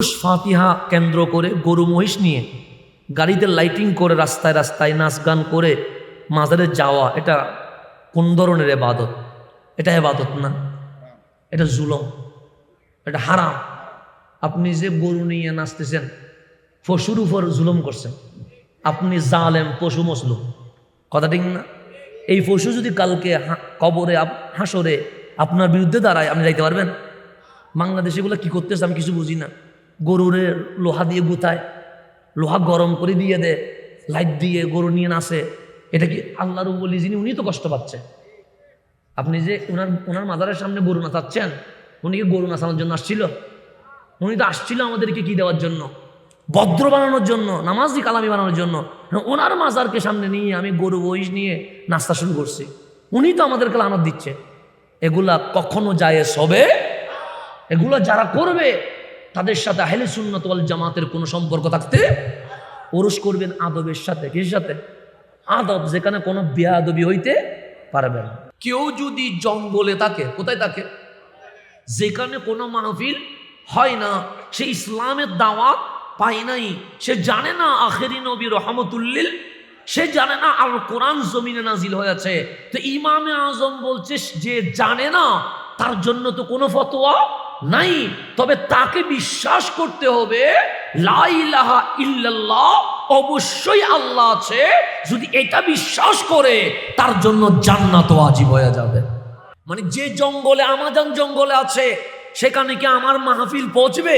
ফাতিহা কেন্দ্র করে গরু মহিষ নিয়ে গাড়িতে লাইটিং করে রাস্তায় রাস্তায় নাচ গান করে মাজারে যাওয়া, এটা কোন ধরনের ইবাদত? এটা ইবাদত না, এটা জুলুম, এটা হারাম। আপনি যে গরু নিয়ে নাচতেছেন, পশুর উপর জুলুম করছেন, আপনি জালেম, পশু মজলুম। কথা ঠিক না? এই পশু যদি কালকে কবরে হাসরে আপনার বিরুদ্ধে দাঁড়ায়, আপনি যাইতে পারবেন? বাংলাদেশে এগুলো কি করতেছে আমি কিছু বুঝি না। গরুরে লোহা দিয়ে গুতায়, লোহা গরম করে দিয়ে দেয়, লাইট দিয়ে গরু নিয়ে নাচে। এটা কি আল্লাহর বলি? যিনি উনি তো কষ্ট পাচ্ছে। আপনি যে ওনার মাজারের সামনে গরু নাচাচ্ছেন, উনি কি গরু নাচানোর জন্য আসছিল? উনি তো আসছিল আমাদেরকে কি দেওয়ার জন্য? ভদ্র বানানোর জন্য, নামাজি কালামি বানানোর জন্য। ওনার মাজারকে সামনে নিয়ে আমি গরু মহিষ নিয়ে নাস্তা শুরু করছি। উনি তো আমাদেরকে লানত দিচ্ছে। এগুলা কখনো জায়েজ হবে? এগুলো যারা করবে তাদের সাথে আহলে সুন্নাত ওয়াল জামাতের কোনো সম্পর্ক থাকতে, ওরস করবেন আদবের সাথে। কিসের সাথে? আদব, যেখানে কোনো বেয়াদবি হইতে পারবে না। কেউ যদি জঙ্গলে থাকে, কোথায় থাকে? যেখানে কোনো মাহফিল হয় না, সে ইসলামের দাওয়াত পায় নাই, সে জানে না আখেরি নবী রহমতুল্লিল, সে জানে না আল কোরআন জমিনে নাজিল হয়েছে। তো ইমামে আজম বলছে যে জানে না তার জন্য তো কোনো ফতোয়া নাই, তবে তাকে বিশ্বাস করতে হবে লা ইলাহা ইল্লাল্লাহ, অবশ্যই আল্লাহ আছে। যদি এটা বিশ্বাস করে তার জন্য জান্নাত ওয়াজিব হয়ে যাবে। মানে যে জঙ্গলে, আমাজন জঙ্গলে আছে, সেখানে কি আমার মাহফিল পৌঁছবে?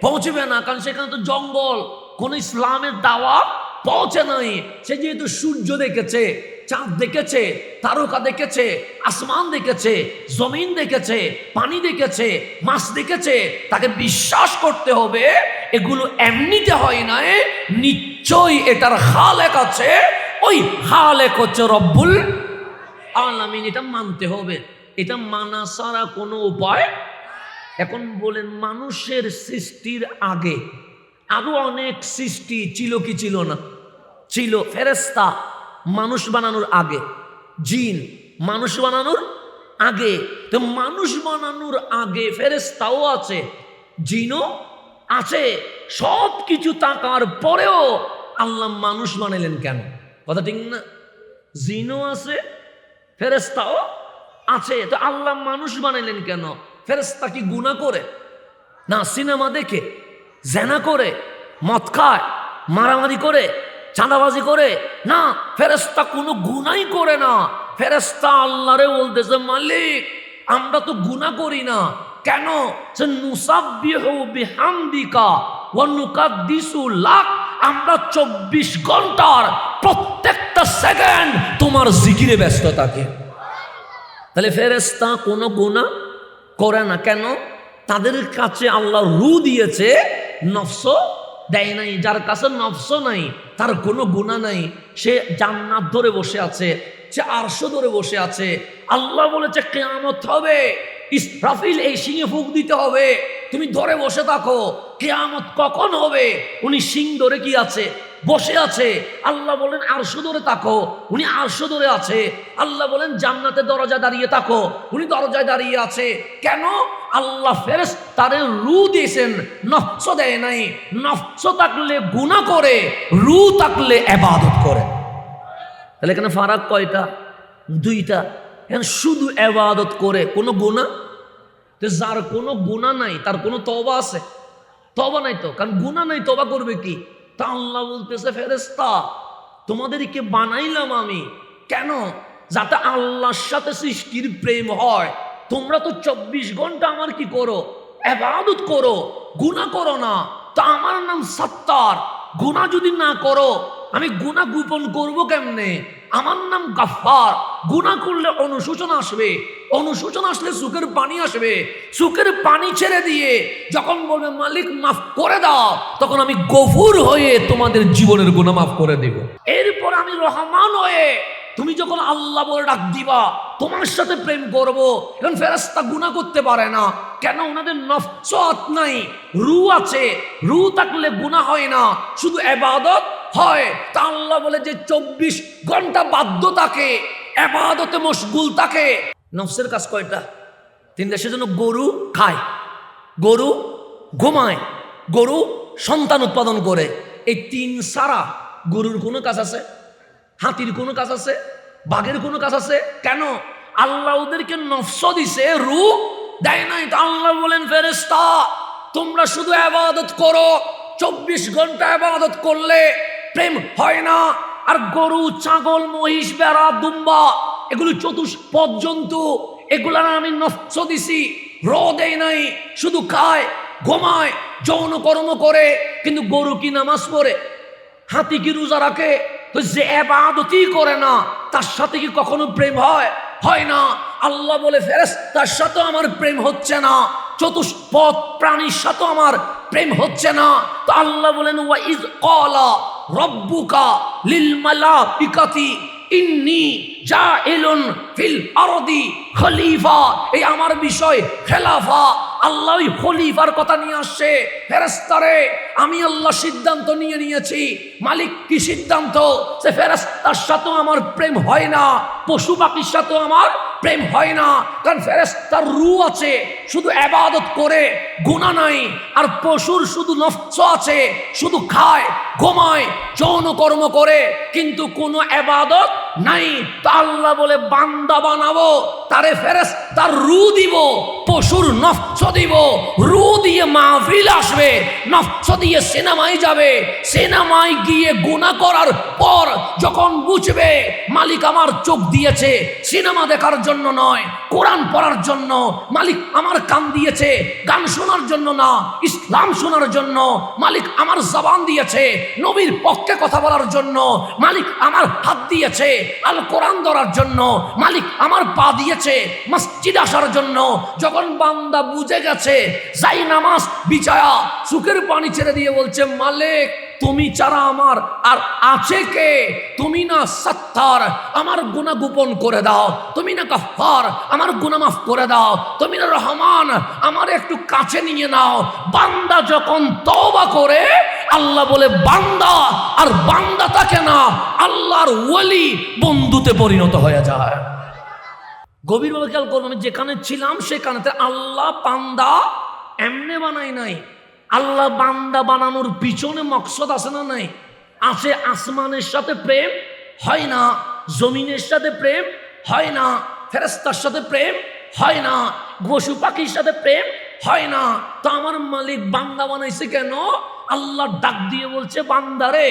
পৌঁছবে না, কারণ সেখানে তো জঙ্গল, কোন ইসলামের দাওয়াত পৌঁছে নাই। সে যেহেতু সূর্য দেখেছে, চাঁদ দেখেছে, তারকা দেখেছে, আসমান দেখেছে, জমিন দেখেছে, পানি দেখেছে, মাছ দেখেছে, তাকে বিশ্বাস করতে হবে এগুলো এমনিতে হয় না, নিশ্চয়ই এটার খালেক আছে। ওই খালেক হচ্ছে রব্বুল আলামিন। এটা মানতে হবে। এটা মানা ছাড়া কোনো উপায়। এখন বলেন, মানুষের সৃষ্টির আগে আরো অনেক সৃষ্টি ছিল কি ছিল না? ছিল। ফেরেশতা মানুষ বানানোর আগে, জিন মানুষ বানানোর আগে। তো মানুষ বানানোর আগে ফেরেশতাও আছে, জিনও আছে। সব কিছু থাকার পরেও আল্লাহ মানুষ বানাইলেন কেন? কথা ঠিক না? জিনও আছে, ফেরেশতাও আছে, তো আল্লাহ মানুষ বানাইলেন কেন? ফেরেশতা কি গুনাহ করে? না। সিনেমা দেখে, জেনা করে, মদ খায়, মারামারি করে, চাঁদাবাজি করে? না, ফেরেশতা কোনো গুনাহই করে না। ফেরেশতা আল্লাহরে বলতেছে, মালিক আমরা তো গুনাহ করি না। কেন? সে নুসাব্বিহু বিহামদিকা ওয়া নুকাদ্দিসু লাক, আমরা 24 ঘন্টার প্রত্যেকটা সেকেন্ড তোমার জিকিরে ব্যস্ত থাকে। তাহলে ফেরেশতা কোনো গুনাহ করে না। কেন? তাদের কাছে আল্লাহ রূহ দিয়েছে, নফস দেয় নাই। যার কাছে নফস নাই তার কোনো গুনাহ নাই। সে জান্নাত ধরে বসে আছে, সে আরশ ধরে বসে আছে। আল্লাহ বলেছে কিয়ামত হবে, ইসরাফিল এই সিংহে ফুঁক দিতে হবে, তুমি ধরে বসে থাকো। কিয়ামত কখন হবে? উনি সিং ধরে কি আছে? বসে আছে। আল্লাহ বলেন আরশ ধরে থাকো, উনি আরশ ধরে আছে। আল্লাহ বলেন জান্নাতের দরজায় দাঁড়িয়ে থাকো, উনি দরজায় দাঁড়িয়ে আছে। কেন? আল্লাহ ফেরেশতারে রূহ দিয়েছেন, নফস দেয় নাই। নফস থাকলে গুনাহ করে, রূহ থাকলে ইবাদত করে। তাহলে এখানে ফারাক কয়টা? দুইটা। এখন শুধু ইবাদত করে, কোনো গুনাহ? তো যার কোনো গুনাহ নাই তার কোনো তওবা আছে? তওবা নাই তো, কারণ গুনাহ নাই, তওবা করবে কি? তা আল্লাহ বলতেছে, ফেরেশতা তোমাদেরকে বানাইলাম আমি কেন? যাতে আল্লাহর সাথে সৃষ্টির প্রেম হয়। তোমরা তো 24 ঘন্টা আমার কি করো? ইবাদত করো, গুনাহ করো না। তা আমার নাম সাত্তার, গুনাহ যদি না করো আমি গুনাহ গোপন করব কেমনে? আমার নাম গাফফার, গুনাহ করলে অনুশোচনা আসবে, অনুশোচনা আসলে চোখের পানি আসবে। চোখের পানি ছেড়ে দিয়ে যখন বলবে মালিক মাফ করে দাও, তখন আমি গফুর হয়ে তোমাদের জীবনের গুনাহ মাফ করে দেব। এরপর আমি রহমান হয়ে তুমি যখন আল্লাহ বলে ডাক দিবা, তোমার সাথে প্রেম করব। এখন ফেরেশতা গুনাহ করতে পারে না। কেন? ওনাদের নফস নাই, রূহ আছে। রূহ থাকলে গুনাহ হয় না, শুধু ইবাদত হয়। তা আল্লাহ বলে যে 24 ঘন্টা বাধ্য থাকে, ইবাদতে মশগুল থাকে। নফসের কাজ কয়টা? 3টা। সেজন্য গরু খায়, গরু ঘুমায়, গরু সন্তান উৎপাদন করে। এই 3 ছাড়া গরুর কোনো কাজ আছে? হাতির কোনো কাজ আছে? বাঘের কোনো কাজ আছে? কেন? আল্লাহ ওদেরকে নফস দিছে, রূহ দেয় নাই। তো আল্লাহ বলেন, ফেরেশতা তোমরা শুধু ইবাদত করো, 24 ঘন্টা ইবাদত করলে প্রেম হয় না। আর গরু, ছাগল, মহিষ, ভেড়া, দুম্বা এগুলো চতুষ্পদ জন্তু, এগুলার আমি নফস দিছি, রূহ দেয় নাই। শুধু খায়, ঘুমায়, যৌন কর্ম করে। কিন্তু গরু কি নামাজ পড়ে? হাতি কি রোজা রাখে? তো যে ইবাদতই করে না তার সাথে কি কখনো প্রেম হয়? হয় না। আল্লাহ বলে, ফেরেশতার সাথে আমার প্রেম হচ্ছে না, চতুষ্পদ প্রাণীর সাথে আমার প্রেম হচ্ছে না। তো আল্লাহ বলেন, ওয়া ইজ ক্বালা রাব্বুকা লিল মালাইকাতি ইন্নী জাইলুন ফিল আরদি খলিফা। এই আমার বিষয় খেলাফা। আল্লাহ ওই খলিফার কথা নিয়ে আসছে। ফেরেশতারে আমি আল্লাহ সিদ্ধান্ত নিয়ে নিয়েছি। মালিক কি সিদ্ধান্ত? সে ফেরেশতার সাথেও আমার প্রেম হয় না, পশু পাখির সাথেও আমার প্রেম হয় না। কারণ ফেরেশতার রূহ আছে, শুধু ইবাদত করে, গুনাহ নাই। আর পশুর শুধু নফস আছে, শুধু খায়, ঘুমায়, যৌন কর্ম করে, কিন্তু কোনো ইবাদত নাই। তো আল্লাহ বলে, বান্দা বানাবো, তারে ফেরেশতার রূহ দিব, পশুর নফস দিব। রূহ দিয়ে মাহফিল আসবে, নফস দিয়ে সিনেমায় যাবে। সিনেমায় গিয়ে গুনাহ করার পর যখন বুঝবে মালিক আমার চোখ দিয়েছে সিনেমা দেখার জন্য নয়, কোরআন পড়ার জন্য। মালিক আমার কান দিয়েছে গান শোনার জন্য না, ইসলাম শোনার জন্য। মালিক আমার জবান দিয়েছে নবীর পক্ষে কথা বলার জন্য। মালিক আমার হাত দিয়েছে আল কোরআন ধরার জন্য। মালিক আমার পা দিয়েছে মসজিদ আসার জন্য। যখন বান্দা বুঝে গেছে, যাই নামাজ বিছায়া চোখের পানি ছেড়ে দিয়ে বলছে, মালিক তুমি ছাড়া আমার আর আছে কে? তুমি না সত্তার, আমার গুনাহ গোপন করে দাও। তুমি না গফফার, আমার গুনাহ মাফ করে দাও। তুমি না রহমান, আমার একটু কাছে নিয়ে নাও। বান্দা যখন তওবা করে, আল্লাহ বলে বান্দা আর বান্দা থাকে না, আল্লাহর ওলি বন্ধুতে পরিণত হয়ে যায়। গভীরভাবে খেয়াল করবো, আমি যেখানে ছিলাম সেখানেতে আল্লাহ বান্দা এমনে বানাই নাই। আল্লাহ বান্দা বানানোর পিছনে মকসদ আছে না নাই? আছে। আসমানের সাথে প্রেম হয় না, জমিনের সাথে প্রেম হয় না, ফেরেশতার সাথে প্রেম হয় না, পশু পাখির সাথে প্রেম হয় না। তো আমার মালিক বান্দা বানাইছে কেন? আল্লাহ ডাক দিয়ে বলছে, বান্দারে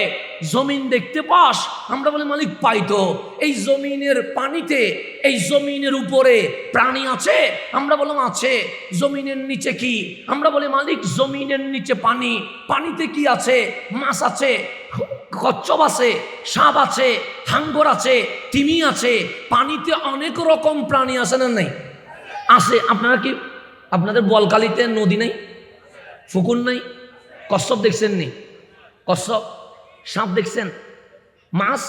জমিন দেখতে পাস? আমরা বলি মালিক পাই তো। এই জমিনের পানিতে, এই জমিনের উপরে প্রাণী আছে? আমরা বললাম আছে। জমিনের নিচে কি? আমরা বলি মালিক জমিনের নিচে পানি। পানিতে কি আছে? মাছ আছে, কচ্ছপ আছে, সাপ আছে, হাঙ্গর আছে, তিমি আছে। পানিতে অনেক রকম প্রাণী আছে না নাই? আছে। আপনারা কি, আপনাদের বলকালিতে নদী নেই, পুকুর নাই? কচ্ছপ দেখছেন নি? কচ্ছপ, সাপ দেখছেন, মাছ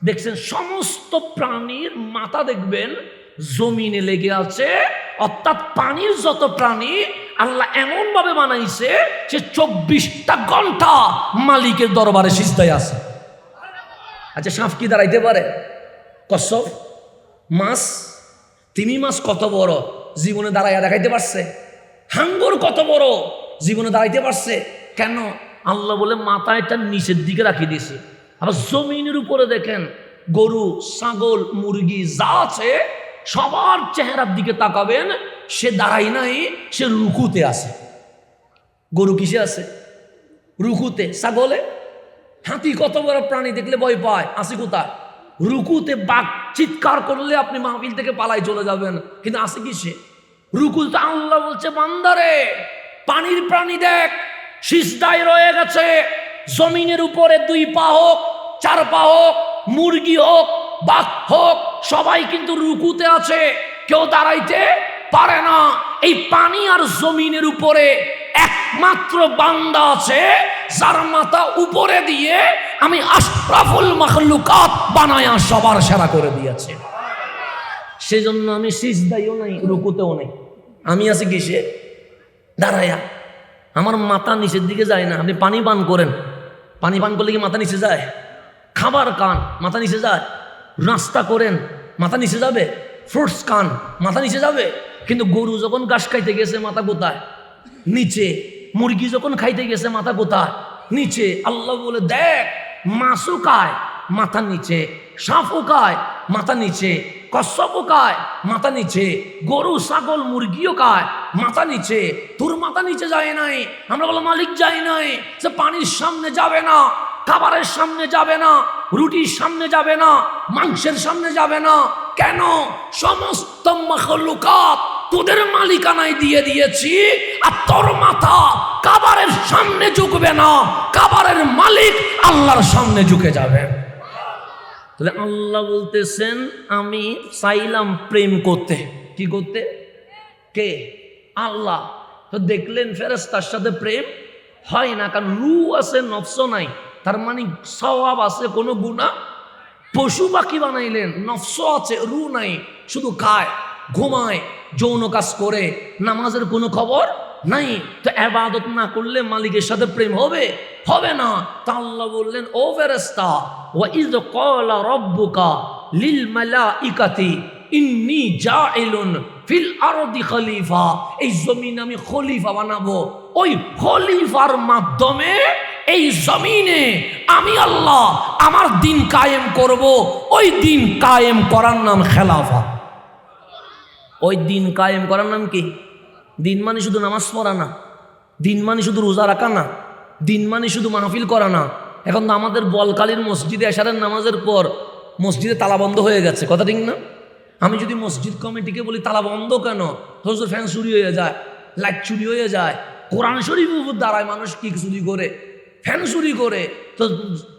দেখছেন? সমস্ত প্রাণীর মাথা দেখবেন জমিনে লেগে আছে। অর্থাৎ পানির যত প্রাণী আল্লাহ এমন ভাবে বানাইছে যে 24টা ঘন্টা মালিকের দরবারে সিজদায় আছে। আচ্ছা, সাপ কি দাঁড়াইতে পারে? কচ্ছপ, মাছ, তিমি মাছ কত বড়, জীবনে দাঁড়াইয়া দেখাইতে পারছে? হাঙ্গর কত বড়, জীবনে দাঁড়াইতে পারছে? কেন? আল্লাহ বলে মাথাটা নিচের দিকে রাখিয়ে দিয়েছে। আবার জমিনের উপরে দেখেন, গরু, ছাগল, মুরগি যা আছে সবার চেহারার দিকে তাকাবেন, সে দাঁড়াই নাই, সে রুকুতে আছে। গরু কিসে আছে? রুকুতে। ছাগলে? হাতি কত বড় প্রাণী, দেখলে ভয় পায়, আসে কোথায়? রুকুতে। বাঘ চিৎকার করলে আপনি মাহফিল থেকে পালাই চলে যাবেন, কিন্তু আসে কিসে? রুকুতে। আল্লাহ বলছে, বান্দারে পানির প্রাণী দেখ, সিজদায় রয়ে গেছে। জমিনের উপরে 2 পা হোক, 4 পা হোক, মুরগি হোক, বাঘ হোক, সবাই কিন্তু রুকুতে আছে, কেউ দাঁড়াইতে পারে না। এই পানি আর জমিনের উপরে একমাত্র বান্দা আছে যার মাথা উপরে দিয়ে আমি আশরাফুল মাখলুকাত বানায়া সবার সেরা করে দিয়েছে। সেজন্য আমি সিজদায়ও নাই, রুকুতেও নাই। আমি আছি কিসে? দাঁড়ায়া। আমার মাথা নিচের দিকে যায় না। আপনি পানি পান করেন, পানি পান করলে কি মাথা নিচে যায়? খাবার খান, মাথা নিচে যায়? নাস্তা করেন, মাথা নিচে যাবে? ফ্রুটস খান, মাথা নিচে যাবে? কিন্তু গরু যখন ঘাস খাইতে গেছে, মাথা কোথায়? নিচে। মুরগি যখন খাইতে গেছে মাথা কোথায়? নিচে। আল্লাহ বলে দেখ, মাছও খায় মাথা নিচে, সাপও খায় মাথা নিচে, কচ্ছপও খায় মাথা নিচে, গরু ছাগল মুরগিও খায় মাথা নিচে, তোর মাথা নিচে যায় নাই। আমরা বললাম মালিক যায় নাই, সে পানির সামনে যাবে না, খাবারের সামনে যাবে না, রুটির সামনে যাবে না, মাংসের সামনে যাবে না। কেন? সমস্ত মাখলুকাত তোদের মালিকানায় দিয়ে দিয়েছি, আর তোর মাথা খাবারের সামনে ঝুঁকবে না, খাবারের মালিক আল্লাহর সামনে ঝুঁকে যাবে। তাহলে আল্লাহ বলতেছেন আমি চাইলাম প্রেম করতে। কি করতে? কে? আল্লাহ। তো দেখলেন ফেরেশতার সাথে প্রেম হয় না, কারণ রূহ আছে নফস নাই, তার মানে সওয়াব আছে, কোনো গুনাহ। পশু পাখি বানাইলেন, নফস আছে রূহ নাই, শুধু খায় ঘুমায় যৌন কাজ করে, নামাজের কোনো খবর নাই। তো ইবাদত না করলে মালিকের সাথে প্রেম হবে? হবে না। তা আল্লাহ বললেন ও ফেরেশতা, ওয়া ইয ক্বালা রাব্বুকা লিল মালাইকাতি ইন্নী জাইলুন ফিল আরদি খলিফা, এই জমিন আমি খলিফা বানাবো, ওই খলিফার মাধ্যমে এই জমিনে আমি আল্লাহ আমার দিন কায়েম করব। ওই দিন কায়েম করার নাম খেলাফা। ওই দিন কায়েম করার নাম কি? দিন মানে শুধু নামাজ পড়া না, দিন মানে শুধু রোজা রাখা না, দিন মানে শুধু মাহফিল করা না। এখন তো আমাদের বলকালীর মসজিদে এশারের নামাজের পর মসজিদে তালা বন্ধ হয়ে গেছে, কথা ঠিক না? আমি যদি মসজিদ কমিটিকে বলি তালা বন্ধ কেন, তো ফ্যান চুরি হয়ে যায়, লাইট চুরি হয়ে যায়, কোরআন শরীফ উপর দাঁড়ায় মানুষ কি চুরি করে, ফ্যান চুরি করে, তো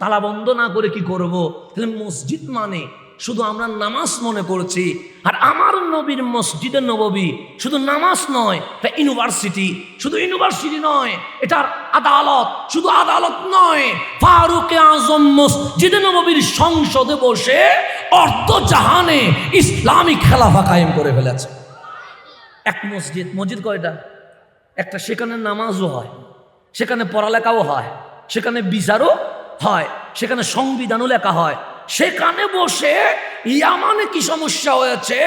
তালা বন্ধ না করে কি করব? তাহলে মসজিদ মানে শুধু আমরা নামাজ মনে করছি। আর আমার নবীর মসজিদে নববী শুধু নামাজ নয়, এটা ইউনিভার্সিটি। শুধু ইউনিভার্সিটি নয়, এটার আদালত। শুধু আদালত নয়, ফারুক আজম মসজিদে নববীর সংসদে বসে অর্ধ জাহানে ইসলামিক খেলাফা কায়েম করে ফেলেছে। এক মসজিদ, মসজিদ কয়টা? একটা। সেখানে নামাজও হয়, সেখানে পড়ালেখাও হয়, সেখানে বিচারও হয়, সেখানে সংবিধানও লেখা হয়। সেখানে বসে ইয়ামানে কি সমস্যা হয়েছে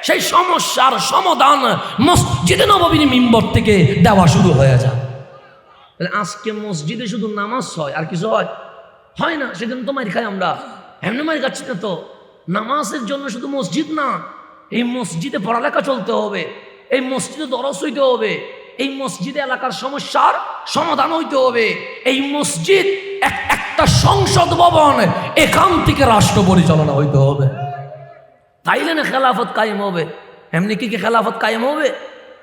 সেই সমস্যার সমাধান মসজিদে নববীর মিম্বর থেকে দেওয়া শুরু হয়ে যায়। আজকে মসজিদে শুধু নামাজ হয়, আর কিছু হয় না। সেদিন তো মার খাই আমরা, এমনি মার খাচ্ছি না তো। নামাজের জন্য শুধু মসজিদ না, এই মসজিদে পড়ালেখা চলতে হবে, এই মসজিদে দরস হইতে হবে, এই মসজিদে এলাকার সমস্যার সমাধান হইতে হবে। এই মসজিদ একটা সংসদ ভবন, এখান থেকে রাষ্ট্র পরিচালনা হইতে হবে, তাইলে না খেলাফত কায়েম হবে। এমনি কি খেলাফত কায়েম হবে?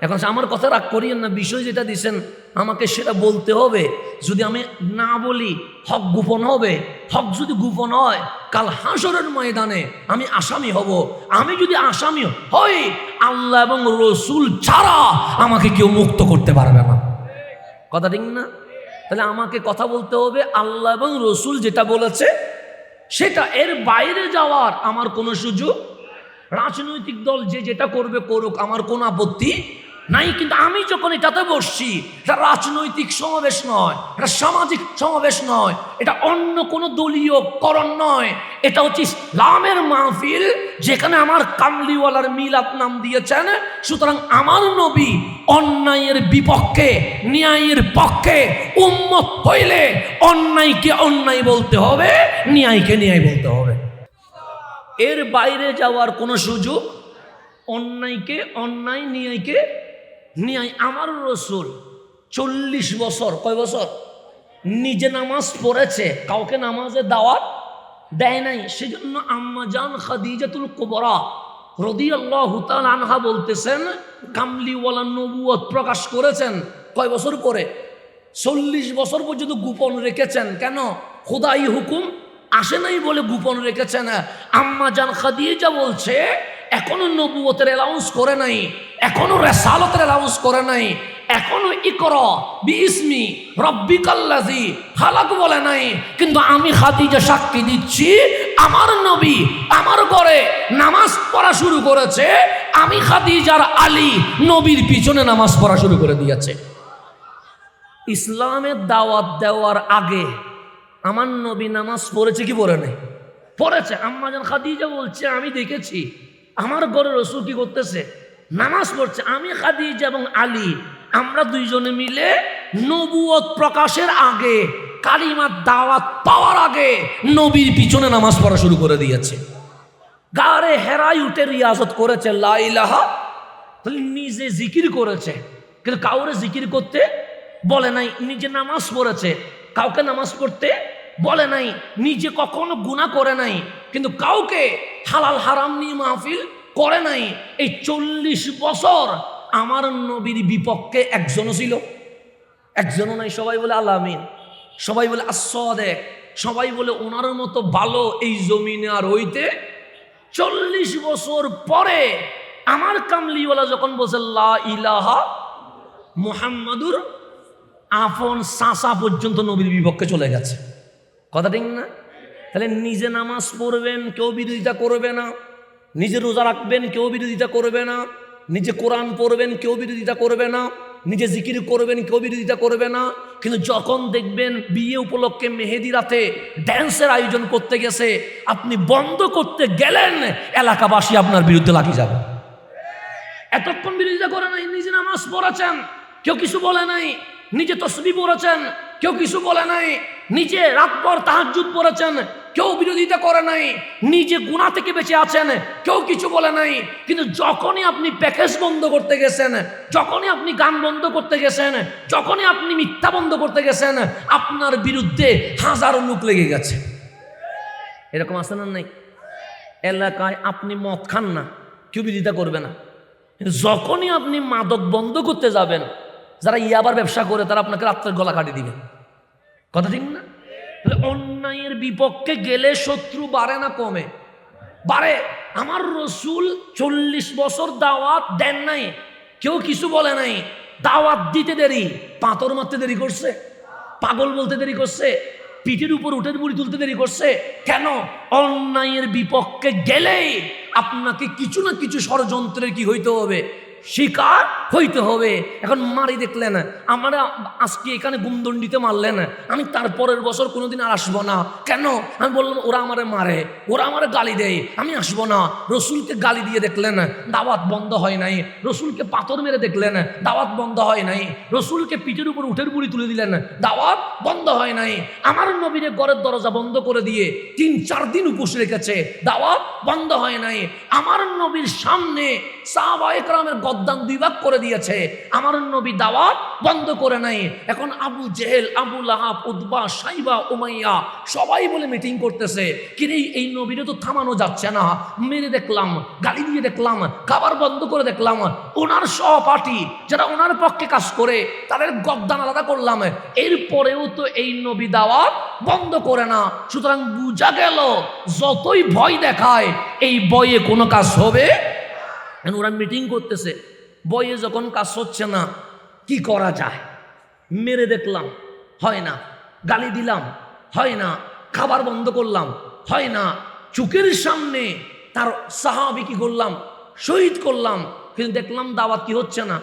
এখন আমার কথা রাগ করিয়েন না, বিষয় যেটা দিচ্ছেন আমাকে সেটা বলতে হবে। যদি আমি না বলি হক গোপন হবে। হক যদি গোপন হয়, কাল হাসরের ময়দানে আমি আসামি হব। আমি যদি আসামি হই, আল্লাহ এবং রসুল ছাড়া আমাকে কেউ মুক্ত করতে পারবে না, কথা ঠিক না? তাহলে আমাকে কথা বলতে হবে আল্লাহ এবং রসুল যেটা বলেছে সেটা, এর বাইরে যাওয়ার আমার কোনো সুযোগ। রাজনৈতিক দল যে যেটা করবে করুক, আমার কোনো আপত্তি নাই। কিন্তু আমি যখন এটাতে বসছি, এটা রাজনৈতিক সমাবেশ নয়, এটা সামাজিক সমাবেশ নয়, এটা অন্য কোনো দলীয় করণ নয়, এটা হচ্ছে ইসলামের মাহফিল, যেখানে আমার কামলিওয়ালার মিলাদ নাম দিয়েছেন। সুতরাং আমার নবী অন্যায়ের বিপক্ষে, ন্যায়ের পক্ষে। উম্মত হইলে অন্যায়কে অন্যায় বলতে হবে, ন্যায়কে ন্যায় বলতে হবে। এর বাইরে যাওয়ার কোনো সুযোগ। অন্যায়কে অন্যায়, ন্যায়কে ন্যায়। আমার রসুল 40 বছর, কয় বছর? নিজে নামাজ পড়েছে, কাউকে নামাজে দাওয়াত দেয় নাই। সেজন্য আম্মা জান খাদিজাতুল কুবরা রাদিয়াল্লাহু তাআলা আনহা বলতেছেন, কামলিওয়ালা নবুয়ত প্রকাশ করেছেন কয় বছর পরে? 40 বছর পর্যন্ত গোপন রেখেছেন। কেন? খোদাই হুকুম আসে নাই বলে গোপন রেখেছেন। আম্মা জান খাদিজা বলছে এখনো নবুয়তের অ্যালাউন্স করে নাই, এখনো রিসালাতের অ্যালাউন্স করে নাই, এখনো ইকরা বিইসমি রাব্বিকাল্লাযী খালাক বলে নাই। কিন্তু আমি খাদিজা সাক্ষী দিচ্ছি, আমার নবী আমার ঘরে নামাজ পড়া শুরু করেছে, আমি খাদিজার আলী নবীর পিছনে নামাজ পড়া শুরু করে দিয়েছে। ইসলামের দাওয়াত দেওয়ার আগে আমার নবী নামাজ পড়েছে কি পড়ে নাই? পড়েছে। আম্মা জান খাদিজা বলছে আমি দেখেছি আমার ঘরে রসুল কি করতেছে, নামাজ পড়ছে। আমি খাদিজা এবং আলী আমরা দুইজনে মিলে নবুয়ত প্রকাশের আগে, কালিমার দাওয়াত পাওয়ার আগে নবীর পিছনে নামাজ পড়া শুরু করে দিয়েছে। গারে হেরাই উঠে রিয়াজত করেছে লা ইলাহা, নিজে জিকির করেছে, কিন্তু কাউরে জিকির করতে বলে নাই। নিজে নামাজ পড়েছে, কাউকে নামাজ পড়তে বলে নাই। নিজে কখনো গুনাহ করে নাই, কিন্তু কাউকে হালাল হারাম নিয়ে মাহফিল করে নাই। এই 40 বছর আমার নবীর বিপক্ষে একজনও ছিল? একজনও নাই। সবাই বলে আল্লাহ আমিন, সবাই বলে as-সাদিক, সবাই বলে ওনার মতো ভালো এই জমিনে আর হইতে। 40 বছর পরে আমার কামলিওয়ালা যখন বলছে লা ইলাহা মুহাম্মাদুর, আপন চাচা পর্যন্ত নবীর বিপক্ষে চলে গেছে। কথা ঠিক না? তাহলে নিজে নামাজ পড়বেন, কেউ বিরোধিতা করবে না। নিজে রোজা রাখবেন, কেউ বিরোধিতা করবে না। নিজে কোরআন পড়বেন, কেউ বিরোধিতা করবে না। নিজে জিকির করবেন, কেউ বিরোধিতা করবে না। কিন্তু যখন দেখবেন বিয়ে উপলক্ষে মেহেদি রাতে ড্যান্সের আয়োজন করতে গেছে, আপনি বন্ধ করতে গেলেন, এলাকাবাসী আপনার বিরুদ্ধে লাগিয়ে যাবে। এতক্ষণ বিরোধিতা করে নাই, নিজে নামাজ পড়েছেন, কেউ কিছু বলে নাই। নিজে তসবিহ পড়েছেন, কেউ কিছু বলে নাই। নিজে রাতভর তাহাজ্জুদ পড়েছেন, কেউ বিরোধিতা করে নাই। নিজে গুনাহ থেকে বেঁচে আছেন, কেউ কিছু বলে নাই। কিন্তু যখনই আপনি প্যাকেজ বন্ধ করতে গেছেন, যখনই আপনি গান বন্ধ করতে গেছেন, যখনই আপনি মিথ্যা বন্ধ করতে গেছেন, আপনার বিরুদ্ধে হাজারো লোক লেগে গেছে। এরকম আছে না নাই? এলাকায় আপনি মদ খান না, কেউ বিরোধিতা করবে না। কিন্তু যখনই আপনি মাদক বন্ধ করতে যাবেন, যারা ইয়াবার ব্যবসা করে তারা আপনাকে রাত্রের গলা কাটি দিবে। কথা ঠিক না? অন্যায়ের বিপক্ষে গেলে শত্রু বাড়ে না কমে? বাড়ে। আমার রসুল 40 বছর দাওয়াত দেন নাই, কেউ কিছু বলে নাই। দাওয়াত দিতে দেরি, পাথর মারতে দেরি করছে, পাগল বলতে দেরি করছে, পিঠের উপর উঠে বুড়ি তুলতে দেরি করছে। কেন? অন্যায়ের বিপক্ষে গেলেই আপনাকে কিছু না কিছু ষড়যন্ত্রের কি হইতে হবে, শিকার হইতে হবে। এখন মারি দেখলেন, আমরা আজকে এখানে গুমদণ্ডিতে মারলেন, আমি তারপরের বছর কোনোদিন আর আসবো না। কেন? আমি বললাম ওরা আমারে মারে, ওরা আমারে গালি দেয়, আমি আসবো না। রসুলকে গালি দিয়ে দেখলেন, দাওয়াত বন্ধ হয় নাই। রসুলকে পাথর মেরে দেখলেন, দাওয়াত বন্ধ হয় নাই। রসুলকে পিঠের উপর উঠের বুড়ি তুলে দিলেন, দাওয়াত বন্ধ হয় নাই। আমার নবীরে ঘরের দরজা বন্ধ করে দিয়ে 3-4 দিন উপোস রেখেছে, দাওয়াত বন্ধ হয় নাই। আমার নবীর সামনে সাহাবায়ে কেরামের গদ্দান 2 ভাগ করে দিয়েছে, আমার নবী দাওয়াত বন্ধ করে নাই। এখন আবু জেহেল, আবু লাহাব, উতবা, সাইবা, উমাইয়া সবাই বলে মিটিং করতেছে, কিরে এই নবীরে তো থামানো যাচ্ছে না। মেরে দেখলাম, গালি দিয়ে দেখলাম, খাবার বন্ধ করে দেখলাম, ওনার সহপাঠী যারা ওনার পক্ষে কাজ করে তাদের গদ্দান আলাদা করলাম, এরপরেও তো এই নবী দাওয়াত বন্ধ করে না। সুতরাং বুঝা গেল যতই ভয় দেখায় এই ভয়ে কোনো কাজ হবে। ওরা মিটিং করতেছে, বইয়ে যখন কাজ হচ্ছে না, কি করা যায়? মেরে দেখলাম, হয় না। গালি দিলাম, হয় না। খাবার বন্ধ করলাম, হয় না। চোখের সামনে তার সাহাবী কি করলাম, শহীদ করলাম, কিন্তু দেখলাম দাওয়াত কি হচ্ছে না,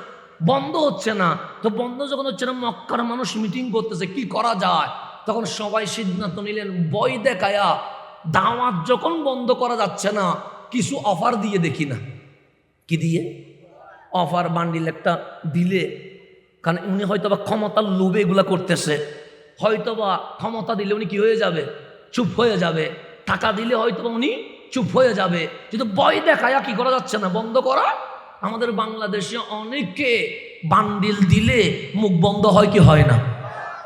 বন্ধ হচ্ছে না। তো বন্ধ যখন হচ্ছে না, মক্কার মানুষ মিটিং করতেছে, কি করা যায়? তখন সবাই সিদ্ধান্ত নিলেন, বই দেখায়া দাওয়াত যখন বন্ধ করা যাচ্ছে না, কিছু অফার দিয়ে দেখি না। কি দিয়ে? অফার বান্ডিল একটা দিলে, কারণ উনি হয়তোবা ক্ষমতার লোভে এগুলা করতেছে, হয়তোবা ক্ষমতা দিলে উনি কি হয়ে যাবে, চুপ হয়ে যাবে। টাকা দিলে হয়তোবা উনি চুপ হয়ে যাবে। কিন্তু ভয় দেখায়া কি করা যাচ্ছে না, বন্ধ করা। আমাদের বাংলাদেশে অনেকে বান্ডিল দিলে মুখ বন্ধ হয় কি হয় না?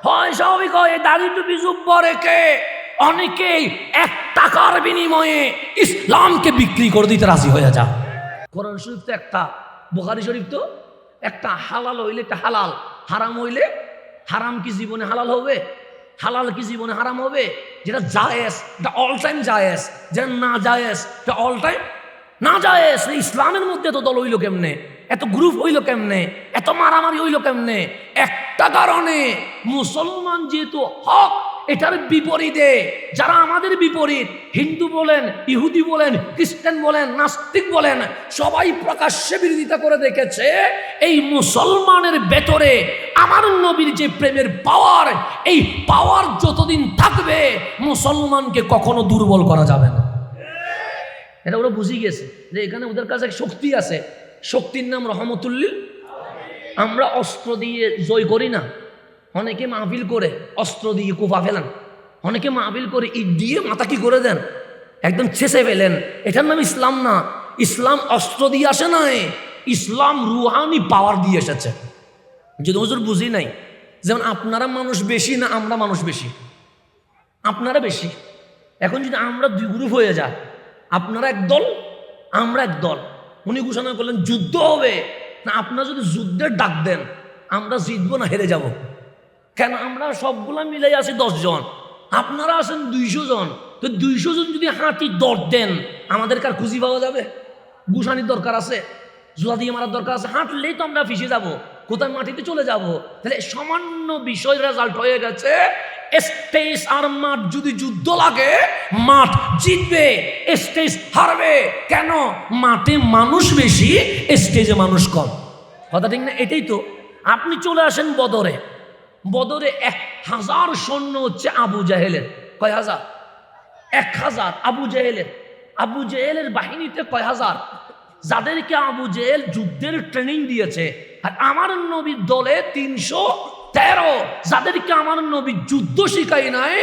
হয়, স্বাভাবিক হয়। দাড়ি টুপি জুব্বা রেখে অনেকেই 1 টাকার বিনিময়ে ইসলামকে বিক্রি করে দিতে রাজি হয়ে যায়। কোরআন শরীফ তো একটা, বুখারী শরীফ তো একটা। হালাল হইলে একটা হালাল, হারাম হইলে হারাম। কি জীবনে হালাল হবে? হালাল কি জীবনে হারাম হবে? যেটা জায়েজ এটা অল টাইম জায়েজ, যেটা না জায়েজ এটা অল টাইম না জায়েজ। ইসলামের মধ্যে তো দল হইল কেমনে, এত গ্রুপ হইল কেমনে, এত মারামারি হইল কেমনে? একটা কারণে, মুসলমান যেহেতু হক, এটার বিপরীতে যারা আমাদের বিপরীত, হিন্দু বলেন, ইহুদি বলেন, খ্রিস্টান বলেন, নাস্তিক বলেন, সবাই প্রকাশ্যে বিরোধিতা করে দেখেছে এই মুসলমানের ভেতরে আমার নবীর যে প্রেমের পাওয়ার, এই পাওয়ার যতদিন থাকবে মুসলমানকে কখনো দুর্বল করা যাবে না। এটা ওরা বুঝে গেছে যে এখানে ওদের কাছে শক্তি আছে, শক্তির নাম রহমতুল্লিল। আমরা অস্ত্র দিয়ে জয় করি না, অনেকে মাহফিল করে অস্ত্র দিয়ে কুফা ফেলেন, অনেকে মাহফিল করে ইট দিয়ে মাথা কি করে দেন, একদম ছেঁচে ফেলেন। এটার নাম ইসলাম না। ইসলাম অস্ত্র দিয়ে আসে নাই, ইসলাম রুহানি পাওয়ার দিয়ে এসেছে। যদি হুজুর বুঝি নাই, যেমন আপনারা মানুষ বেশি না আমরা মানুষ বেশি, আপনারা বেশি। এখন যদি আমরা দুই গ্রুপ হয়ে যায়, আপনারা এক দল আমরা এক দল, উনি ঘোষণা করলেন যুদ্ধ হবে না, আপনারা যদি যুদ্ধের ডাক দেন আমরা জিতবো না হেরে যাব। কেন? আমরা সবগুলা মিলে আছি 10 জন, আপনারা আছেন 200 জন। তো 200 জন যদি হাতি দৌড় দেন, আমাদের কার খুঁজি পাওয়া যাবে? গুসানির দরকার আছে, জুয়া দিয়ে মারার দরকার আছে, হাঁটলেই তো আমরা ফিসে যাব, কোথায় মাটিতে চলে যাব। তাহলে সামান্য বিষয় রেজাল্ট হয়ে গেছে, স্টেজ আর মাঠ যদি যুদ্ধ লাগে মাঠ জিতবে, স্টেজ হারবে। কেন? মাঠে মানুষ বেশি, স্টেজে মানুষ কম। কথা ঠিক না? এটাই তো। আপনি চলে আসেন বদরে, বদরে 1000 সৈন্য হচ্ছে আবু জাহেলের। কয় হাজার? 1000 আবু জাহেলের। আবু জাহেলের বাহিনীতে কয় হাজার? যাদেরকে আবু জেহেল যুদ্ধের ট্রেনিং দিয়েছে। আর আমার নবীর দলে 313, যাদেরকে আমার নবী যুদ্ধ শিখাই নাই,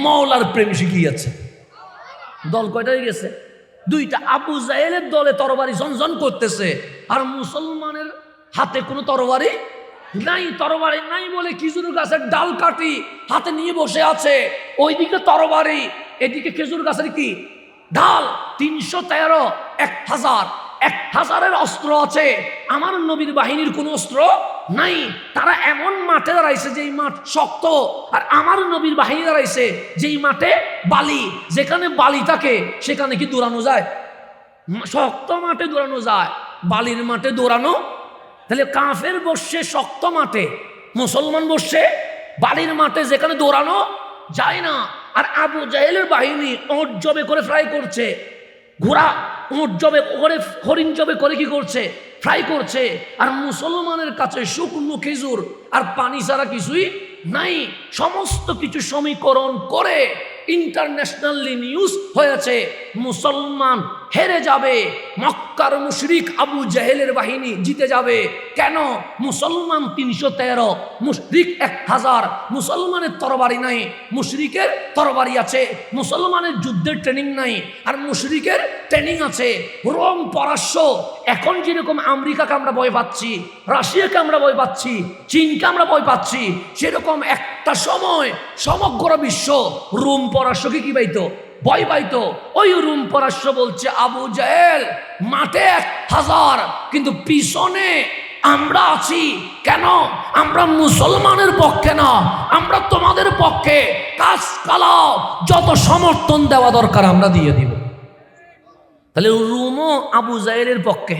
মওলার প্রেম শিখিয়েছে। দল কয়টা হয়ে গেছে? 2টা। আবু জাহেলের দলে তরবারি ঝনঝন করতেছে, আর মুসলমানের হাতে কোনো তরবারি নাই। তরবারি নাই বলে খেজুর গাছের ডাল কাটি হাতে নিয়ে বসে আছে, ওইদিকে তরবারি, এদিকে খেজুর গাছের কি ঢাল। 313, 1000 অস্ত্র আছে, আমার নবীর বাহিনীর কোনো অস্ত্র নাই। তারা এমন মাঠে দাঁড়াইছে যেই মাঠ শক্ত, আর আমার নবীর বাহিনী দাঁড়াইছে যেই মাঠে বালি। যেখানে বালি থাকে সেখানে কি দৌড়ানো যায়? শক্ত মাঠে দৌড়ানো যায়, বালির মাঠে দৌড়ানো। তাহলে কাফের বসছে শক্ত মাঠে, মুসলমান বসছে বালির মাঠে, যেখানে দৌড়ানো যায় না। আর আবু জাহেলের বাহিনী ওট জবে করে ফ্রাই করছে, ঘোড়া উঁট জবে করে, হরিণ জবে করে কি করছে? ফ্রাই করছে। আর মুসলমানের কাছে শুকনো খেজুর আর পানি ছাড়া কিছুই নাই। সমস্ত কিছু সমীকরণ করে ইন্টারন্যাশনালি নিউজ হয়েছে মুসলমান হেরে যাবে, মক্কার মুশরিক আবু জাহেলের বাহিনী জিতে যাবে। কেন? মুসলমান 313, মুশরিক 1000। মুসলমানের তরবারি নাই, মুশরিকের তরবারি আছে। মুসলমানের যুদ্ধের ট্রেনিং নাই, আর মুশরিকের ট্রেনিং আছে। রোম পরাস্য। এখন যেরকম আমেরিকাকে আমরা ভয় পাচ্ছি, রাশিয়াকে আমরা ভয় পাচ্ছি, চীনকে আমরা ভয় পাচ্ছি, সেরকম একটা সময় সমগ্র বিশ্ব রোম পরাস্যকে কি পাইতো? ভয় পাইতো। ওই রোম পরাস্য বলছে আবু জাহেল মাঠে 1000, কিন্তু পিছনে আমরা আছি। কেন? আমরা মুসলমানের পক্ষে না, আমরা তোমাদের পক্ষে। কাজ কালাও, যত সমর্থন দেওয়া দরকার আমরা দিয়ে দিব। তাহলে রোমও আবু জাহেলের পক্ষে,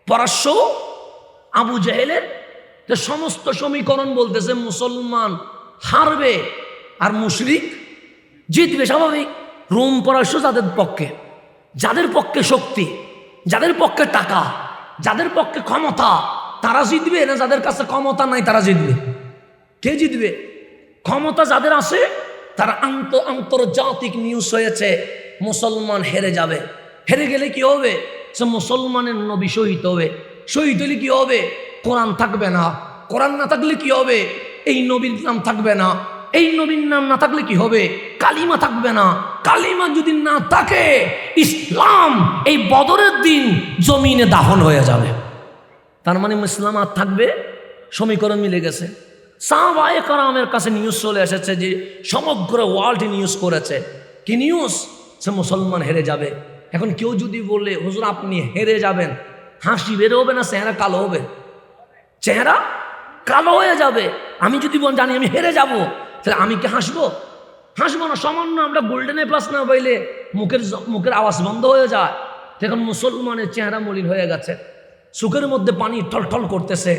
পরাস্য আবু জাহেলের। সমস্ত সমীকরণ বলতেছে মুসলমান হারবে আর মুশরিক জিতবে। স্বাভাবিক। রোম পরাস্য যাদের পক্ষে, যাদের পক্ষে শক্তি, যাদের পক্ষে টাকা, যাদের পক্ষে ক্ষমতা, তারা জিতবে না যাদের কাছে ক্ষমতা নাই তারা জিতবে? কে জিতবে? ক্ষমতা যাদের আছে তারা। আন্তর্জাতিক নিউজ হয়েছে মুসলমান হেরে যাবে। হেরে গেলে কি হবে? সে মুসলমানের নবী শহীদ হবে। শহীদ হলে কি হবে? কোরআন থাকবে না। কোরআন না থাকলে কি হবে? এই নবীর নাম থাকবে না। এই নবীর নাম না থাকলে কি হবে? কালিমা থাকবে না। কালিমা যদি না থাকে, ইসলাম এই বদরের দিন জমিনে দাফন হয়ে যাবে। তার মানে ইসলাম আর থাকবে? সমীকরণ মিলে গেছে। সাহাবায়ে কেরামের কাছে নিউজ চলে এসেছে যে সমগ্র ওয়ার্ল্ড নিউজ করেছে। কি নিউজ? সে মুসলমান হেরে যাবে। এখন কেউ যদি বলে হুজুর আপনি হেরে যাবেন, হাসি বের হবে না চেহারা কালো হবে? চেহারা কালো হয়ে যাবে। আমি যদি জানি আমি হেরে যাব, তাহলে আমি কি হাসবো? হাসবো না। সামান্য আমরা গোল্ডেন প্লাস না পাইলে মুখের আওয়াজ বন্ধ হয়ে যায়। এখন মুসলমানের চেহারা মলিন হয়ে গেছে, চোখের মধ্যে পানি টলটল করতেছে।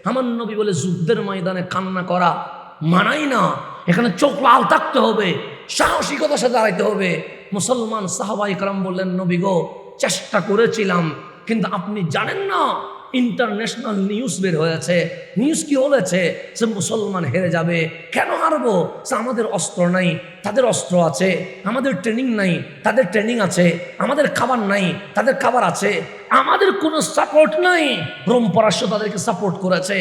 আমার নবী বলে যুদ্ধের ময়দানে কান্না করা মানাই না, এখানে চোখ লাল থাকতে হবে, সাহসিকতার সাথে দাঁড়াইতে হবে। মুসলমান সাহাবায়ে কেরাম বললেন নবী গো, চেষ্টা করেছিলাম, কিন্তু আপনি জানেন না ইন্টারন্যাশনাল নিউজ বের হয়েছে। নিউজ কি বলেছে? যে মুসলমান হেরে যাবে। কেন হারবো? যে আমাদের অস্ত্র নাই, তাদের অস্ত্র আছে। আমাদের ট্রেনিং নাই, তাদের ট্রেনিং আছে। আমাদের খাবার নাই, তাদের খাবার আছে। আমাদের কোনো সাপোর্ট নাই, রোম পারস্য তাদেরকে সাপোর্ট করেছে।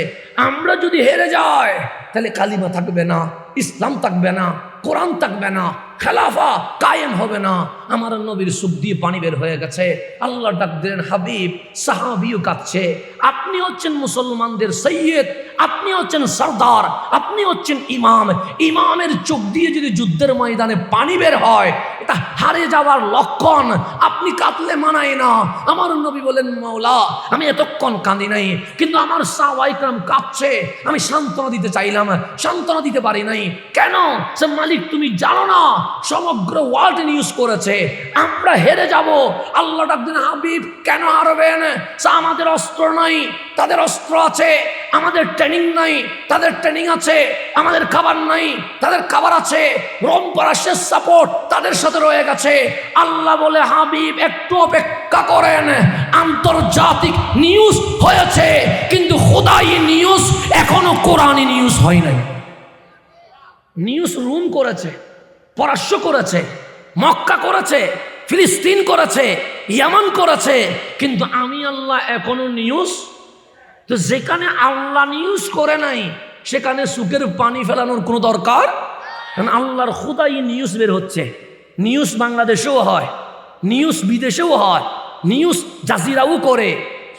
আমরা যদি হেরে যাই তাহলে কালিমা থাকবে না, ইসলাম থাকবে না, কোরআন থাকবে না, খেলাফা কায়েম হবে না। আমার নবীর সুখ দিয়ে পানি বের হয়ে গেছে। আল্লাহ ডাক দিলেন, হাবিব। সাহাবিও কাঁদছে। আপনি হচ্ছেন মুসলমানদের সৈয়দ, আপনি হচ্ছেন সর্দার, আপনি হচ্ছেন ইমাম। ইমামের চোখ দিয়ে যদি যুদ্ধের ময়দানে পানি বের হয়, এটা হারে যাওয়ার লক্ষণ। আপনি কাঁদলে মানায় না। আমার নবী বলেন, মাওলা আমি এতক্ষণ কাঁদি নাই, কিন্তু আমার সাহাবায়ে কেরাম কাঁদছে, আমি সান্ত্বনা দিতে চাইলাম, সান্ত্বনা দিতে পারি নাই। কেন? সে মালিক তুমি জানো না, সমগ্র ওয়ার্ল্ড নিউজ করেছে আমরা হেরে যাব। আল্লাহ ডাক দিন, হাবিব কেন হারবেন? আমাদের অস্ত্র নাই, তাদের অস্ত্র আছে। আমাদের ট্রেনিং নাই, তাদের ট্রেনিং আছে। আমাদের খাবার নাই, তাদের খাবার আছে। রোম পারস্যের সাপোর্ট তাদের সাথে রয়ে গেছে। আল্লাহ বলে, হাবিব একটু অপেক্ষা করেন। আন্তর্জাতিক নিউজ হয়েছে, কিন্তু খোদাই নিউজ এখনো কোরআনি নিউজ হয় নাই। নিউজ রুম করেছে, পারস্য করেছে, মক্কা করেছে, ফিলিস্তিন করেছে, ইয়ামান করেছে, কিন্তু আমি আল্লাহ এখনো নিউজ। তো যেখানে আল্লাহ নিউজ করে নাই সেখানে সুখের পানি ফেলানোর কোনো দরকার, কারণ আল্লাহর খুদাই নিউজ বের হচ্ছে। নিউজ বাংলাদেশেও হয়, নিউজ বিদেশেও হয়, নিউজ জাজিরাও করে,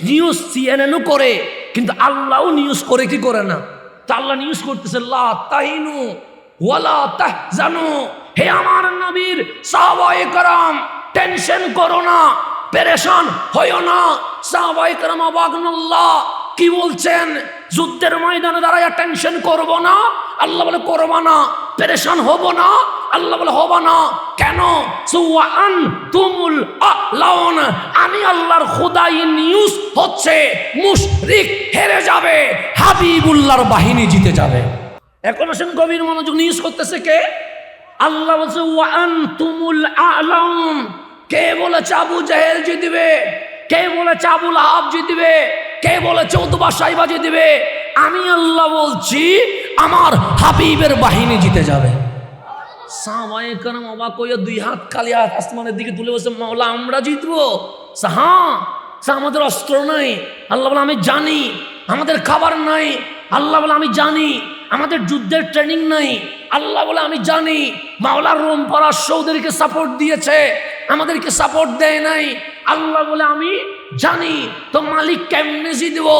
নিউজ সিএনএনও করে, কিন্তু আল্লাহও নিউজ করে কি করে না? তা আল্লাহ নিউজ করতেছে, লা তাহিনু ওয়ালা তাহজানু। হে আমার নবীর সাহাবায়ে কেরাম, টেনশন করো না, পেরেশান হইও না। সাহাবায়ে কেরাম অবাক, আল্লাহ কি বলছেন? যুদ্ধের ময়দানে দাঁড়ায় টেনশন করব না? আল্লাহ বলে করবা না। পেরেশান হব না? আল্লাহ বলে হবা না। কেন? সুওয়ান তুমুল আলাউন। আমি আল্লাহর খুদাই নিউজ হচ্ছে মুশরিক হেরে যাবে, হাবিবুল্লাহর বাহিনী জিতে যাবে। এখন আসেন গভীর মনোযোগ। নিউজ করতেছে কে? আল্লাহ বলছে, ওয়ান তুমুল আলাউন। কে বলেছে আবু জাহেল জিতবে? কে বলেছে আবু লাহাব জিতবে? কে বলেছে উতবা সাইবা জিতবে? আমি আল্লাহ বলছি আমার হাবিবের বাহিনী জিতে যাবে। সাহাবায়ে কেরাম অবাক হয়ে দুই হাত খালি হাত আসমানের দিকে তুলে বসে, মাওলা আমরা জিতবো? হ্যাঁ, আমাদের অস্ত্র নাই। আল্লাহ বলে, আমি জানি। আমাদের খাবার নাই। আল্লাহ বলে, আমি জানি। আমাদের যুদ্ধের ট্রেনিং নাই। আল্লাহ বলে, আমি জানি। মাওলার রোম পারস্য ওদেরকে সাপোর্ট দিয়েছে, আমাদেরকে সাপোর্ট দেয় নাই। আল্লাহ বলে, আমি জানি। তো মালিক কেমনে জিতবো?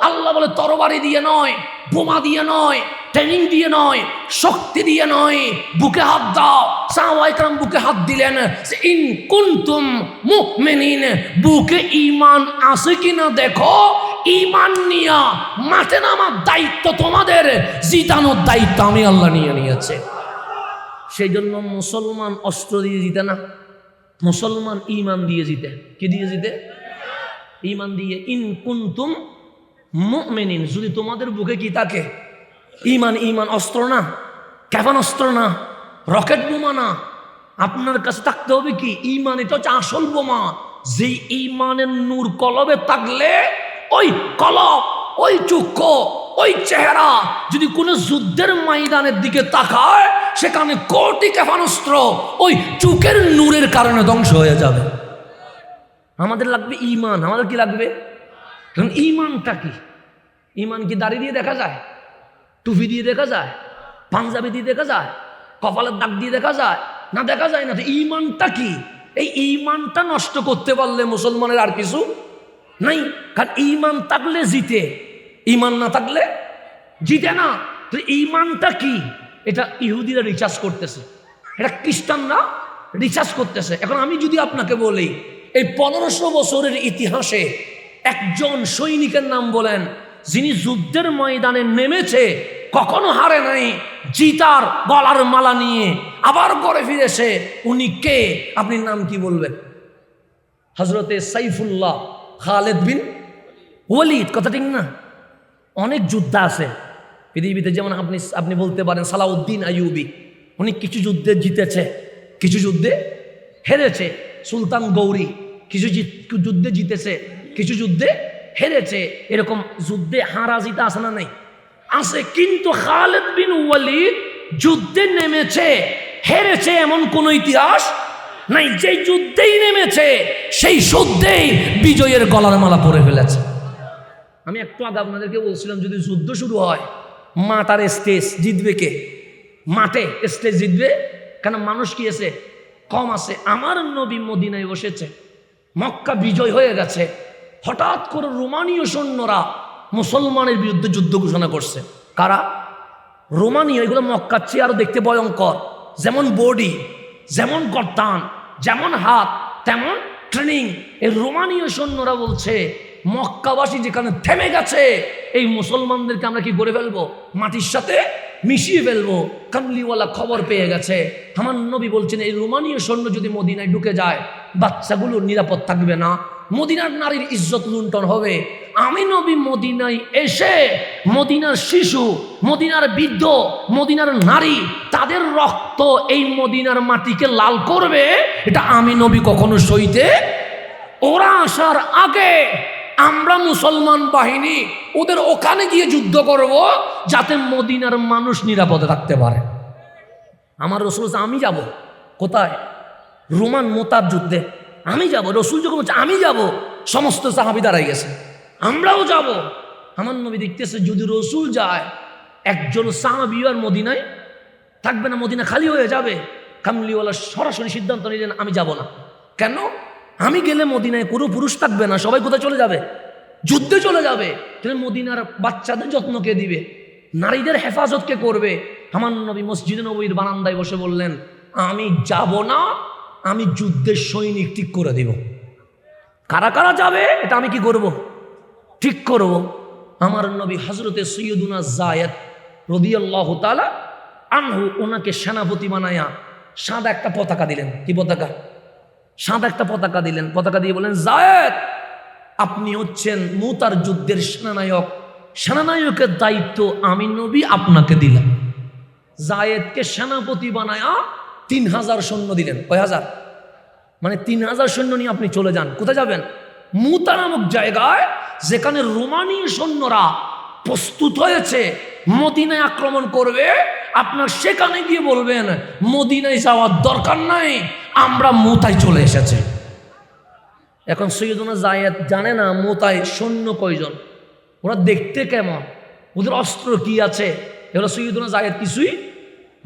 আল্লাহ বলে, তরবারি দিয়ে নয়, বোমা দিয়ে নয়, ট্রেনিং দিয়ে নয়, শক্তি দিয়ে নয়, বুকে হাত দাও। সাহাবায়ে কেরাম বুকে হাত দিলেন। ইন কুনতুম মুমিনিন, বুকে ঈমান আছে কিনা দেখো। ঈমান নিয়া মাঠে নামার দায়িত্ব তোমাদের, জিতানোর দায়িত্ব আমি আল্লাহ নিয়ে নিয়েছে। সেই জন্য মুসলমান অস্ত্র দিয়ে জিতে না, মুসলমান ঈমান দিয়ে জিতে। কি দিয়ে জিতে? ঈমান দিয়ে। ইন কুনতুম মুমিনিন, যদি তোমাদের বুকে কি থাকে? ঈমান। ঈমান অস্ত্র না, ক্ষেপণাস্ত্র না, রকেট বোমা না। আপনার কাছে থাকতে হবে কি? ঈমান। এটা হচ্ছে আসল বোমা। যে ঈমানের নূর কলবে থাকলে, ওই কলব, ওই চক্ষু, ওই চেহারা যদি কোনো যুদ্ধের ময়দানের দিকে তাকায়, সেখানে কোটি ক্ষেপণাস্ত্র ওই চোখের নূরের কারণে ধ্বংস হয়ে যাবে। আমাদের লাগবে ঈমান। আমাদের কি লাগবে? কারণ ঈমানটা কি? ঈমান কি দাড়ি দিয়ে দেখা যায়? টুপি দিয়ে দেখা যায়? পাঞ্জাবি দিয়ে দেখা যায়? কপালের দাগ দিয়ে দেখা যায়? না, দেখা যায় না। তো ঈমানটা কি? এই ঈমানটা নষ্ট করতে পারলে মুসলমানের আর কিছু নাই। কারণ ঈমান থাকলে জিতে, ঈমান না থাকলে জিতে না। তো ঈমানটা কি? এটা ইহুদিরা রিচার্জ করতেছে, এটা খ্রিস্টানরা রিচার্জ করতেছে। এখন আমি যদি আপনাকে বলি, এই 1500 বছরের ইতিহাসে একজন সৈনিকের নাম বলেন, যিনি যুদ্ধের ময়দানে নেমেছে, কখনো হারে নাই, জিতার গলার মালা নিয়ে আবার ঘরে ফিরেছে, উনি কে? আপনি নাম কি বলবেন? হযরতে সাইফুল্লাহ খালেদ বিন ওয়ালিদ। কথা ঠিক না? অনেক যুদ্ধ আছে পৃথিবীতে, যেমন আপনি বলতে পারেন সালাউদ্দিন আইয়ুবী। উনি কিছু যুদ্ধে জিতেছে, কিছু যুদ্ধে হেরেছে। সুলতান গৌরী কিছু যুদ্ধে জিতেছে, কিছু যুদ্ধে হেরেছে, এরকম যুদ্ধে হারা জিতা আছে না নাই? আছে। কিন্তু খালিদ বিন ওয়ালিদ যুদ্ধে নেমেছে, হেরেছে এমন কোন ইতিহাস নাই। যেই যুদ্ধেই নেমেছে সেই যুদ্ধেই বিজয়ের গলার মালা পরে ফেলেছে। আমি একটু আগে আপনাদেরকে বলছিলাম, যদি যুদ্ধ শুরু হয় মাঠ আর স্টেজ জিতবে কে? মাঠে স্টেজ জিতবে, কেন মানুষ কি আছে? কম আছে। আমার নবী মদিনায় বসেছে, মক্কা বিজয় হয়ে গেছে, হঠাৎ করে রোমানীয় সৈন্যরা মুসলমানের বিরুদ্ধে যুদ্ধ ঘোষণা করছে। কারা? রোমানীয়। এগুলো মক্কার চেয়ে আরো দেখতে ভয়ঙ্কর। যেমন বডি, যেমন গর্দান, যেমন হাত, তেমন ট্রেনিং। এই রোমানীয় সৈন্যরা বলছে মক্কাবাসী যেখানে থেমে গেছে, এই মুসলমানদেরকে আমরা কি করে ফেলবো? মাটির সাথে মিশিয়ে ফেলবো। কামলিওয়ালা খবর পেয়ে গেছে। আমার নবী বলছেন এই রোমানীয় সৈন্য যদি মদিনায় ঢুকে যায়, বাচ্চাগুলো নিরাপদ থাকবে না, মদিনার নারীর ইজ্জত লুণ্ঠন হবে। আমি নবী মদিনায় এসে মদিনার শিশু, মদিনার বৃদ্ধ, মদিনার নারী, তাদের রক্ত এই মদিনার মাটিকে লাল করবে, এটা আমি নবী কখনো সইতে। ওরা আসার আগে আমরা মুসলমান বাহিনী ওদের ওখানে গিয়ে যুদ্ধ করব, যাতে মদিনার মানুষ নিরাপদে থাকতে পারে। আমার রসুল, আমি যাব কোথায়? রোমান মোতার যুদ্ধে আমি যাব। রসুল যখন বলছে আমি যাব, সমস্ত সাহাবী দাঁড়াই গেছে, আমরাও যাব। আমার নবী দেখতেছে যদি রসুল যায়, একজন সাহাবী আর মদিনায় থাকবে না, মদিনা খালি হয়ে যাবে। কামলিওয়ালা সরাসরি সিদ্ধান্ত নিলেন আমি যাব না। কেন? আমি গেলে মদিনায় কোনো পুরুষ থাকবে না, সবাই কোথায় চলে যাবে? যুদ্ধে চলে যাবে। তাহলে মদিনার বাচ্চাদের যত্ন কে দিবে? নারীদের হেফাজত কে করবে? আমার নবী মসজিদে নববীর বারান্দায় বসে বললেন আমি যাব না, আমি যুদ্ধের সৈনিক ঠিক করে দিব। কারা কারা যাবে এটা আমি কি করব? ঠিক করব। আমার নবী হযরতে সৈয়দুনা যায়েদ রাদিয়াল্লাহু তাআলা আনহু ওনাকে সেনাপতি বানায়া সাদা একটা পতাকা দিলেন। কি পতাকা? সাদা একটা পতাকা দিলেন। পতাকা দিয়ে বলেন যায়েদ, আপনি হচ্ছেন মুতার যুদ্ধের সেনানায়ক, সেনানায়কের দায়িত্ব আমি নবী আপনাকে দিলাম। যায়েদকে সেনাপতি বানায়া 3000 সৈন্য দিলেন। কয় হাজার? মানে 3000 সৈন্য নিয়ে আপনি চলে যান। কোথায় যাবেন? মুতা নামক জায়গায়, যেখানে রোমানীয় সৈন্যরা প্রস্তুত হয়েছে মদিনায় আক্রমণ করবে। আপনার সেখানে গিয়ে বলবেন মদিনায় যাওয়ার দরকার নাই, আমরা মুতায় চলে এসেছে। এখন সৈয়দুনা যায়েদ জানে না মুতায় সৈন্য কয়জন, ওরা দেখতে কেমন, ওদের অস্ত্র কি আছে, এগুলো সৈয়দুনা যায়েদ কিছুই।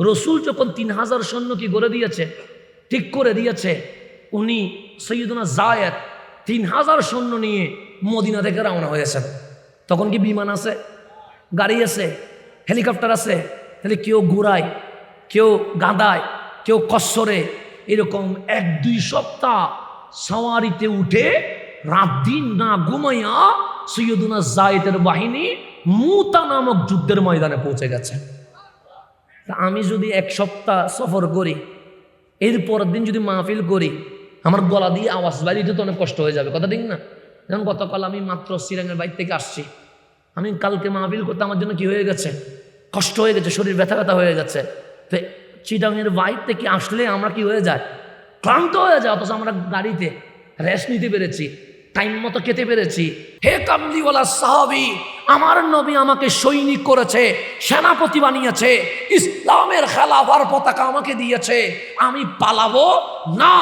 রসুল যখন 3000 সৈন্য কি করে দিয়েছে, ঠিক করে দিয়েছে, উনি সৈয়দুনা যায়েদ 3000 সৈন্য নিয়ে মদিনা থেকে রওনা হয়েছেন। তখন কি বিমান আছে, গাড়ি আছে, হেলিকপ্টার আছে? তাহলে কেউ ঘোড়ায়, কেউ গাদায়, কেউ কচ্ছরে, এরকম 1-2 সপ্তাহ সওয়ারিতে উঠে রাত দিন না ঘুমাইয়া সৈয়দুনা যায়েদের বাহিনী মুতা নামক যুদ্ধের ময়দানে পৌঁছে গেছে। তা আমি যদি 1 সপ্তাহ সফর করি, এরপর দিন যদি মাহফিল করি, আমার গলা দিয়ে আওয়াজ বাইরে তো অনেক কষ্ট হয়ে যাবে, কথা ঠিক না? যেমন গতকাল আমি মাত্র সিরাঙের বাইর থেকে আসছি, আমি কালকে মাহফিল করতে আমার জন্য কি হয়ে গেছে, কষ্ট হয়ে গেছে, শরীর ব্যথা ব্যথা হয়ে গেছে। তো চিটাঙের বাইর থেকে আসলে আমরা কি হয়ে যায়, ক্লান্ত হয়ে যায়। অথচ আমরা গাড়িতে রেস্ট নিতে পেরেছি, টাইম মতো খেতে পেরেছি। হে কামলিওয়ালা সাহাবী, আমার নবী আমাকে সৈনিক করেছে, সেনাপতি বানিয়েছে, ইসলামের খেলাফার পতাকা আমাকে দিয়েছে, আমি পালাবো না।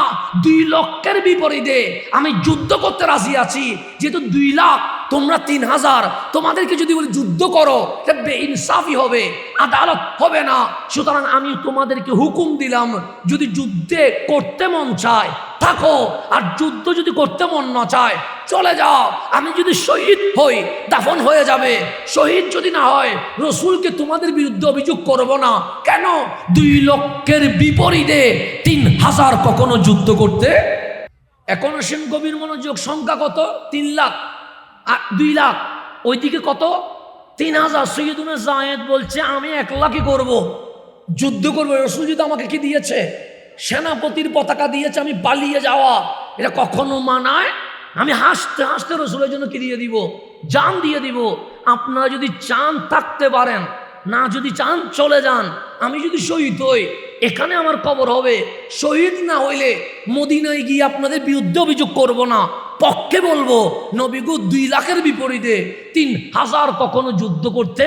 2 লক্ষের বিপরীতে আমি যুদ্ধ করতে রাজি আছি। যেহেতু 2 লাখ, তোমরা 3000, তোমাদেরকে যদি বলি যুদ্ধ করো, এটা বেইনসাফি হবে, আদালত হবে না। সুতরাং আমি তোমাদেরকে হুকুম দিলাম, যদি যুদ্ধে করতে মন চায় থাকো, আর যুদ্ধ যদি করতে মন না চায় চলে যাও। আমি যদি শহীদ হই দাফন হয়ে যাবে, শহীদ যদি না হয় রসুলকে তোমাদের বিরুদ্ধে অভিযোগ করব না। কেন? 2 লক্ষের বিপরীতে 3000 কখনো যুদ্ধ করতে। এখন আসেন গভীর মনোযোগ, সংখ্যা কত? 3 লাখ আর 2 লাখ, ওইদিকে কত? 3000। সৈয়দুনা যায়েদ বলছে আমি 1 লাখই করব, যুদ্ধ করবো। রসুল যদি আমাকে কি দিয়েছে, সেনাপতির পতাকা দিয়েছে, আমি পালিয়ে যাওয়া, এটা কখনো মানায়? আমি হাসতে হাসতে রসুলের জন্য কি দিয়ে দিব, জান দিয়ে দিব। আপনারা যদি চান থাকতে পারেন, না যদি চান চলে যান। আমি যদি শহীদ হই, এখানে আমার কবর হবে। শহীদ না হইলে মদিনায় গিয়ে আপনাদের বিরুদ্ধে অভিযোগ করব না, পক্ষে বলবো নবী গো 2 লাখের বিপরীতে 3000 কখনো যুদ্ধ করতে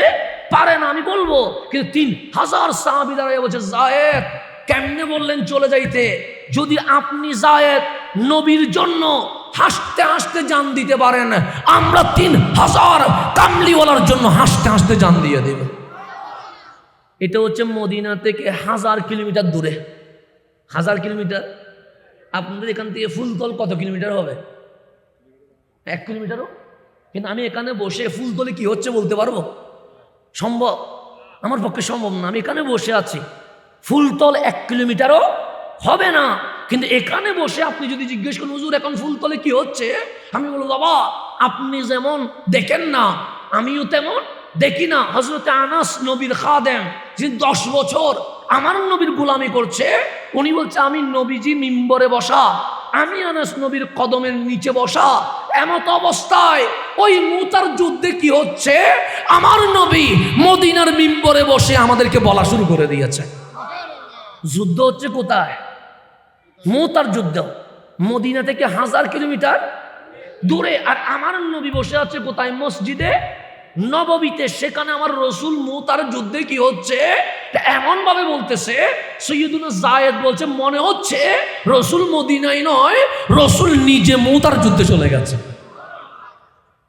পারে না, আমি বলবো। কিন্তু 3000 সাহাবী দাঁড়িয়ে বলছে যায়েদ কেমনে বললেন চলে যাইতে? যদি আপনি যায়েদ নবীর জন্য হাসতে হাসতে জান দিতে পারেন, আমরা 3000 কামলিওয়ালার জন্য হাসতে হাসতে জান দিয়ে দেব। এটা হচ্ছে মদিনা থেকে 1000 কিলোমিটার দূরে। 1000 কিলোমিটার। আপনাদের এখান থেকে ফুলতল কত কিলোমিটার হবে? 1 কিলোমিটারও। কিন্তু আমি এখানে বসে ফুলতলে কি হচ্ছে বলতে পারবো? সম্ভব? আমার পক্ষে সম্ভব না। আমি এখানে বসে আছি, ফুলতল 1 কিলোমিটারও হবে না। কিন্তু এখানে বসে আপনি যদি জিজ্ঞেস করেন হুজুর এখন ফুলতলে কি হচ্ছে, আমি বলবো বাবা আপনি যেমন দেখেন না আমিও তেমন দেখি না। হযরত আনাস নবীর খাদেম, যিনি 10 বছর আমার নবীর গোলামি করছে, উনি বলছে আমি নবীজি মিম্বরে বসা, আমি আনাস নবীর কদমের নিচে বসা, এমত অবস্থায় ওই মুতার যুদ্ধে কি হচ্ছে আমার নবী মদিনার মিম্বরে বসে আমাদেরকে বলা শুরু করে দিয়েছে। যুদ্ধ হচ্ছে কোথায়? মুতার যুদ্ধ, মদিনা থেকে 1000 কিলোমিটার দূরে। আর আমার নবী বসে আছে কোথায়? মসজিদে নববীতে। সেখানে আমার রসুল মুতার যুদ্ধে কি হচ্ছে এমন ভাবে বলতেছে, সৈয়দুনা যায়েদ বলছে মনে হচ্ছে রসুল মদিনায় নয়, রসুল নিজে মুতার যুদ্ধে চলে গেছে।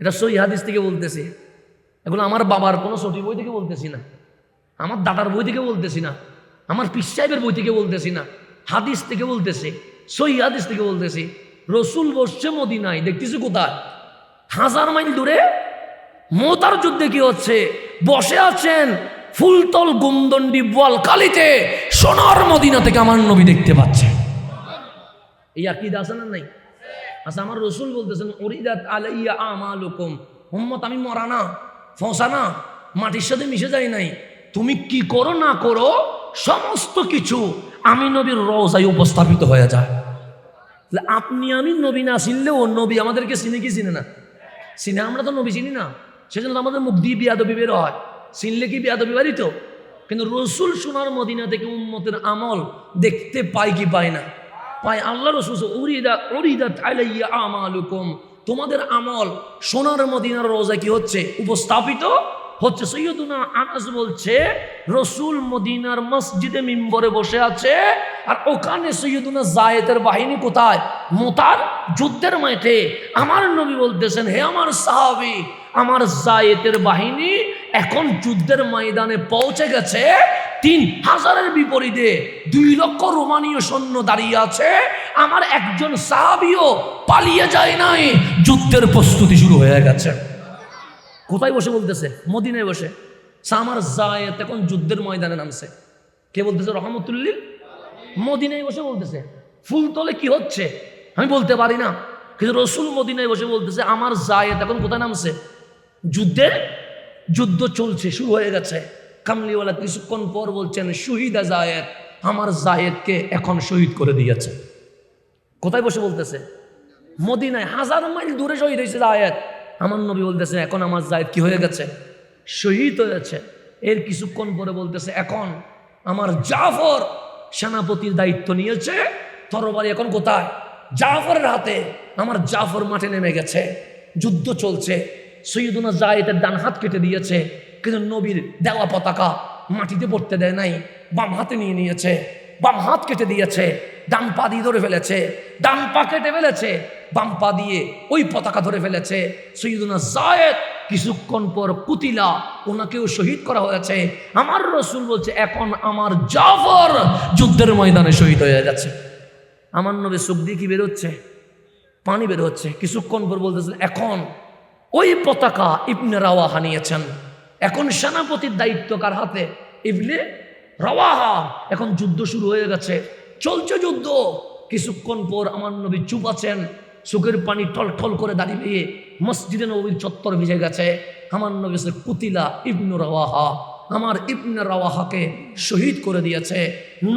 এটা সহি হাদিস থেকে বলতেছি। এগুলো আমার বাবার কোনো সঠিক বই থেকে বলতেছি না, আমার দাদার বই থেকে বলতেছি না, আমার পীর সাহেবের বই থেকে বলতেছি না, হাদিস থেকে বলতেছি, সহি হাদিস থেকে বলতেছি। রসুল বসছে মদিনায়, দেখতেছি কোথায়? 1000 মাইল দূরে। মুতার যুদ্ধে কি হচ্ছে? বসে আছেন ফুলতল গুমদন্ডি বোয়ালখালীতে, সোনার মদিনা থেকে আমার নবী দেখতে পাচ্ছে। এই আকীদা আছে না নাই? আচ্ছা, আমার রসুল বলতেছেন উরিদাত আলাইয়া আমালুকুম, উম্মত আমি মরা না, ফসা না, মাটির সাথে মিশে যাই নাই। তুমি কি করো না করো সমস্ত কিছু আমি নবীর রওজায় উপস্থাপিত হয়ে যায়। আপনি আমি নবী না চিনলেও নবী আমাদেরকে চিনে কি চিনে না? চিনে। আমরা তো নবী চিনি না, সেজন্য আমাদের মুখ দিয়ে বিয়াদবি বের হয়। চিনলে কি বিয়াদবি বাড়িত? কিন্তু রসুল সোনার মদিনা থেকে উম্মতের আমল দেখতে পাই কি পায় না? পায়। আল্লাহ রসুল উরিদাত আলাইয়া আমালুকুম, তোমাদের আমল সোনার মদিনার রোজায় কি হচ্ছে? উপস্থাপিত হচ্ছে। সৈয়দুনা আনাস বলছে রসুল মদিনার মসজিদে মিম্বরে বসে আছে, আর ওখানে সৈয়দুনা যায়েদের বাহিনী কোথায়? মুতার যুদ্ধের মাঠে। আমার নবী বলতেছেন হে আমার সাহাবী, আমার যায়েদের বাহিনী এখন যুদ্ধের ময়দানে পৌঁছে গেছে। 3000-এর বিপরীতে 2 লক্ষ রোমানীয় সৈন্য দাঁড়িয়ে আছে। আমার একজন সাহাবীও পালিয়ে যায় নাই, যুদ্ধের প্রস্তুতি শুরু হয়ে গেছে। কোথায় বসে বলতেছে? মদিনায় বসে। আমার যায়েদ এখন যুদ্ধের ময়দানে নামছে। কে বলতেছে? রহমতুল্লিল। মদিনায় বসে বলতেছে। ফুলতলে কি হচ্ছে আমি বলতে পারি না, কিন্তু রসুল মদিনায় বসে বলতেছে আমার যায়েদ এখন কোথায় নামছে? যুদ্ধ চলছে, শুরু হয়ে গেছে। কামলিওয়ালা কিছুক্ষণ পর বলছেন শহীদা যায়েদ, আমার যায়েদকে এখন শহীদ করে দিয়েছে। কোথায় বসে বলতেছে? মদিনায়। 1000 মাইল দূরে শহীদ হয়েছে যায়েদ। আমার নবী বলতেছে এখন আমার যায়েদ কি হয়ে গেছে? শহীদ হয়েছে। এর কিছুক্ষণ পরে বলতেছে এখন আমার জাফর সেনাপতির দায়িত্ব নিয়েছে, তরবারি এখন কোথায়? জাফরের হাতে। আমার জাফর মাঠে নেমে গেছে, যুদ্ধ চলছে। সৈয়দুনা যায়েদের ডান হাত কেটে দিয়েছে, কিন্তু নবীর দেওয়া পতাকা মাটিতে পড়তে দেয় নাই, বাম হাতে নিয়ে নিয়েছে। বাম হাত কেটে দিয়েছে, ডান পা দিয়ে ধরে ফেলেছে, ডান পা কেটে ফেলেছে, বাম পা দিয়ে ওই পতাকা ধরে ফেলেছে। সৈয়দুনা যায়েদ কিছুক্ষণ পর কুতিলা, ওনাকেও শহীদ করা হয়েছে। আমার রসুল বলছে এখন আমার জাফর যুদ্ধের ময়দানে শহীদ হয়ে গেছে। আমার নবী চোখ দিয়ে কি বেরোচ্ছে? পানি বের হচ্ছে। কিছুক্ষণ পর বলতেছেন এখন ওই পতাকা ইবনে রাওয়াহা নিয়েছেন, এখন সেনাপতির দায়িত্ব কার হাতে? ইবনে রাওয়াহা। এখন যুদ্ধ শুরু হয়ে গেছে, চলছে যুদ্ধ। কিছুক্ষণ পর আমার নবী চুপ আছেন, চোখের পানি টলটল করে দাঁড়িয়ে মসজিদে নবীর চত্বর ভিজে গেছে। আমার নবী কুতিলা ইবনে রাওয়াহা, আমার ইবনে রাওয়াহাকে শহীদ করে দিয়েছে।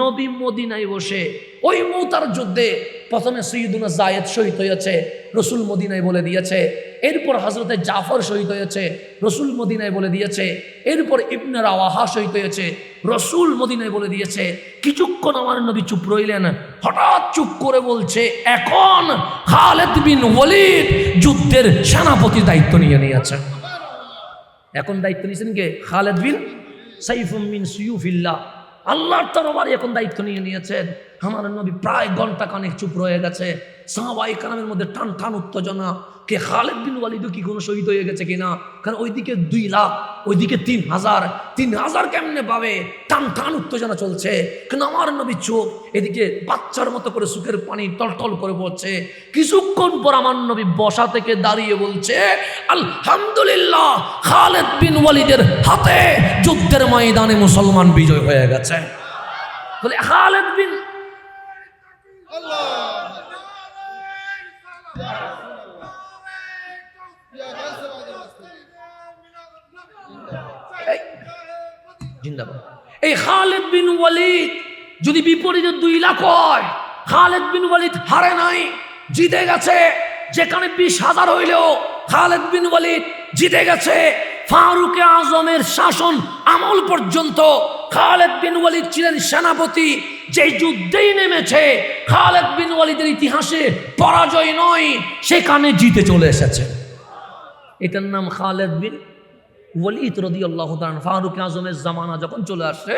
নবী মদিনায় বসে ওই মুতার যুদ্ধে প্রথমে সৈয়দুনা জায়েদ শহীদ হয়েছে, রসুল মদিনায় বলে দিয়েছে। এরপর হজরতে জাফর শহীদ হয়েছে, রসুল মদিনায় বলে দিয়েছে। এরপর ইবনে রাওয়াহা শহীদ হয়েছে, রসুল মদিনায় বলে দিয়েছে। কিছুক্ষণ আমার নবী চুপ রইলেন, হঠাৎ চুপ করে বলছে, এখন খালিদ বিন ওয়ালিদ যুদ্ধের সেনাপতির দায়িত্ব নিয়ে নিয়েছে। এখন দায়িত্ব নিয়েছেন কে? খালিদ বিন সাইফুম মিন সুয়ুফিল্লাহ, আল্লাহর তরবারি এখন দায়িত্ব নিয়ে নিয়েছেন। আমার নবী প্রায় ঘন্টা খানেক চুপ রয়ে গেছে। সাহাবায়ে কেরামের মধ্যে টান টান উত্তেজনা, কে খালিদ বিন ওয়ালিদ কি কোনো শহীদ হয়ে গেছে কিনা। কারণ ওইদিকে 2 লাখ, ওইদিকে 3,000 কেমনে পাবে, টান টান উত্তেজনা চলছে। কিন্তু আমার নবী চুপ, এদিকে বাচ্চার মতো করে চোখের পানি টলটল করে পড়ছে। কিছুক্ষণ পর আমার নবী বসা থেকে দাঁড়িয়ে বলছে, আলহামদুলিল্লাহ, খালিদ বিন ওয়ালিদের হাতে যুদ্ধের ময়দানে মুসলমান বিজয় হয়ে গেছে। বলে খালিদ বিন জিন্দাবাদ। এই খালিদ বিন ওয়ালিদ যদি বিপরীতে 2 লাখ হয়, খালিদ বিন ওয়ালিদ হারে নাই, জিতে গেছে। যেখানে 20,000 হইলেও খালিদ বিন ওয়ালিদ জিতে গেছে। ফারুক আজমের শাসন আমল পর্যন্ত খালিদ বিন ওয়ালিদ ছিলেন সেনাপতি। যে যুদ্ধেই নেমেছে খালিদ বিন ওয়ালিদের ইতিহাসে পরাজয় নয়, সেখানে জিতে চলে এসেছে। এটার নাম খালিদ বিন ওয়ালিদ রাদিয়াল্লাহু তাআলা। ফারুক আজমের জামানা যখন চলে আসে,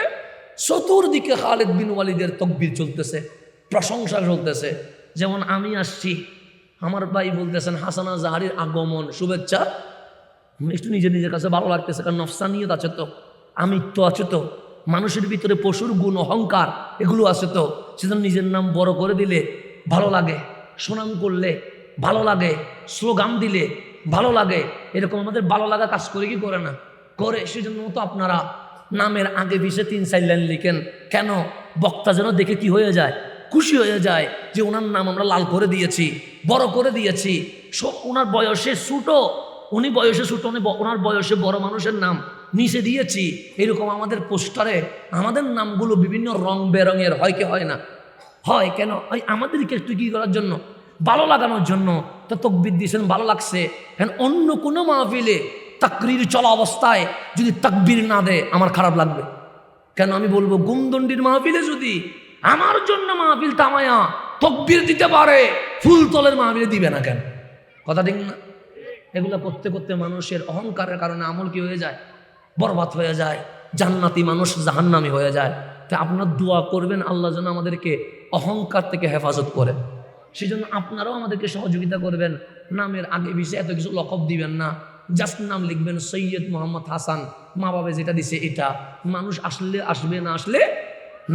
চতুর্দিকে খালিদ বিন ওয়ালিদের তাকবীর চলতেছে, প্রশংসা চলতেছে। যেমন আমি আসছি, আমার ভাই বলতেছেন হাসানা জাহারির আগমন, শুভেচ্ছা। একটু নিজের কাছে ভালো লাগতেছে, কারণ নফসানিয়ত আছে তো, আমিত্ব আছে তো, মানুষের ভিতরে পশুর গুণ অহংকার এগুলো আছে তো। সেজন্য নিজের নাম বড় করে দিলে ভালো লাগে, সুনাম করলে ভালো লাগে, স্লোগান দিলে ভালো লাগে। এরকম আমাদের ভালো লাগা কাজ করে কি করে না? করে। সেজন্য তো আপনারা নামের আগে পিছে 3-4 লাইন লিখেন। কেন? বক্তা যেন দেখে কি হয়ে যায়, খুশি হয়ে যায় যে ওনার নাম আমরা লাল করে দিয়েছি, বড় করে দিয়েছি। ওনার বয়সে ছোটো, উনি বয়সে ছোটো, ওনার বয়সে বড় মানুষের নাম নিচে দিয়েছি। এরকম আমাদের পোস্টারে আমাদের নামগুলো বিভিন্ন রং বেরঙের হয় কি হয় না? হয়। কেন? ওই আমাদেরকে একটু কি করার জন্য, ভালো লাগানোর জন্য। তো তাকবীর দিয়েছেন, ভালো লাগছে। এখন অন্য কোনো মাহফিলে তাকরীর চলা অবস্থায় যদি তাকবীর না দেয় আমার খারাপ লাগবে। কেন? আমি বলবো গুমদণ্ডির মাহফিলে যদি আমার জন্য মাহফিল তামায়া তাকবীর দিতে পারে, ফুলতলের মাহফিলে দিবে না কেন? কথা ঠিক না? এগুলো করতে করতে মানুষের অহংকারের কারণে আমল কি হয়ে যায়? বরবাদ হয়ে যায়। জান্নাতি মানুষ জাহান্নামী হয়ে যায়। তাই আপনার দোয়া করবেন আল্লাহ যেন আমাদেরকে অহংকার থেকে হেফাজত করে। সেই জন্য আপনারাও আমাদেরকে সহযোগিতা করবেন। নামের আগে পিছে এত কিছু লকব দিবেন না, জাস্ট নাম লিখবেন সৈয়দ মোহাম্মদ হাসান, মা বাবা যেটা দিছে এটা। মানুষ আসলে আসবে, না আসলে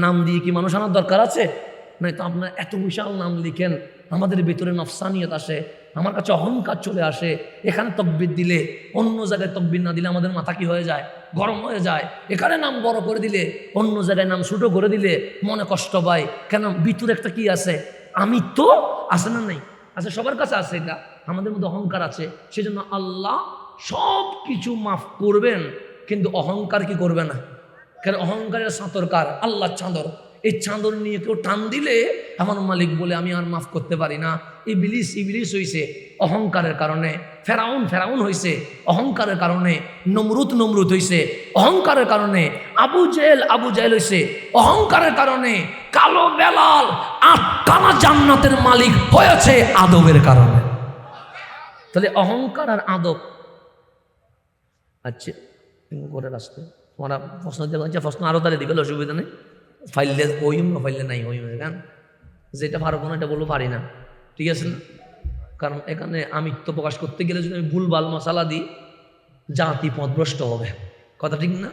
নাম দিয়ে কি মানুষ আনার দরকার আছে? নাই তো আপনার এত বিশাল নাম লিখেন, আমাদের ভিতরে নফসানিয়ত আসে, আমার কাছে অহংকার চলে আসে। এখানে তাকবীর দিলে, অন্য জায়গায় তাকবীর না দিলে আমাদের মাথা কি হয়ে যায়? গরম হয়ে যায়। এখানে নাম বড় করে দিলে, অন্য জায়গায় নাম ছোট করে দিলে মনে কষ্ট পায়। কেন? ভিতরে একটা কি আছে? আমি তো আছে না? নাই আছে, সবার কাছে আছে। এটা আমাদের মধ্যে অহংকার আছে। সেজন্য আল্লাহ সব কিছু মাফ করবেন, কিন্তু অহংকার কি করবে না। কেন? অহংকারের চাদরকার আল্লাহ চাদর। এই চাদর নিয়ে কেউ টান দিলে আমার মালিক বলে আমি আর মাফ করতে পারি না। ইবলিস হইছে অহংকারের কারণে, ফেরাউন হইছে অহংকারের কারণে, নমরুদ হইছে অহংকারের কারণে, আবু জেহেল হইছে অহংকারের কারণে, কালো বেলাল 8 জান্নাতের মালিক হয়েছে আদবের কারণে। তাহলে অহংকার আর আদব। আচ্ছা করে রাস্তা তোমরা প্রশ্ন দিতে, প্রশ্ন আরো তাহলে দিবে, অসুবিধা নেই। ফাইলে ফাইলে নাই গান যেটা পারবো না এটা বলবো পারি না, ঠিক আছে না? কারণ এখানে আমিত্ব প্রকাশ করতে গেলে যদি আমি ভুলভাল মশালা দিই, জাতি পথভ্রষ্ট হবে। কথা ঠিক না?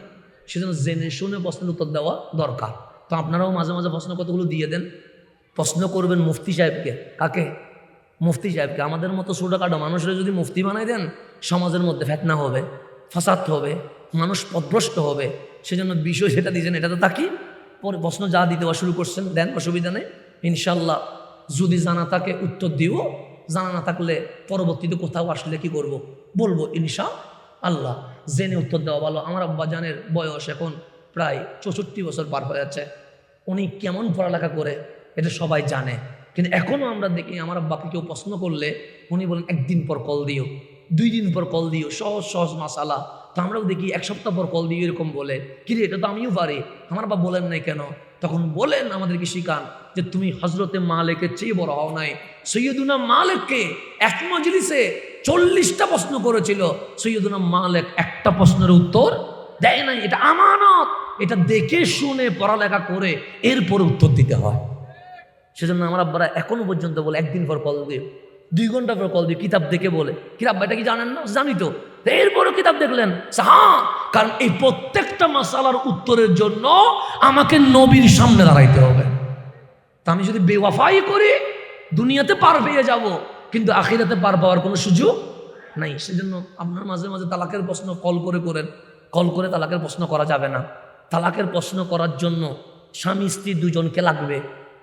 সেজন্য জেনে শুনে প্রশ্নের উত্তর দেওয়া দরকার। তো আপনারাও মাঝে মাঝে প্রশ্ন কতগুলো দিয়ে দেন। প্রশ্ন করবেন মুফতি সাহেবকে। কাকে? মুফতি সাহেবকে। আমাদের মতো ছোটোখাটো মানুষরা যদি মুফতি বানাই দেন, সমাজের মধ্যে ফেতনা হবে, ফাসাদ হবে, মানুষ পথভ্রষ্ট হবে। সেজন্য বিষয় যেটা দিয়েছেন এটা তো তাকি। পরে প্রশ্ন যা দিতে শুরু করছেন দেন, অসুবিধা নেই। ইনশাল্লাহ যদি জানা থাকে উত্তর দিব, জানা না থাকলে পরবর্তীতে কোথাও আসলে কি করব বলবো ইনশাআল্লাহ। জেনে উত্তর দেওয়া ভালো। আমার আব্বাজানের বয়স এখন প্রায় 64 বছর পার হয়ে যাচ্ছে। উনি কেমন পড়ালেখা করে এটা সবাই জানে, কিন্তু এখনো আমরা দেখি আমার আব্বাকে কেউ প্রশ্ন করলে উনি বলেন একদিন পর কল দিও, 2 দিন পর কল দিও, সহজ সহজ মাসালা। তো আমরাও দেখি 1 সপ্তাহ পর কল দিও, এরকম বলে। কিরে, এটা তো আমিও পারি, আমার আব্বা বলেন নাই কেন? তখন বলেন আমাদেরকে শিখান যে তুমি হজরতে মালিকের চেয়ে বড় হও নাই। সৈয়দুনা মালিককে এক মজলিসে 40টা প্রশ্ন করেছিল, সৈয়দুনা মালিক একটা প্রশ্নের উত্তর দেয় নাই। এটা আমানত, এটা দেখে শুনে পড়ালেখা করে এরপরে উত্তর দিতে হয়। সেজন্য আমার আব্বারা এখনো পর্যন্ত বলে একদিন পর কল দিও, 2 ঘন্টা পর কল দিও, কিতাব দেখে বলে। কি আব্বা এটা কি জানেন না? জানি তো। এরপরও কিতাব দেখলেন? হ্যাঁ, কারণ এই প্রত্যেকটা মাসালার উত্তরের জন্য আমাকে নবীর সামনে দাঁড়াইতে হবে। তা আমি যদি বেওয়াফাই করি দুনিয়াতে পার পেয়ে যাব, কিন্তু আখিরাতে পার পাওয়ার কোনো সুযোগ নাই। সেজন্য আপনার মাঝে মাঝে তালাকের প্রশ্ন কল করে করেন, কল করে তালাকের প্রশ্ন করা যাবে না। তালাকের প্রশ্ন করার জন্য স্বামী স্ত্রী দুজনকে লাগবে।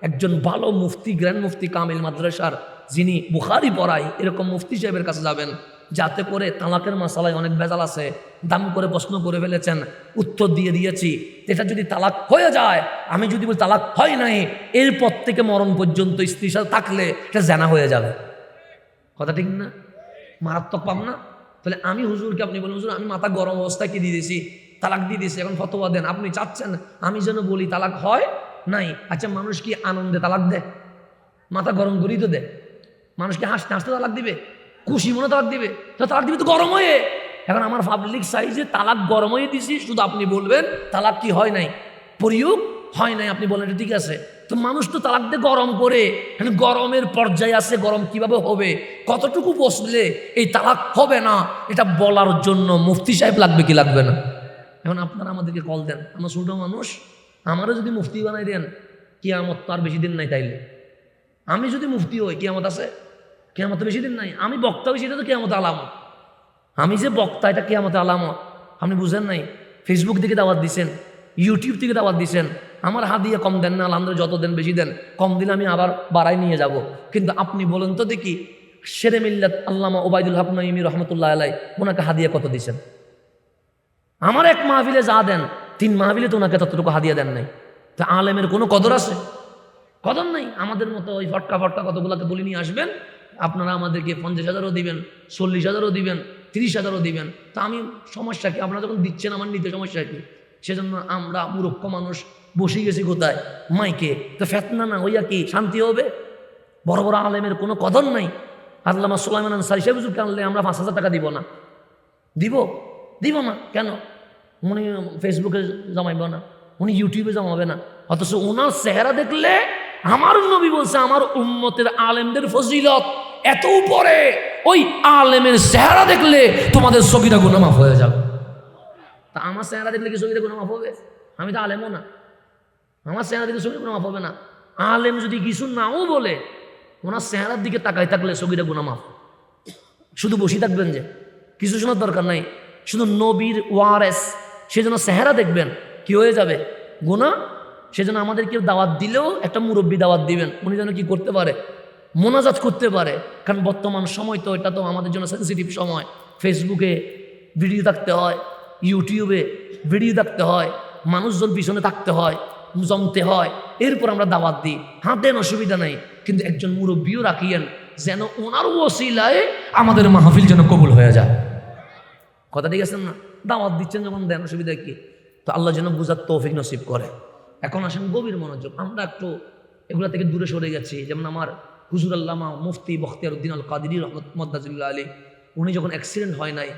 একজন ভালো মুফতি, গ্র্যান্ড মুফতি কামিল মাদ্রাসার, যিনি বুখারি পড়ায়, এরকম মুফতি সাহেবের কাছে যাবেন, যাতে করে তালাকের মাসালায় অনেক ভেজাল আছে, দাম করে প্রশ্ন করে ফেলেছেন, উত্তর দিয়ে দিয়েছি। এটা যদি তালাক হয়ে যায়, আমি যদি বলি তালাক হয় নাই, এরপর থেকে মরণ পর্যন্ত স্ত্রীর সাথে থাকলে এটা জানা হয়ে যাবে। কথা ঠিক না? মারাত্মক পাব না? তাহলে আমি হুজুরকে আপনি বলেন, হুজুর আমি মাথা গরম অবস্থায় কি দিয়ে দিয়েছি, তালাক দিয়ে দিয়েছি, এখন ফতোয়া দেন। আপনি চাচ্ছেন আমি যেন বলি তালাক হয় নাই। আচ্ছা, মানুষ কি আনন্দে তালাক দেয়? মাথা গরম করেই তো দেয়। মানুষকে হাসতে হাসতে তালাক দিবে, খুশি মনে তালাক দিবে? তো তালাক দিবে তো গরম হয়ে। এখন আমার পাবলিক সাইজে তালাক গরম হয়ে দিছি, শুধু আপনি বলবেন তালাক কি হয় নাই, প্রয়োগ হয় নাই, আপনি বলেন ঠিক আছে। তো মানুষ তো তালাক দিয়ে গরম করে, গরমের পর্যায়ে আছে, গরম কিভাবে হবে, কতটুকু বসলে এই তালাক হবে না, এটা বলার জন্য মুফতি সাহেব লাগবে কি লাগবে না? এখন আপনারা আমাদেরকে কল দেন, আমরা ছোট মানুষ, আমারও যদি মুফতি বানাই দেন, কিয়ামত তো আর বেশি দিন নাই। তাইলে আমি যদি মুফতি হই, কিয়ামত আছে? কিয়ামত বেশি দিন নাই। আমি বক্তা হই, সেটা তো কিয়ামত আলামত। আমি যে বক্তা, এটা কিয়ামত আলামত। আপনি বুঝেন নাই? ফেসবুক থেকে দাওয়াত দিচ্ছেন, ইউটিউব থেকে দাওয়াত দিচ্ছেন, আমার হাদিয়া কম দেন না, আলহামদুলিল্লাহ, যত দেন বেশি দেন, কম দিলে আমি আবার বাড়াই নিয়ে যাব। কিন্তু আপনি বলেন তো দেখি, শেরে মিল্লাত আল্লামা ওবায়দুল হক নাইমি রহমতুল্লাহ আলাই, ওনাকে হাদিয়া কত দিচ্ছেন? আমার এক মাহফিলে যা দেন, 3 মাহফিলে তো ওনাকে ততটুকু হাদিয়া দেন নাই। তো আলেমের কোনো কদর আছে? কদর নাই। আমাদের মতো ওই ফটকা ফটকা কতগুলোকে বলে নিয়ে আসবেন, আপনারা আমাদেরকে 50,000ও দিবেন, 40,000ও দিবেন, 30,000ও দিবেন। তা আমি সমস্যা কি? আপনারা যখন দিচ্ছেন আমার নিতে সমস্যা কি? সেজন্য আমরা মূর্খ মানুষ বসে গেছি কোথায়? মাইকে। তো ফেতনা না হইয়া কি শান্তি হবে? বড় বড় আলেমের কোনো কদর নাই। আল্লামা সুলাইমান আনসারী সাহেব হুজুরকে আনলে আমরা 5,000 টাকা দিব না? দিব না কেন? উনি ফেসবুকে জমাইব না, উনি ইউটিউবে জমাবে না, অথচ ওনার চেহারা দেখলে আমার নবী বলছে আমার উম্মতের আলেমদের ফজিলত এত উপরে, ওই আলেমের চেহারা দেখলে তোমাদের সগীরা গুনাহ মাফ হয়ে যাবে। তা আমার চেহারা দেখলে কি সগীরা গুনাহ মাফ হবে? আমি তো আলেমও না, আমার চেহারা দেখলে সগীরা গুনাহ মাফ হবে না। আলেম যদি কিছু নাও বলে, ওনার চেহারার দিকে তাকাই থাকলে সগীরা গুনাহ মাফ। শুধু বসে থাকবেন যে কিছু শোনার দরকার নাই, শুধু নবীর ওয়ারেস, সেজন্য চেহারা দেখবেন, কি হয়ে যাবে? গুনাহ। সেজন্য আমাদের কেউ দাওয়াত দিলেও একটা মুরব্বী দাওয়াত দিবেন, উনি যেন কি করতে পারে? মোনাজাত করতে পারে। কারণ বর্তমান সময় তো এটা তো আমাদের জন্য সেন্সিটিভ সময়। ফেসবুকে ভিডিও থাকতে হয়, ইউটিউবে ভিডিও থাকতে হয়, মানুষজন পিছনে থাকতে হয়, জমতে হয়, এরপর আমরা দাওয়াত দিই। হ্যাঁ দেন, অসুবিধা নাই, কিন্তু একজন মুরব্বীও রাখিয়েন, যেন ওনার ওসিলায় আমাদের মাহফিল যেন কবুল হয়ে যায়। কথা ঠিক আছে না? দাওয়াত দিচ্ছেন যখন দেন, অসুবিধা কি? তো আল্লাহ যেন বুঝার তৌফিক নসিব করে। এখন আসেন গভীর মনোযোগ। আমরা একটু এগুলা থেকে দূরে সরে গেছি। যেমন আমার হুজুর আল্লামা মুফতি বখতিয়ারউদ্দিন আল কাদেরী রহমতুল্লাহ আলী, উনি যখন অ্যাক্সিডেন্ট হয় নাই,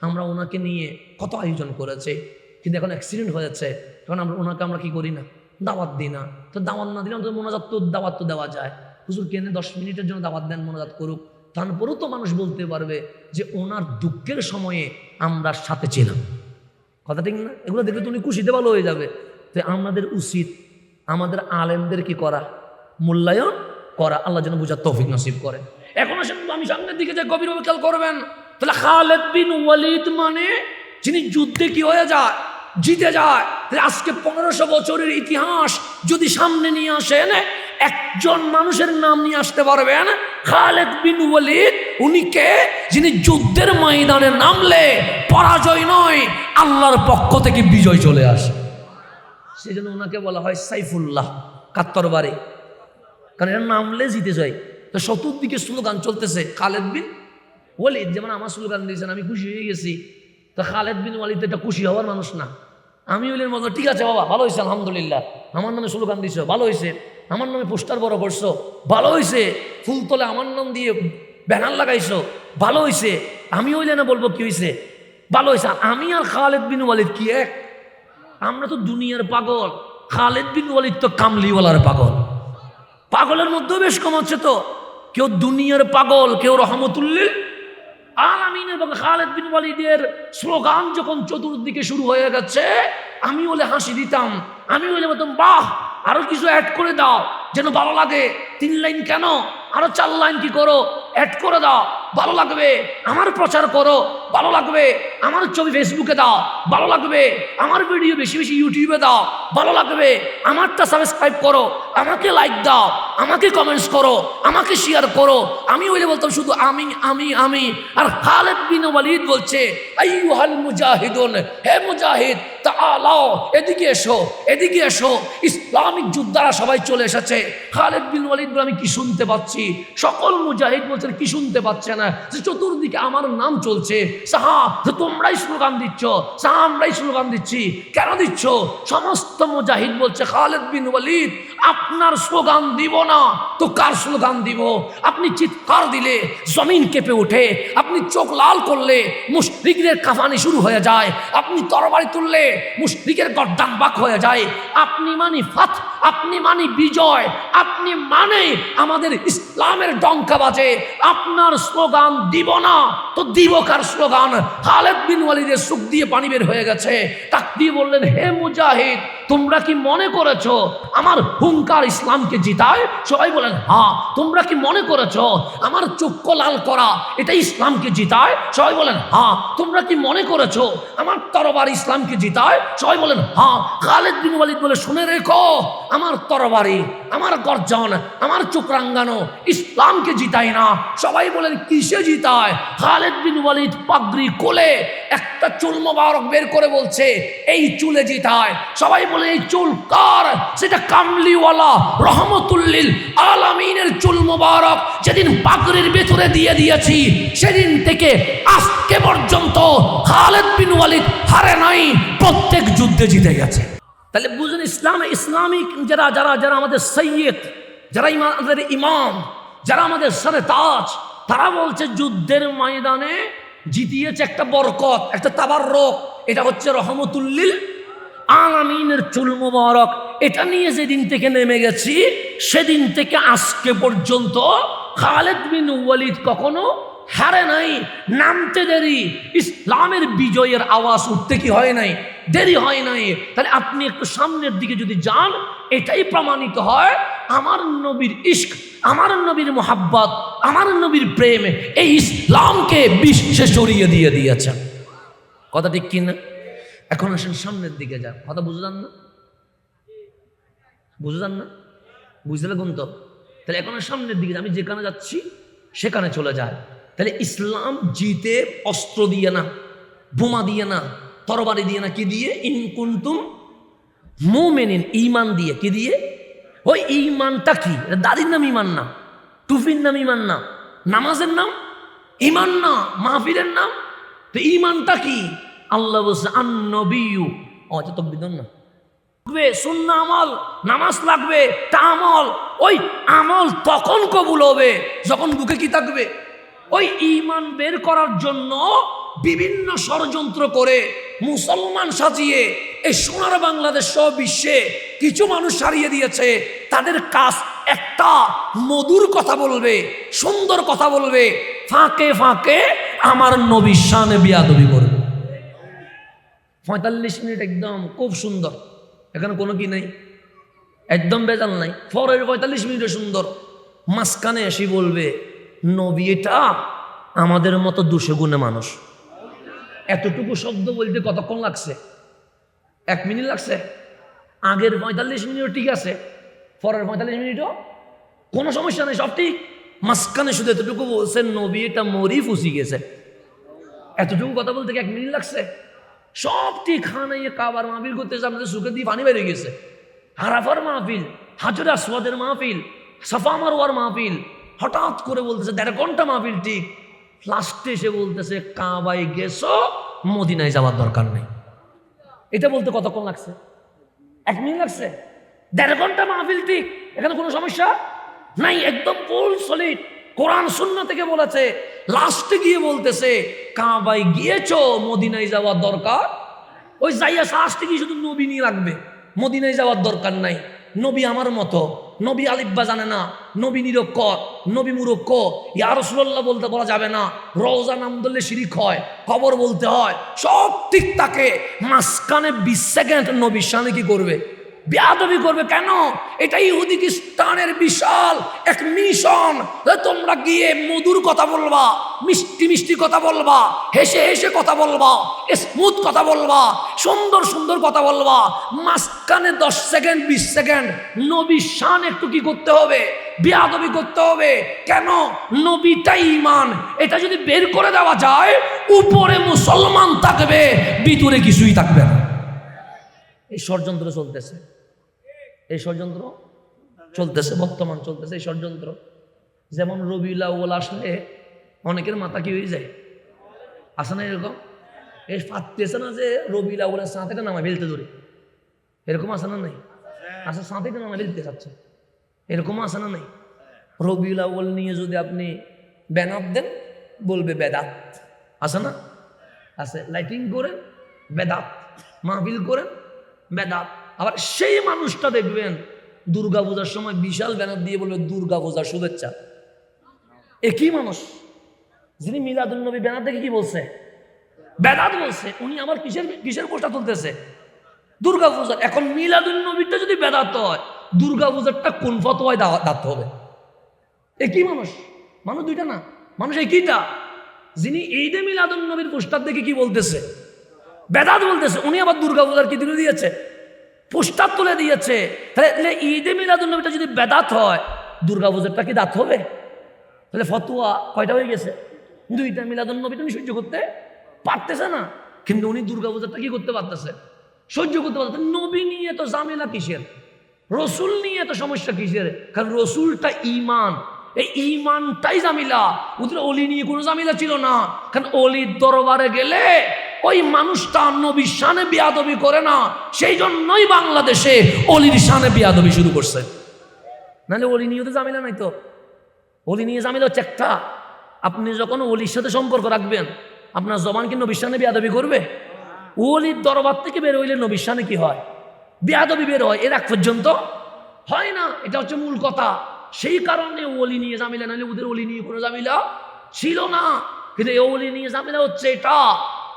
আমরা ওনাকে নিয়ে কত আয়োজন করেছে, কিন্তু এখন অ্যাক্সিডেন্ট হয়েছে, তখন ওনাকে আমরা কি করি না? দাওয়াত দিই না। তো দাওয়াত না দিলে অন্তত মোনাজাত তো দাওয়াত তো দেওয়া যায়। হুজুর কেনে 10 মিনিটের জন্য দাওয়াত দেন, মোনাজাত করুক, তারপরেও তো মানুষ বলতে পারবে যে ওনার দুঃখের সময়ে আমরা সাথে ছিলাম। কথা ঠিক না? এগুলো দেখলে তো উনি খুশিতে ভালো হয়ে যাবে। তো আমাদের উচিত আমাদের আলেমদের কি করা? মূল্যায়ন করা। আল্লাহ যেন বুঝার তৌফিক নসিব করে। এখন আসেন আমি সামনের দিকে যে গভীরভাবে খেয়াল করবেন, তাহলে খালিদ বিন ওয়ালিদ মানে যিনি যুদ্ধে কি হয়ে যায়? জিতে যায়। আজকে 1500 বছরের ইতিহাস যদি সামনে নিয়ে আসেন, একজন মানুষের নাম নিয়ে আসতে পারবেন, খালিদ বিন ওয়ালিদ। উনি কে? যিনি যুদ্ধের ময়দানে নামলে পরাজয় নয়, আল্লাহর পক্ষ থেকে বিজয় চলে আসে। সেজন্য ওনাকে বলা হয় সাইফুল্লাহ। কার তরবারি? কারণ এটা নামলে জিতে যায়। তো চতুর্দিকে স্লোগান চলতেছে খালেদ বিন ওয়ালিদ, যেমন আমার স্লোগান দিয়েছেন আমি খুশি হয়ে গেছি। তো খালেদ বিন ওয়ালিদ এটা খুশি হওয়ার মানুষ না। আমি হইলেন মতো ঠিক আছে বাবা ভালো হয়েছে আলহামদুলিল্লাহ, আমার নামে স্লোগান দিছ ভালো হয়েছে, আমার নামে পোস্টার বড় করছো ভালো হয়েছে, ফুলতলে আমার নাম দিয়ে ব্যানার লাগাইছো ভালো হয়েছে। আমি হইলে না বলবো কি হয়েছে ভালো হয়েছে। আমি আর খালেদ বিন ওয়ালিদ কি এক? আমরা তো দুনিয়ার পাগল, খালেদ বিন ওয়ালিদ তো কামলিওয়ালার পাগল। পাগলের মধ্যেও বেশ কম হচ্ছে তো, কেউ দুনিয়ার পাগল, কেউ রহমতুল্লিল আলামিনের পাগল। খালেদ বিন ওয়ালিদের স্লোগান যখন চতুর্দিকে শুরু হয়ে গেছে, আমি হলে হাসি দিতাম, আমি হলে বলতাম বাহ আরো কিছু অ্যাড করে দাও যেন ভালো লাগে। 3 লাইন কেন, আরো 4 লাইন কি করো অ্যাড করে দাও ভালো লাগবে, আমার প্রচার করো ভালো লাগবে, আমার ছবি ফেসবুকে দাও ভালো লাগবে, আমার ভিডিও বেশি বেশি ইউটিউবে দাও ভালো লাগবে, আমারটা সাবস্ক্রাইব করো, আমাকে লাইক দাও, আমাকে কমেন্টস করো, আমাকে শেয়ার করো। আমি হইলে বলতাম শুধু আমি আমি আমি। আর খালেদ বিন ওয়ালিদ বলছে আইয়ুহাল মুজাহিদুন, হে মুজাহিদ তাআলাও, এদিকে এসো এদিকে এসো। ইসলামিক যোদ্ধারা সবাই চলে এসেছে। খালেদ বিন ওয়ালিদ বলে আমি কি শুনতে পাচ্ছি? সকল মুজাহিদ বলছেন কি শুনতে পাচ্ছে না? যে চতুর্দিকে আমার নাম চলছে। সাহা তোমরাই স্লোগান দিচ্ছ, সাহা আমরাই স্লোগান দিচ্ছি। কেন দিচ্ছ? সমস্ত মুজাহিদ বলছে খালেদ বিন ওয়ালিদ আপনার স্লোগান দিব না তো কার স্লোগান দিব? আপনি চিৎকার দিলে জমিন কেঁপে ওঠে, আপনি চোখ লাল করলে মুশরিকদের কাফানি শুরু হয়ে যায়, আপনি তরবারি তুললে মুশরিকের গর্দান বাক হয়ে যায়। আপনি মানি ফাত, আপনি মানি বিজয়, আপনি মানে আমাদের ইসলামের ডঙ্কা বাজে। আপনার স্লোগান দিব না তো দিব কার স্লোগান? খালেদ বিন ওয়ালিদের সুখ দিয়ে পানি বের হয়ে গেছে। তাক দিয়ে বললেন হে মুজাহিদ তোমরা কি মনে করেছো আমার হুঙ্কার ইসলামকে জিতায়? সবাই বলেন হ্যাঁ। তোমরা কি মনে করেছো আমার চক্ষু লাল করা এটা ইসলামকে জিতায়? সবাই বলেন হ্যাঁ। তোমরা কি মনে করেছো আমার তরবারি ইসলামকে জিতায়? সবাই বলেন হ্যাঁ। খালেদ বিন ওয়ালিদ বলে শুনে রেখো, আমার তরবারি, আমার গর্জন, আমার চোখ রাঙ্গানো ইসলামকে জিতায় না। সবাই বলেন কিসে জিতায়? খালেদ বিন ওয়ালিদ পাগড়ি কোলে একটা চুল মোবারক বের করে বলছে এই চুলে জিতায়। সবাই বলে এই চুল কার? সেটা কামলিওয়ালা রহমতুল্লিল আলামিনের চুল মোবারক। যেদিন পাগড়ির ভেতরে দিয়ে দিয়েছি সেদিন থেকে আজকে পর্যন্ত খালেদ বিন ওয়ালিদ হারে নাই, প্রত্যেক যুদ্ধে জিতে গেছে। তাহলে বুঝুন ইসলামিক যারা যারা যারা আমাদের সৈয়দ, যারা আমাদের ইমাম, যারা আমাদের সরে তাজ, তারা বলছে যুদ্ধের ময়দানে জিতিয়েছে একটা বরকত, একটা তাবাররুক, এটা হচ্ছে রহমতুল্লিল আলামিনের চুল মোবারক। এটা নিয়ে যেদিন থেকে নেমে গেছি সেদিন থেকে আজকে পর্যন্ত খালেদ বিন ওয়ালিদ কখনো হারে নাই। নামতে দেরি, ইসলামের বিজয়ের আওয়াজ উঠতে কি হয় নাই? দেরি হয় নাই। তাহলে আপনি একটু সামনের দিকে যদি যান, এটাই প্রমাণিত হয় আমার নবীর ইশক, আমার নবীর মোহাব্বত, আমার নবীর প্রেম এই ইসলামকে বিশ্বে ছড়িয়ে দিয়ে দিয়েছেন। কথা ঠিক কিনা? এখন আসেন সামনের দিকে যান। কথা বুঝলেন না? বুঝলেন না? বুঝলে কোন তো? তাহলে এখন সামনের দিকে আমি যেখানে যাচ্ছি সেখানে চলে যায়। তাহলে ইসলাম জিতে অস্ত্র দিয়ে না, বোমা দিয়ে না, তরবারি দিয়ে না, কি দিয়ে? ইন কুনতুম মুমিনিন, ঈমান দিয়ে। কি দিয়ে? ওই ঈমানটা কি? এটা দাড়ির নাম ঈমান না, টুপির নাম ঈমান না, নামাজের নাম ঈমান না, মাহফিলের নাম। তো ঈমানটা কি? আল্লাহ বলছে আন-নবিয়্যু, আচ্ছা তো বিধান না সুন্নাহ আমল, নামাজ লাগবে, তা আমল। ওই আমল তখন কবুল হবে যখন বুকে কি থাকবে? ওই ঈমান বের করার জন্য বিভিন্ন ষড়যন্ত্র করে মুসলমান সাজিয়ে এই সোনার বাংলাদেশ সহ বিশ্বে কিছু মানুষ সারিয়ে দিয়েছে। তাদের কাজ একটা, মধুর কথা বলবে, সুন্দর কথা বলবে, ফাঁকে ফাঁকে আমার নবীর শানে বিয়াদবি করবে। 45 মিনিট একদম খুব সুন্দর, এখানে কোনো কি নাই, একদম বেজাল নাই। পরের 45 মিনিটও সুন্দর, মাঝখানে এসে বলবে নবী এটা আমাদের মতো 200 গুণে মানুষ। এতটুকু শব্দ বলতে কতক্ষণ লাগছে? 1 মিনিট লাগছে। আগের 45 মিনিটও ঠিক আছে, পরের 45 মিনিটও কোনো সমস্যা নেই, সব ঠিক। মাঝখানে শুধু এতটুকু বলছেন নবী এটা মরি ফুসি গেছে। এতটুকু কথা বলতে 1 মিনিট লাগছে। সব ঠিক। খানাইয়ে কাবার মাহফিল করতে আমাদের সুখে দিয়ে পানি বেরিয়ে গেছে। আরাফার মাহফিল, হাজরে আসওয়াদের মাহফিল, সাফা মারওয়ার মাহফিল, হঠাৎ করে বলতেছে 1.5 ঘন্টা মাহফিল, ঠিক লাস্টে এসে বলতেছে কাবায় গেছো, মদিনায় যাওয়ার দরকার নেই। এটা বলতে কতক্ষণ লাগছে? 1 মিনিট লাগছে। 1.5 ঘন্টা মাহফিল, ঠিক, এখানে কোনো সমস্যা নাই, একদম ফুল সলিড কোরআন সুন্নাহ থেকে বলেছে। লাস্টে গিয়ে বলতেছে কাবায় গিয়েছো, মদিনায় যাওয়ার দরকার, ওই যাইয়া লাস্টে গিয়ে শুধু নবী নিয়ে রাখবে, মদিনায় যাওয়ার দরকার নাই। নবী আমার মতো, নবী আলিফবা জানে না, নবী নিরক্ষর, নবী মূর্খ, ইয়া রাসূলুল্লাহ বলতে বলা যাবে না, রওজা নাম ধরলে শিরিক হয়, কবর বলতে হয়, সব ঠিক থাকে। মাঝখানে 20 সেকেন্ড নবীর সামনে কি করবে? বেয়াদবি করবে। কেন? এটা ইহুদি খ্রিস্টানের বিশাল এক মিশন। তোমরা গিয়ে মধুর কথা বলবা, মিষ্টি মিষ্টি কথা বলবা, হেসে হেসে কথা বলবা, স্মুথ কথা বলবা, সুন্দর সুন্দর কথা বলবা, মাঝখানে 10 সেকেন্ড 20 সেকেন্ড নবীর শান একটু কি করতে হবে? বেয়াদবি করতে হবে। কেন? নবীটাই ঈমান। এটা যদি বের করে দেওয়া যায়, উপরে মুসলমান থাকবে, ভিতরে কিছুই থাকবে না। এই ষড়যন্ত্র চলতেছে, এই ষড়যন্ত্র চলতেছে, বর্তমান চলতেছে এই ষড়যন্ত্র। যেমন রবিউল আউয়াল আসলে অনেকের মাথা কি হয়ে যায়, আসে না এরকম? এই পারতেছে না যে রবিউল আউয়ালের সাঁতেটা নামায় ফেলতে ধরে, এরকম আসে না নাই? আচ্ছা, সাঁতেটা নামায় ফেলতে চাচ্ছে, এরকম আসে না নাই? রবিউল আউয়াল নিয়ে যদি আপনি ব্যানার দেন, বলবে বেদাত, আসে না? আছে। লাইটিং করেন, বেদাত, মাহফিল করেন, বেদাত। আবার সেই মানুষটা দেখবেন দুর্গা পূজার সময় বিশাল ব্যানার দিয়ে বলবে দুর্গা পূজার শুভেচ্ছা। একই মানুষ যিনি মিলাদুন নবী ব্যানার দেখে কি বলছে? বেদাত বলছে। উনি আবার কিসের কিসের পোস্টার তুলতেছে? দুর্গা পূজার। এখন মিলাদুন নবীটা যদি বেদাত হয়, দুর্গা পূজারটা কোন ফতোয়ায় দাঁড়াতে হবে? একই মানুষ, মানুষ দুইটা না, মানুষ একইটা। যিনি ঈদে মিলাদুন নবীর পোস্টার দেখে কি বলতেছে? বেদাত বলতেছে। উনি আবার দুর্গা পূজার কি তুলে দিয়েছে? পোস্টার তুলে দিয়েছে। তাহলে ঈদে মিলাদুন নবীটা যদি বেদাত হয়, দুর্গা পূজারটা কি দাঁত হবে? তাহলে ফতোয়া কয়টা হয়ে গেছে? 2টা। মিলাদুন নবীটা উনি সহ্য করতে পারতেছে না, কিন্তু উনি দুর্গা পূজারটা কি করতে পারতেছে? সহ্য করতে পারতেছে। নবী নিয়ে তো ঝামেলা কিসের? রসুল নিয়ে তো সমস্যা কিসের? কারণ রসুলটা ঈমান, এই ঈমানটাই জামিলা। ওদের অলি নিয়ে কোনো জামিলা ছিল না। কারণ অলির দরবারে গেলে ওই মানুষটা নবীর শানে বেয়াদবি করে না, সেই জন্যই বাংলাদেশে অলির শানে বেয়াদবি শুরু করছে। নাহলে অলি নিয়ে তো জামিলা নাই তো। অলি নিয়ে জামিলা হচ্ছে একটা, আপনি যখন অলির সাথে সম্পর্ক রাখবেন, আপনার জবান কি নবীর শানে বেয়াদবি করবে? অলির দরবার থেকে বের হইলে নবীর শানে কি হয়? বেয়াদবি বের হয়। এর আগ পর্যন্ত হয় না। এটা হচ্ছে মূল কথা। সেই কারণে ওলি নিয়ে জামিলা, নাহলে ওদের ওলি নিয়ে কোনো জামিলা ছিল না। কিন্তু এই ওলি নিয়ে জামিলা হচ্ছে এটা,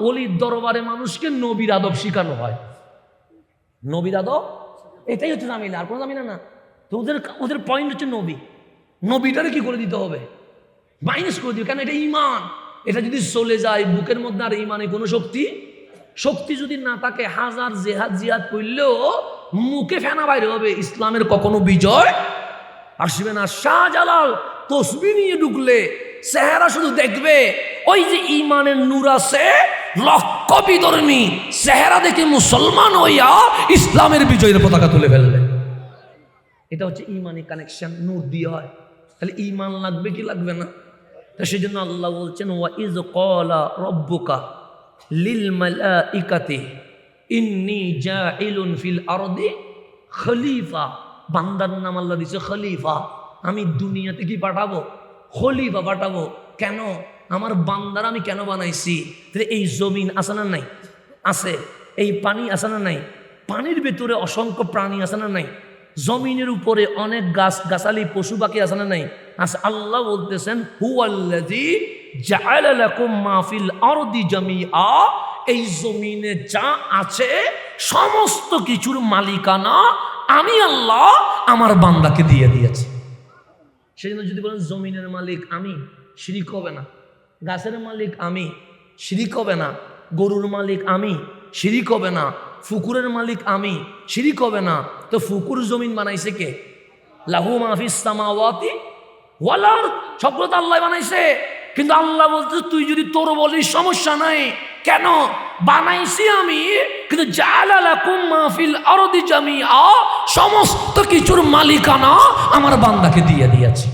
ওলির দরবারে মানুষকে নবীর আদব শিখানো হয়। নবীর আদব, এটাই হচ্ছে জামিলা, আর কোনো জামিলা না। তো ওদের পয়েন্ট হচ্ছে নবী, নবীটারে কি করে দিতে হবে? মাইনাস করে দিবে। কেন? এটা ঈমান। এটা যদি চলে যায় বুকের মধ্যে, আর ঈমানে কোনো শক্তি যদি না থাকে, হাজার জিহাদ করলেও মুখে ফেনা বাইরে হবে, ইসলামের কখনো বিজয় আসবে না। শাহজালাল তসবি নিয়ে ঢুকলে চেহারা শুধু দেখবে, ওই যে ঈমানের নূর আছে, লক্ষ বিধর্মী চেহারা দেখে মুসলমান হইয়া ইসলামের বিজয়ের পতাকা তুলে ফেলবে। এটা হচ্ছে ঈমানি কানেকশন, নূর দিয়ে হয়। তাহলে ঈমান লাগবে কি লাগবে না? তো সেই জন্য আল্লাহ বলছেন, ওয়া ইয ক্বালা রাব্বুকা লিল মালাইকাতি ইন্নী জাইলুন ফিল আরদি খলিফা। বান্দার নাম আল্লাহ দিছে খলিফা। আমি দুনিয়াতে কি পাঠাবো? খলিফা পাঠাবো। কেন? আমার বান্দার আমি কেন বানাইছি? তাহলে এই জমিন আছে না নাই? আছে। এই পানি আছে না নাই? পানির ভেতরে অসংখ্য প্রাণী আছে না নাই? জমিনের উপরে অনেক গাছ গাছালি পশু পাখি আছে না নাই? আছে। আল্লাহ বলতেছেন, হুয়াল্লাযী জাআলা লাকুম মা ফিল আরদি জামিআ। এই জমিনে যা আছে সমস্ত কিছুর মালিকানা আমি আল্লাহ আমার বান্দাকে দিয়ে দিয়েছি। সেজন্য যদি বলেন জমিনের মালিক আমি, শিরিক হবে না। গাছের মালিক আমি, শিরিক হবে না। গরুর মালিক আমি, শিরিক হবে না। ফুকুরের মালিক আমি, শিরিক হবে না। তো ফুকুর জমিন বানাইছে কে? লাহু মা ফিস সামাওয়াতি ওয়াল আরদ। সবগুলো তো আল্লাহ বানাইছে। কিন্তু আল্লাহ বলতে, তুই যদি তোর বলিস সমস্যা নাই। কেন? বানাইছি আমি, কিন্তু জাআলা লাকুম মা ফিল আরদি জামিআ। সমস্ত কিছুর মালিকানা আমার বান্দাকে দিয়ে দিয়েছি।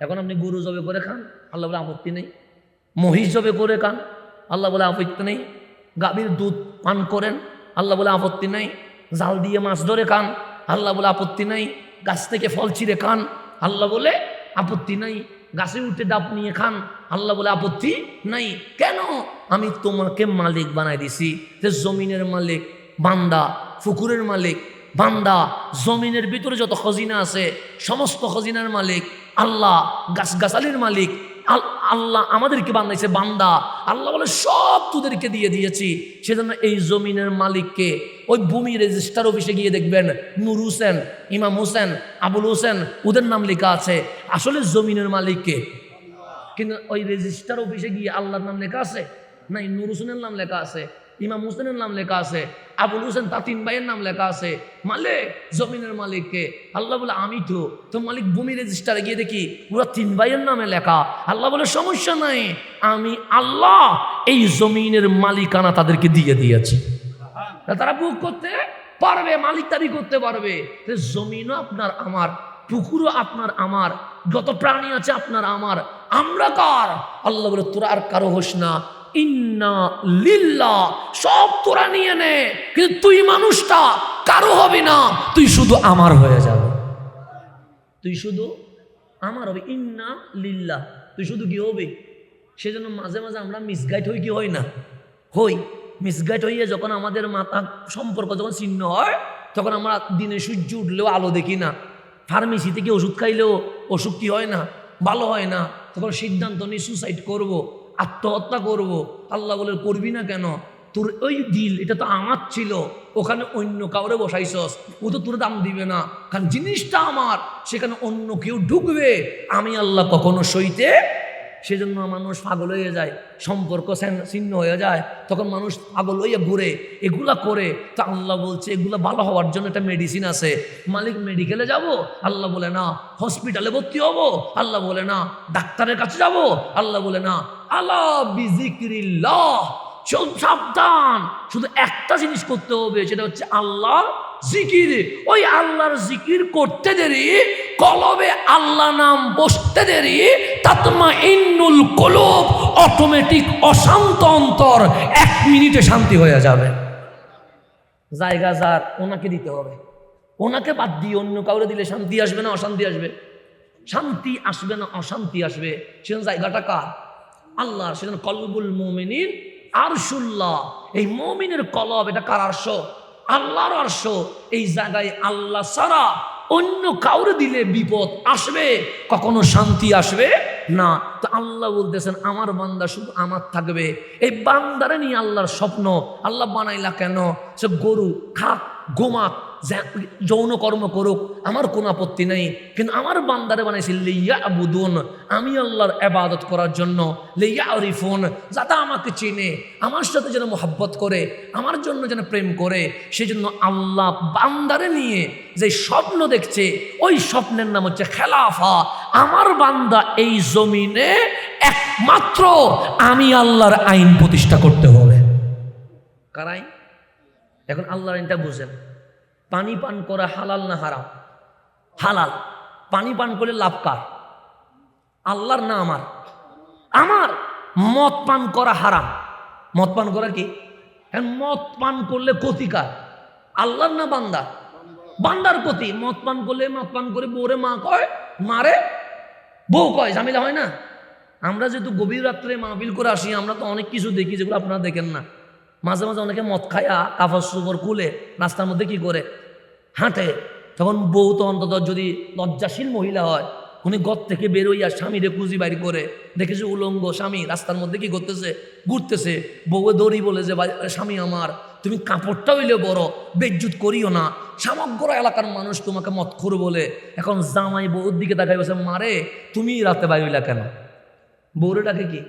এখন আপনি গরু জবে করে খান, আল্লাহ বলে আপত্তি নেই। মহিষ জবে করে খান, আল্লাহ বলে আপত্তি নেই। গাভীর দুধ পান করেন, আল্লাহ বলে আপত্তি নেই। জাল দিয়ে মাছ ধরে খান, আল্লাহ বলে আপত্তি নেই। গাছ থেকে ফল ছিঁড়ে খান, আল্লাহ বলে আপত্তি নাই। গাছে উঠে ডাব নিয়ে খান, আল্লাহ বলে আপত্তি নাই। কেন? আমি তোমাকে মালিক বানাই দিছি। যে জমিনের মালিক বান্দা, পুকুরের মালিক বান্দা, জমিনের ভিতরে যত খজিনা আছে সমস্ত খজিনার মালিক আল্লাহ, গাছগাছালির মালিক আল্লাহ। আমাদেরকে বানাইছে বান্দা, আল্লাহ বলে সব তোদেরকে দিয়ে দিয়েছি। সেজন্য এই জমিনের মালিককে ওই ভূমি রেজিস্টার অফিসে গিয়ে দেখবেন নূর হোসেন, ইমাম হোসেন, আবুল হোসেন ওদের নাম লেখা আছে। আসলে জমিনের মালিককে, কিন্তু ওই রেজিস্টার অফিসে গিয়ে আল্লাহর নাম লেখা আছে নাই, নূর হোসেনের নাম লেখা আছে, ইমাম হোসেনের নাম লেখা আছে, আবুল হোসেন তার 3 ভাইয়ের নাম লেখা আছে। মালিক জমিনের মালিককে। আল্লাহ বলে আমি তো মালিক ভূমি রেজিস্টারে গিয়ে দেখি ওরা 3 ভাইয়ের নামে লেখা। আল্লাহ বলে সমস্যা নাই, আমি আল্লাহ এই জমিনের মালিকানা তাদেরকে দিয়ে দিয়েছি। তারা বুক করতে পারবে, মালিক দাবি করতে পারবে। জমিনও আপনার আমার, পুকুরও আপনার আমার, যত প্রাণী আছে আপনার আমার। আমরা কার? আল্লাহ বলে তোরা আর কারো হোস না, ইন্না লিল্লাহ, সব তোরা নিয়ে নে, কিন্তু তুই মানুষটা কারো হবি না, তুই শুধু আমার হয়ে যাবে, তুই শুধু আমার হবে। ইন্না লিল্লাহ, তুই শুধু কি হবি। সেজন্য মাঝে মাঝে আমরা মিসগাইড হই, কি হই না হই। মিসগাইড হইয়া যখন আমাদের মাথা সম্পর্ক যখন ছিন্ন হয়, তখন আমরা দিনে সূর্য উঠলেও আলো দেখি না, ফার্মেসি থেকে ওষুধ খাইলেও অসুখ কি হয় না, ভালো হয় না। তখন সিদ্ধান্ত নিয়ে সুসাইড করব, আত্মহত্যা করব। আল্লাহ বলে করবি না কেন? তোর ওই দিল এটা তো আমার ছিল, ওখানে অন্য কাউরে বসাইছস, ও তো তোর দাম দিবে না, কারণ জিনিসটা আমার, সেখানে অন্য কেউ ঢুকবে, আমি আল্লাহ কখনো সইতে। সেজন্য মানুষ পাগল হয়ে যায়, সম্পর্ক ছিন্ন হয়ে যায়, তখন মানুষ পাগল হইয়া ঘুরে, এগুলা করে। তো আল্লাহ বলছে এগুলা ভালো হওয়ার জন্য একটা মেডিসিন আছে। মালিক মেডিকেলে যাব, আল্লাহ বলে না। হসপিটালে ভর্তি হব, আল্লাহ বলে না। ডাক্তারের কাছে যাব, আল্লাহ বলে না। আলা বিজিক্রিল্লাহ, সাবধান, শুধু একটা জিনিস করতে হবে, সেটা হচ্ছে আল্লাহর জিকির। ওই আল্লাহর জিকির করতে দেরি, কলবে আল্লাহ নাম বসতে দেরি, তাতমাইন্নুল কুলুব, অটোমেটিক অশান্ত অন্তর 1 মিনিটে শান্তি হয়ে যাবে। জায়গা যার ওনাকে দিতে হবে, ওনাকে বাদ দিয়ে অন্য কাউরে দিলে শান্তি আসবে না অশান্তি আসবে? শান্তি আসবে না অশান্তি আসবে। সেজন্য জায়গাটা কার? আল্লাহর। সেজন্য কলবুল মুমিনিন আরশুল্লাহ, এই মুমিনের কলব এটা কার আরশ? আল্লাহর আরশ। এই জায়গায় আল্লাহ ছাড়া অন্য কাউরে দিলে বিপদ আসবে, কখনো শান্তি আসবে না। তো আল্লাহ বলতেছেন আমার বান্দা শুধু আমার থাকবে। এই বান্দারে নিয়ে আল্লাহর স্বপ্ন। আল্লাহ বানাইলা কেন? সে গরু খাক, ঘুমাক, যৌন কর্ম করুক, আমার কোনো আপত্তি নেই, কিন্তু আমার বান্দারে বানাইছি লিয়াবুদুন, আমি আল্লাহর ইবাদত করার জন্য, লিয়ারিফুন, যাতে আমাকে চিনে, আমার সাথে যেন মোহাব্বত করে, আমার জন্য যেন প্রেম করে। সেজন্য আল্লাহ বান্দারে নিয়ে যে স্বপ্ন দেখছে, ওই স্বপ্নের নাম হচ্ছে খেলাফা। আমার বান্দা এই জমিনে একমাত্র আমি আল্লাহর আইন প্রতিষ্ঠা করতে হবে। কার আইন? এখন আল্লাহর আইনটা বুঝেন। পানি পান করা হালাল না হারাম? হালাল। পানি পান করলে লাভ কার? আল্লাহর না আমার? আমার। মদ পান করা হারাম। মদ পান করা কি? মদ পান করলে ক্ষতি কার? আল্লাহর না বান্দা? বান্দার ক্ষতি। মদ পান করলে, মদ পান করে বউরে মা কয়, মারে বউ কয়, ঝামেলা হয় না? আমরা যেহেতু গভীর রাত্রে মাহফিল করে আসি, আমরা তো অনেক কিছু দেখি যেগুলো আপনারা দেখেন না। মাঝে মাঝে অনেকে মদ খায়া কাপড় চোপড় খুলে রাস্তার মধ্যে কি করে হাঁটে, তখন বউ তো অন্তত যদি লজ্জাশীল মহিলা হয়, উনি ঘর থেকে বেরোইয়া স্বামীরে খুঁজি বাইর করে দেখেছে উলঙ্গ স্বামী রাস্তার মধ্যে কি করতেছে, ঘুরতেছে। বউয়ে দড়ি বলে যে স্বামী আমার, তুমি কাপড়টা হইলে বড়, বেজ্জুত করিও না, সমগ্র এলাকার মানুষ তোমাকে মদখোর বলে। এখন জামাই বউর দিকে তাকাই বসে, মারে তুমি রাতে বাইর হইলা কেন? বউরে ডাকে কি?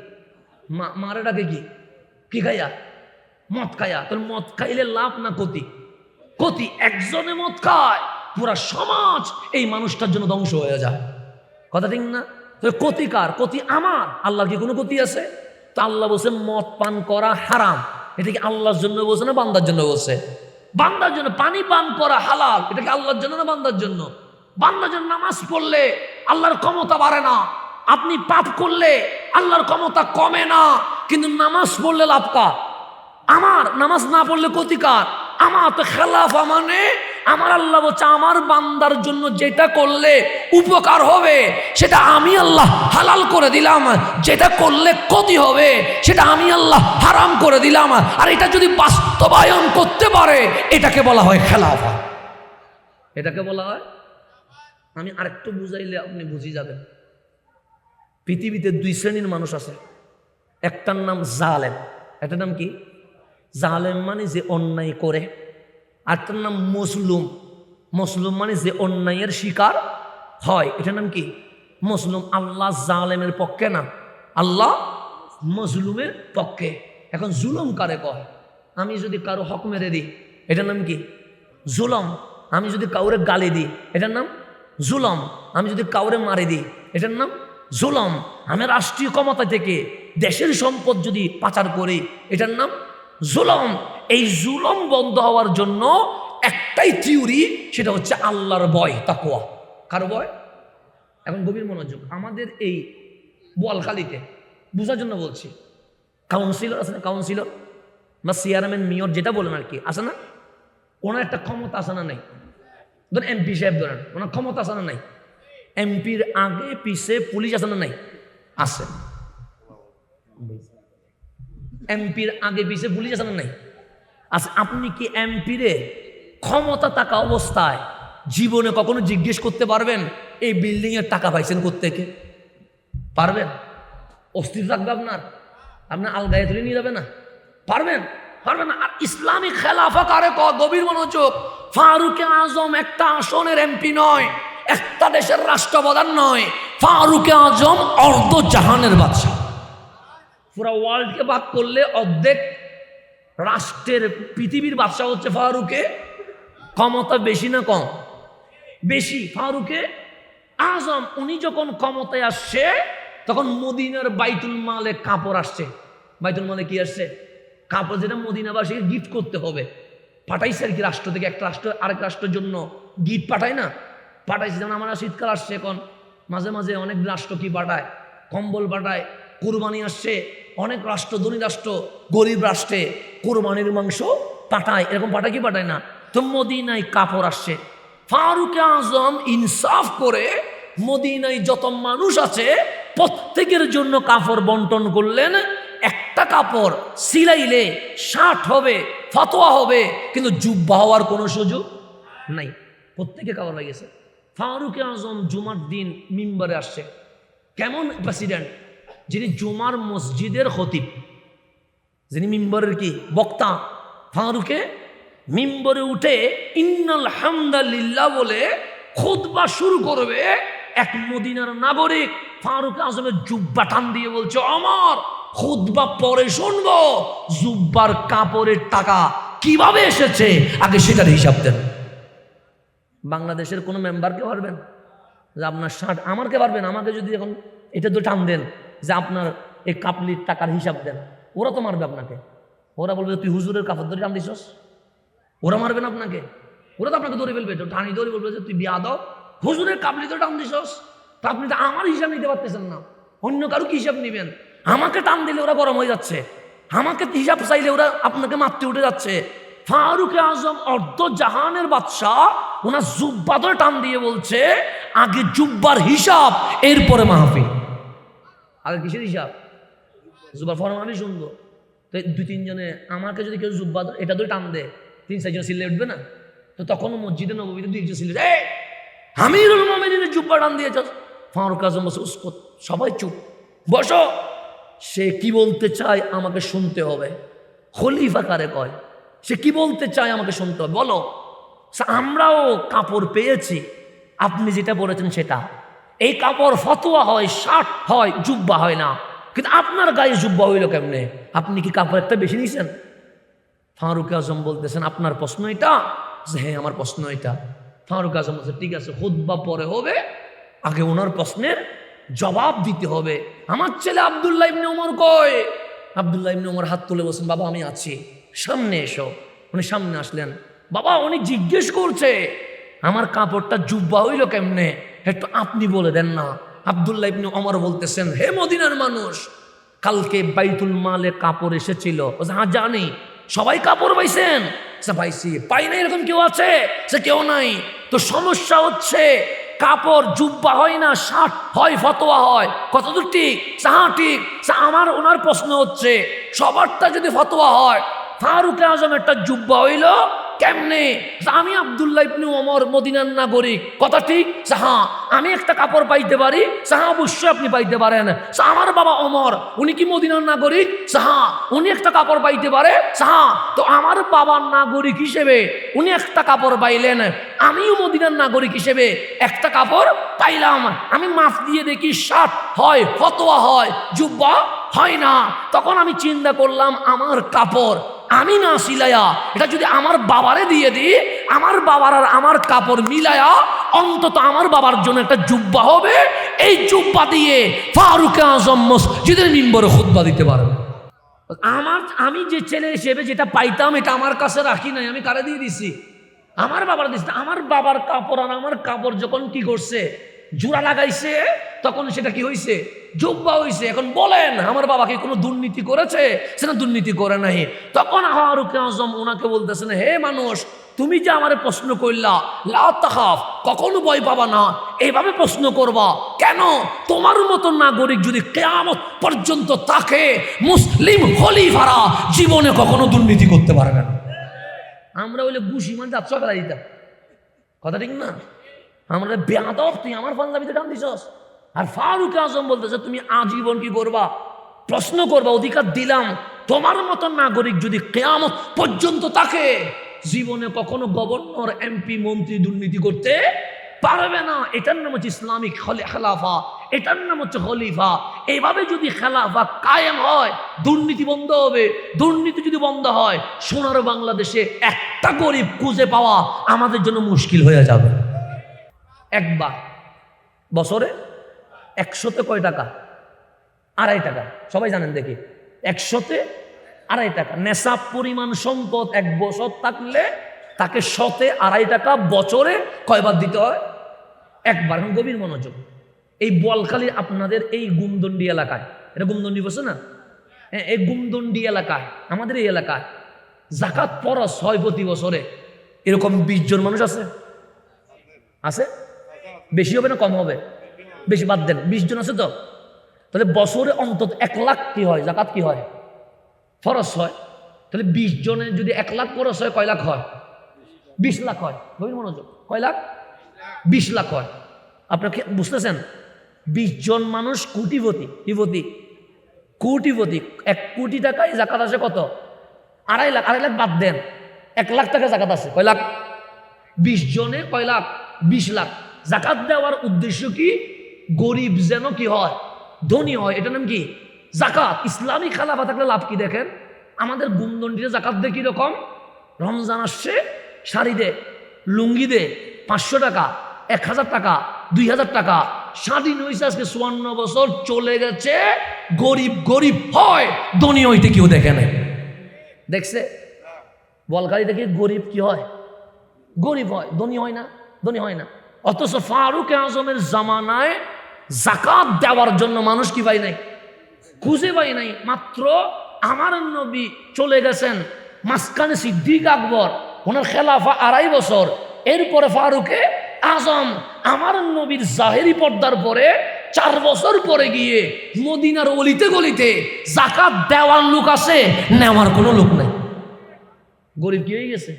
মারে ডাকে কি? কি খাইয়া? মদ খাইয়া। তোর মদ খাইলে লাভ না ক্ষতি? ক্ষতি। একজনে মদ খায়, পুরা সমাজ এই মানুষটার জন্য ধ্বংস হয়ে যায়। কথা ঠিক না? ক্ষতি কার? ক্ষতি আমার। আল্লাহর কি কোনো ক্ষতি আছে? তো আল্লাহ বলছে মদ পান করা হারাম। এটা কি আল্লাহর জন্য বলছে না বান্দার জন্য বলছে? বান্দার জন্য পানি পান করা হালাল, এটা কি আল্লাহর জন্য না বান্দার জন্য? বান্দার জন্য নামাজ পড়লে আল্লাহর ক্ষমতা বাড়ে না, আপনি পাপ করলে আল্লাহর ক্ষমতা কমে না, কিন্তু নামাজ পড়লে লাভ কার? আমার। নামাজ না পড়লে ক্ষতিকার আমার। তো খেলাফা মানে আমার আল্লাহ বলছে আমার বান্দার জন্য যেটা করলে উপকার হবে সেটা আমি আল্লাহ হালাল করে দিলাম, যেটা করলে ক্ষতি হবে সেটা আমি আল্লাহ হারাম করে দিলাম। আর এটা যদি বাস্তবায়ন করতে পারে এটাকে বলা হয় খেলাফা। এটাকে বলা হয়, আমি আরেকটু বুঝাইলে আপনি বুঝে যাবেন। পৃথিবীতে দুই শ্রেণীর মানুষ আছে, একটার নাম জালেম। একটার নাম কি? জালেম মানে যে অন্যায় করে। আরেকটার নাম মজলুম। মজলুম মানে যে অন্যায়ের শিকার হয়, এটার নাম কি? মজলুম। আল্লাহ জালেমের পক্ষে না, আল্লাহ মজলুমের পক্ষে। এখন জুলুম কারে কয়? আমি যদি কারো হক মেরে দিই এটার নাম কি? জুলম। আমি যদি কাউরে গালি দিই এটার নাম জুলম। আমি যদি কাউরে মারি দিই এটার নাম জুলম। আমি রাষ্ট্রীয় ক্ষমতা থেকে দেশের সম্পদ যদি পাচার করি এটার নাম জুলম। এই জুলম বন্ধ হওয়ার জন্য একটাই থিওরি, সেটা হচ্ছে আল্লাহর ভয়, তাকওয়া। কারো ভয়? এখন গভীর মনোযোগ। আমাদের এই বোয়ালখালীতে বোঝার জন্য বলছি, কাউন্সিলর আছে না, কাউন্সিলর বা চেয়ারম্যান, মেয়র যেটা বলেন আর কি, আছে না? ওনার একটা ক্ষমতা আছে না নাই? ধরেন এমপি সাহেব, ধরেন ওনার ক্ষমতা আছে না নাই? এমপির আগে পিছে পুলিশ আছে না নাই? আছে। এমপির আগে পিছে পুলিশ আছে না নাই? আছে। আপনি কি এমপিরে ক্ষমতা থাকা অবস্থায় জীবনে কখনো জিজ্ঞেস করতে পারবেন এই বিল্ডিং এর টাকা পাইছেন কোত্থেকে? পারবেন? অস্থির থাকবে আপনার, আপনার আলগায়ে তুলে নিয়ে যাবে না? পারবেন? পারবেন না। আর ইসলামিক খেলাফা কারে কয়? গভীর মনোযোগ। ফারুক আজম একটা আসনের এমপি নয়, একটা দেশের রাষ্ট্রপ্রধান নয়। ফারুক আজম অর্ধ জাহানের বাদশা। পুরা ওয়ার্ল্ডকে বাদ করলে অর্ধেক রাষ্ট্রের, পৃথিবীর বাদশা হচ্ছে ফারুকে। ক্ষমতা বেশি না কম? বেশি। ফারুকে আজম উনি যখন ক্ষমতায় আসছে তখন মদিনার বাইতুল মালে কাপড় আসছে। বাইতুল মালে কি আসছে? কাপড়, যেটা মদিনাবাসীকে গিফট করতে হবে। পাঠাইছে আর কি রাষ্ট্র থেকে, একটা রাষ্ট্র আরেক রাষ্ট্রের জন্য গিফট পাঠায় না? পাঠাইছে। যেমন আমরা শীতকাল আসছে এখন, মাঝে মাঝে অনেক রাষ্ট্র কি পাঠায়? কম্বল পাঠায়। কোরবানি আসছে, অনেক রাষ্ট্র, ধনী রাষ্ট্র গরিব রাষ্ট্রে কোরবানির মাংস পাঠায়। এরকম পাঠায় কি পাঠায় না? তো মদিনায় কাপড় আসছে। ফারুক আজম ইনসাফ করে মদিনায় যত মানুষ আছে প্রত্যেকের জন্য কাপড় বন্টন করলেন। একটা কাপড় সিলাইলে 60 হবে, ফতোয়া হবে, কিন্তু জুব্বা হওয়ার কোনো সুযোগ নাই। প্রত্যেকে কাপড় লাগিয়েছে। ফারুক আজম জুমার দিন মিম্বারে আসছে। কেমন প্রেসিডেন্ট? যিনি জুমার মসজিদের খতিব, যিনি মিম্বরের কি বক্তা। ফারুকে মিম্বরে উঠে ইন্নাল হামদালিল্লাহ বলে খুতবা শুরু করবে। এক মদিনার নাগরিক ফারুক আজমের জুব্বা টান দিয়ে বলছে, আমার খুতবা পরে শুনবো, জুব্বার কাপড়ের টাকা কিভাবে এসেছে আগে সেটার হিসাব দেন। বাংলাদেশের কোনো মেম্বারকে পারবেন যে আপনার 60, আমারকে পারবেন? আমাকে যদি এখন এটা তো টান দেন যে আপনার এই কাপলির টাকার হিসাব দেন, ওরা তো মারবে আপনাকে। ওরা বলবে তুই হুজুরের কাপড় ধরে টান দিছস। ওরা মারবে না আপনাকে? ওরা তো আপনাকে ধরে ফেলবে, টানি ধরে বলবে যে তুই বিয়া দাও, হুজুরের কাপলি ধরে টান দিছস। তা আপনি তো আমার হিসাব নিতে পারতেছেন না, অন্য কারো কি হিসাব নেবেন? আমাকে টান দিলে ওরা গরম হয়ে যাচ্ছে, আমাকে হিসাব চাইলে ওরা আপনাকে মারতে উঠে যাচ্ছে। ফারুক আজম অর্ধ জাহানের বাদশাহ, ওনার জুব্বা ধরে টান দিয়ে বলছে আগে জুব্বার হিসাব, এরপরে মাহফিল। আগে কিসের হিসাব? জুব্বার ফরমানি শুনবো। তো 2-3 জনে, আমাকে যদি কেউ জুব্বা এটা ধরে টান দেয় 3-4 জন সিলে উঠবে না? তো তখনও মসজিদে নববীতে 2-1 সিলে, আমিরুল মুমিনিনের জুব্বা টান দিয়েছ। ফারুক আজম বসে উস্কত, সবাই চুপ, বসো। সে কি বলতে চায় আমাকে শুনতে হবে। খলিফা কারে কয়? সে কি বলতে চায় আমাকে শুনতে হবে, বলো। আমরাও কাপড় পেয়েছি, আপনি যেটা বলেছেন সেটা। এই কাপড় ফতোয়া হয়, 60 হয়, জুব্বা হয় না, কিন্তু আপনার গায়ে জুব্বা হইল কেমনে? আপনি কি কাপড় একটা বেশি নিয়েছেন? ফারুক আজম বলতেছেন আপনার প্রশ্ন এটা? হ্যাঁ আমার প্রশ্ন এটা। ফারুক আজম বলছে ঠিক আছে, খুতবা পরে হবে, আগে ওনার প্রশ্নের জবাব দিতে হবে। আমার ছেলে আব্দুল্লাহ ইবনে ওমর কয়? আব্দুল্লাহ ইবনে ওমর হাত তুলে বলছেন, বাবা আমি আছি, সামনে এসো। উনি সামনে আসলেন। বাবা উনি জিজ্ঞেস করছে আমার কাপড়টা জুব্বা হইল কেমনে, একটু আপনি বলে দেন না। আব্দুল্লাহ ইবনে ওমর বলতেছেন, হে মদিনার মানুষ, কালকে বাইতুল মালে কাপড় এসেছিল। হ্যাঁ জানি। সবাই কাপড় পাইছেন? পাইছি। পাই নাই এরকম কেউ আছে? সে কেউ নাই। তো সমস্যা হচ্ছে কাপড় জুব্বা হয় না, শার্ট হয়, ফতোয়া হয়। কতদূর ঠিক? হ্যাঁ ঠিক। আমার ওনার প্রশ্ন হচ্ছে সবারটা যদি ফতোয়া হয়, ফারুক আজম একটা জুব্বা হইল কেমনে? আমি আব্দুল্লাহ ইবনে ওমর মদিনার নাগরিক, কথা ঠিক? হ্যাঁ। আমি একটা কাপড় পাইতে পারি? হ্যাঁ অবশ্যই আপনি পাইতে পারেন। আমার বাবা ওমর উনি কি মদিনার নাগরিক? হ্যাঁ। উনি একটা কাপড় পাইতে পারে? হ্যাঁ। তো আমার বাবার নাগরিক হিসেবে উনি একটা কাপড় পাইলেন, আমিও মদিনার নাগরিক হিসেবে একটা কাপড় পাইলাম। আমি মাপ দিয়ে দেখি শার্ট হয়, ফতোয়া হয়, জুব্বা হয় না। তখন আমি চিন্তা করলাম আমার কাপড় আমি না সিলাইয়া এটা যদি আমার বাবারে দিয়ে দিই, আমার বাবার আর আমার কাপড় মিলায়া অন্তত আমার বাবার জন্য একটা জুব্বা হবে। এই জুব্বা দিয়ে ফারুক আজম মসজিদের মিম্বরে খুতবা দিতে পারবে। আমি যে ছেলে হিসেবে যেটা পাইতাম এটা আমার কাছে রাখি নাই, আমি কারে দিয়ে দিছি? আমার বাবার দিচ্ছে। আমার বাবার কাপড় আর আমার কাপড় যখন কি করছে জোড়া লাগাইছে, তখন সেটা কি হয়েছে? জুব্বা হয়েছে। এখন বলেন আমার বাবাকে কোনো দুর্নীতি করেছে? সেটা দুর্নীতি করে নাই। তখন ফারুক আজম ওনাকে বলতেছেন, হে মানুষ, তুমি যে আমার প্রশ্ন করলা, লা তাখাফ, কখনো ভয় পাবা না, এইভাবে প্রশ্ন করবা কেন? তোমার মতো নাগরিক যদি কিয়ামত পর্যন্ত থাকে, মুসলিম খলিফারা জীবনে কখনো দুর্নীতি করতে পারবে না। আমরা হইলে ঘুষি মানে যাচ্ছ ফেলা দিতাম, কথা ঠিক না? আমরা বেয়াদব, তুই আমার পাঞ্জাবিতে টান দিছস। আর ফারুক আজম বলতেছে তুমি আজীবন কি করবা? প্রশ্ন করবা, অধিকার দিলাম। তোমার মতো নাগরিক যদি কিয়ামত পর্যন্ত থাকে, জীবনে কখনো গভর্নর, এমপি, মন্ত্রী দুর্নীতি করতে পারবে না। এটার নাম হচ্ছে ইসলামিক খেলাফা, এটার নাম হচ্ছে খলিফা। এইভাবে যদি খেলাফা কায়েম হয়, দুর্নীতি বন্ধ হবে। দুর্নীতি যদি বন্ধ হয়, সোনার বাংলাদেশে একটা গরিব খুঁজে পাওয়া আমাদের জন্য মুশকিল হয়ে যাবে। একবার বছরে 100-তে কয় টাকা? 2.5 টাকা। সবাই জানেন দেখি, 100-তে 2.5 টাকা। নেশাব পরিমাণ সম্পদ 1 বছর থাকলে তাকে 100-তে 2.5 টাকা বছরে কয়বার দিতে হয়? একবার। এখন গভীর মনোযোগ। এই বোয়ালখালী আপনাদের এই গুমদন্ডি এলাকায়, এটা গুমদন্ডি বসে না? হ্যাঁ, এই গুমদন্ডি এলাকায়, আমাদের এই এলাকায় জাকাত ফরজ হয় প্রতি বছরে। এরকম 20 জন মানুষ আছে? আছে? বেশি হবে না কম হবে? বেশি, বাদ দেন, 20 জন আছে তো। তাহলে বছরে অন্তত 1 লাখ কি হয়? জাকাত কি হয়? ফরজ হয়। তাহলে 20 জনের যদি 1 লাখ খরচ হয়, কয় লাখ হয়? 20 লাখ হয়। গভীর মনোযোগ। কয় লাখ? 20 লাখ হয়। আপনাকে বুঝতেছেন? 20 জন মানুষ কোটিপতি। কোটিপতি। 1 কোটি টাকায় জাকাত আসে কত? 2.5 লাখ। 2.5 লাখ বাদ দেন, 1 লাখ টাকা জাকাত আছে। কয় লাখ? 20 জনে কয় লাখ? 20 লাখ। জাকাত দেওয়ার উদ্দেশ্য কি? গরিব যেন কি হয়? ধনী হয়। এটার নাম কি? জাকাত। ইসলামী খেলাফা থাকলে লাভ কি দেখেন? আমাদের গুমদন্ডিতে জাকাত দে কিরকম? রমজান আসছে, শাড়ি দে, লুঙ্গি দে, 500 টাকা, 1000 টাকা, 2000 টাকা। স্বাধীন হয়েছে আজকে 54 বছর চলে গেছে, গরিব গরিব হয়, ধনী হইতে কেউ দেখে নাই। দেখছে? বলকারি দেখে গরিব কি হয়? গরিব হয়, ধনী হয় না। ধনী হয় না। অথচ ফারুক আজমের জামানায় জাকাত দেওয়ার জন্য মানুষ কি পাই নাই? খুঁজে পাই নাই। মাত্র আমার নবী চলে গেছেন, মাঝখানে সিদ্দিক আকবর, ওনার খেলাফা 2.5 বছর। এরপরে ফারুকে আজম আমার নবীর জাহেরি পর্দার পরে 4 বছর পরে গিয়ে মদিনার অলিতে গলিতে জাকাত দেওয়ার লোক আছে, নেওয়ার কোনো লোক নাই। গরিব কি হয়ে গেছে?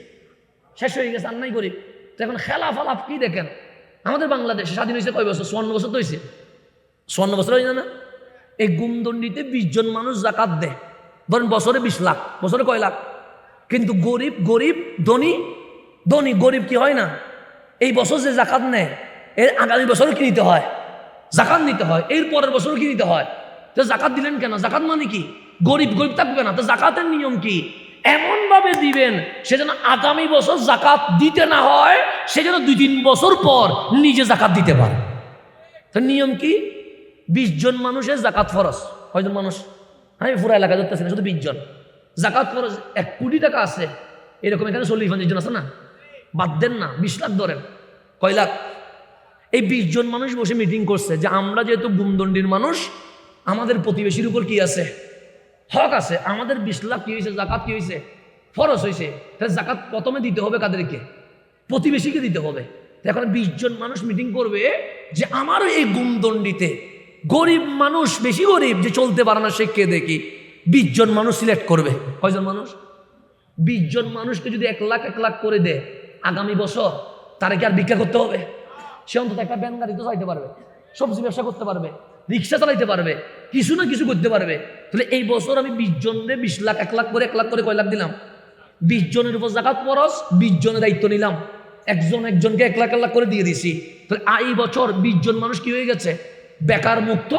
শেষ হয়ে গেছে, আর নাই গরিব। তো এখন খেলাফা লাভ কি দেখেন? আমাদের বাংলাদেশে স্বাধীন হয়েছে কয় বছর? 54 বছর তো হয়েছে। 54 বছর হয়ে না? এই গুমদন্ডিতে 20 জন মানুষ জাকাত দেয়, ধরেন বছরে 20 লাখ। বছরে কয় লাখ? কিন্তু গরিব গরিব, ধনী ধনী। গরিব কি হয় না? এই বছর যে জাকাত নেয়, এর আগামী বছরও কি নিতে হয়? জাকাত নিতে হয়। এর পরের বছরও কি নিতে হয়? তো জাকাত দিলেন কেন? জাকাত মানে কি? গরিব গরিব থাকবে না। তো জাকাতের নিয়ম কি? এমন ভাবে দিবেন সেজন্য আগামী বছর জাকাত দিতে না হয়, সেজন্য 2-3 বছর পর নিজে জাকাত দিতে পারে। তো নিয়ম কি? 20 জন মানুষের জাকাত ফরজ। কয়জন মানুষ? আমি পুরো এলাকা ধরতেছি না, শুধু 20 জন। জাকাত ফরজ। 1 কোটি টাকা আছে, এরকম এখানে 40-50 জন আছে না, বাদ দেন না, 20 লাখ ধরেন, কয় লাখ? এই 20 জন মানুষ বসে মিটিং করছে যে আমরা যেহেতু গুমদণ্ডির মানুষ, আমাদের প্রতিবেশীর উপর কি আছে? হক আছে। আমাদের 20 লাখ কি হয়েছে? জাকাত কি হয়েছে? ফরজ হয়েছে। তাহলে জাকাত প্রথমে দিতে হবে কাদেরকে? প্রতিবেশীকে দিতে হবে। এখন 20 জন মানুষ মিটিং করবে যে আমার এই গুমদণ্ডিতে গরিব মানুষ, বেশি গরিব যে চলতে পারে না, সে কে দেখি 20 জন মানুষ সিলেক্ট করবে। কয়জন মানুষ? 20 জন মানুষকে যদি 1 লাখ 1 লাখ করে দেয়, আগামী বছর তারা কি আর ভিক্ষা করতে হবে? সে অন্তত একটা ব্যান গাড়ি তো চাইতে পারবে, সবজি ব্যবসা করতে পারবে, রিক্সা চালাইতে পারবে, কিছু না কিছু করতে পারবে। তাহলে এই বছর আমি 20 জনরে 20 লাখ, 1 লাখ করে 1 লাখ করে কয় লাখ দিলাম? 20 জনের উপর জাকাত ফরজ, 20 জনের দায়িত্ব নিলাম, একজনকে 1 লাখ 1 লাখ করে দিয়ে দিছি। তাহলে এই বছর 20 জন মানুষ কি হয়ে গেছে? বেকার মুক্ত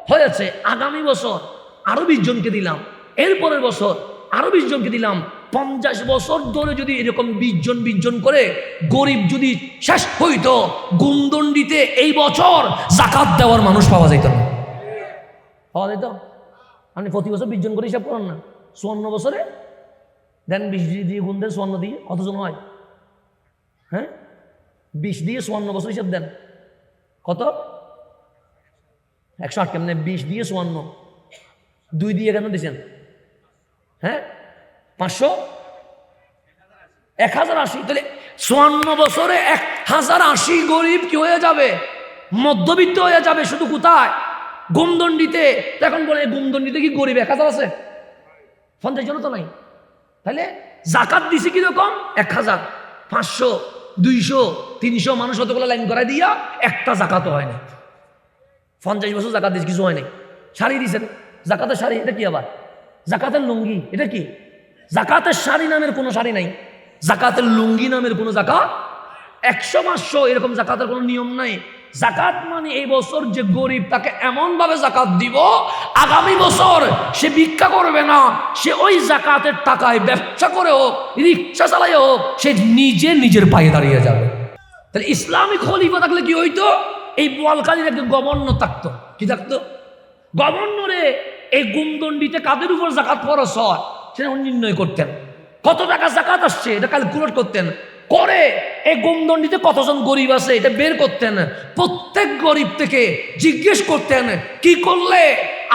হয়েছে। আগামী বছর আরো 20 জনকে দিলাম, এরপরের বছর আরো 20 জনকে দিলাম। 50 বছর ধরে যদি এরকম 20 জন করে গরিব যদি শেষ হইতো, গুমদণ্ডিতে এই বছর জাকাত দেওয়ার মানুষ পাওয়া যেত না। পাওয়া যেত? আপনি প্রতি বছর 20 জন করে হিসাব করেন না, 54 বছরে দেন 20 দিয়ে গুণ দেন, 54 দিয়ে কতজন হয়? হ্যাঁ, 20 দিয়ে 54 বছর হিসাব দেন, কত? 108। কেমনে 20 দিয়ে 54, 2 দিয়ে কেন দিয়েছেন? হ্যাঁ, 500, 1080। তাহলে 54 বছরে 1080 গরিব কি হয়ে যাবে? মধ্যবিত্ত হয়ে যাবে। শুধু কোথায়? গুমদণ্ডিতে। এখন বলে গুমদণ্ডিতে কি গরিব 1000 আছে? 50 জন তো নাই। তাহলে জাকাত দিছে কিরকম? 1000, 500, 200, 300 মানুষ অতগুলো লাইন করাই দিয়া একটা জাকাতও হয় না। 50 বছর জাকাত দিয়েছে, কিছু হয় নাই। শাড়ি দিয়েছেন, জাকাতের শাড়ি, এটা কি আবার? জাকাতের লুঙ্গি, এটা কি? জাকাতের শাড়ি নামের কোনো শাড়ি নাই, জাকাতের লুঙ্গি নামের কোনো জাকাত। 100-500 এরকম জাকাতের কোনো নিয়ম নাই। জাকাত মানে এই বছর যে গরিব তাকে এমন ভাবে জাকাত দিব, আগামী বছর সে ভিক্ষা করবে না, সে ওই জাকাতের টাকায় ব্যবসা করে হোক, রিক্সা চালাই হোক, সে নিজের পায়ে দাঁড়িয়ে যাবে। তাহলে ইসলামিক খলিফা থাকলে কি হইতো? এই বোয়ালখালীর একটা গভর্নর থাকতো। কি থাকতো? গভর্নরে এই গুমদণ্ডিতে কাদের উপর জাকাত ফরজ হয় সেটা নির্ণয় করতেন। কত টাকা জাকাত আসছে এটা ক্যালকুলেট করতেন, করে এই গুমদণ্ডিতে কতজন গরিব আছে এটা বের করতেন। প্রত্যেক গরিব থেকে জিজ্ঞেস করতেন কি করলে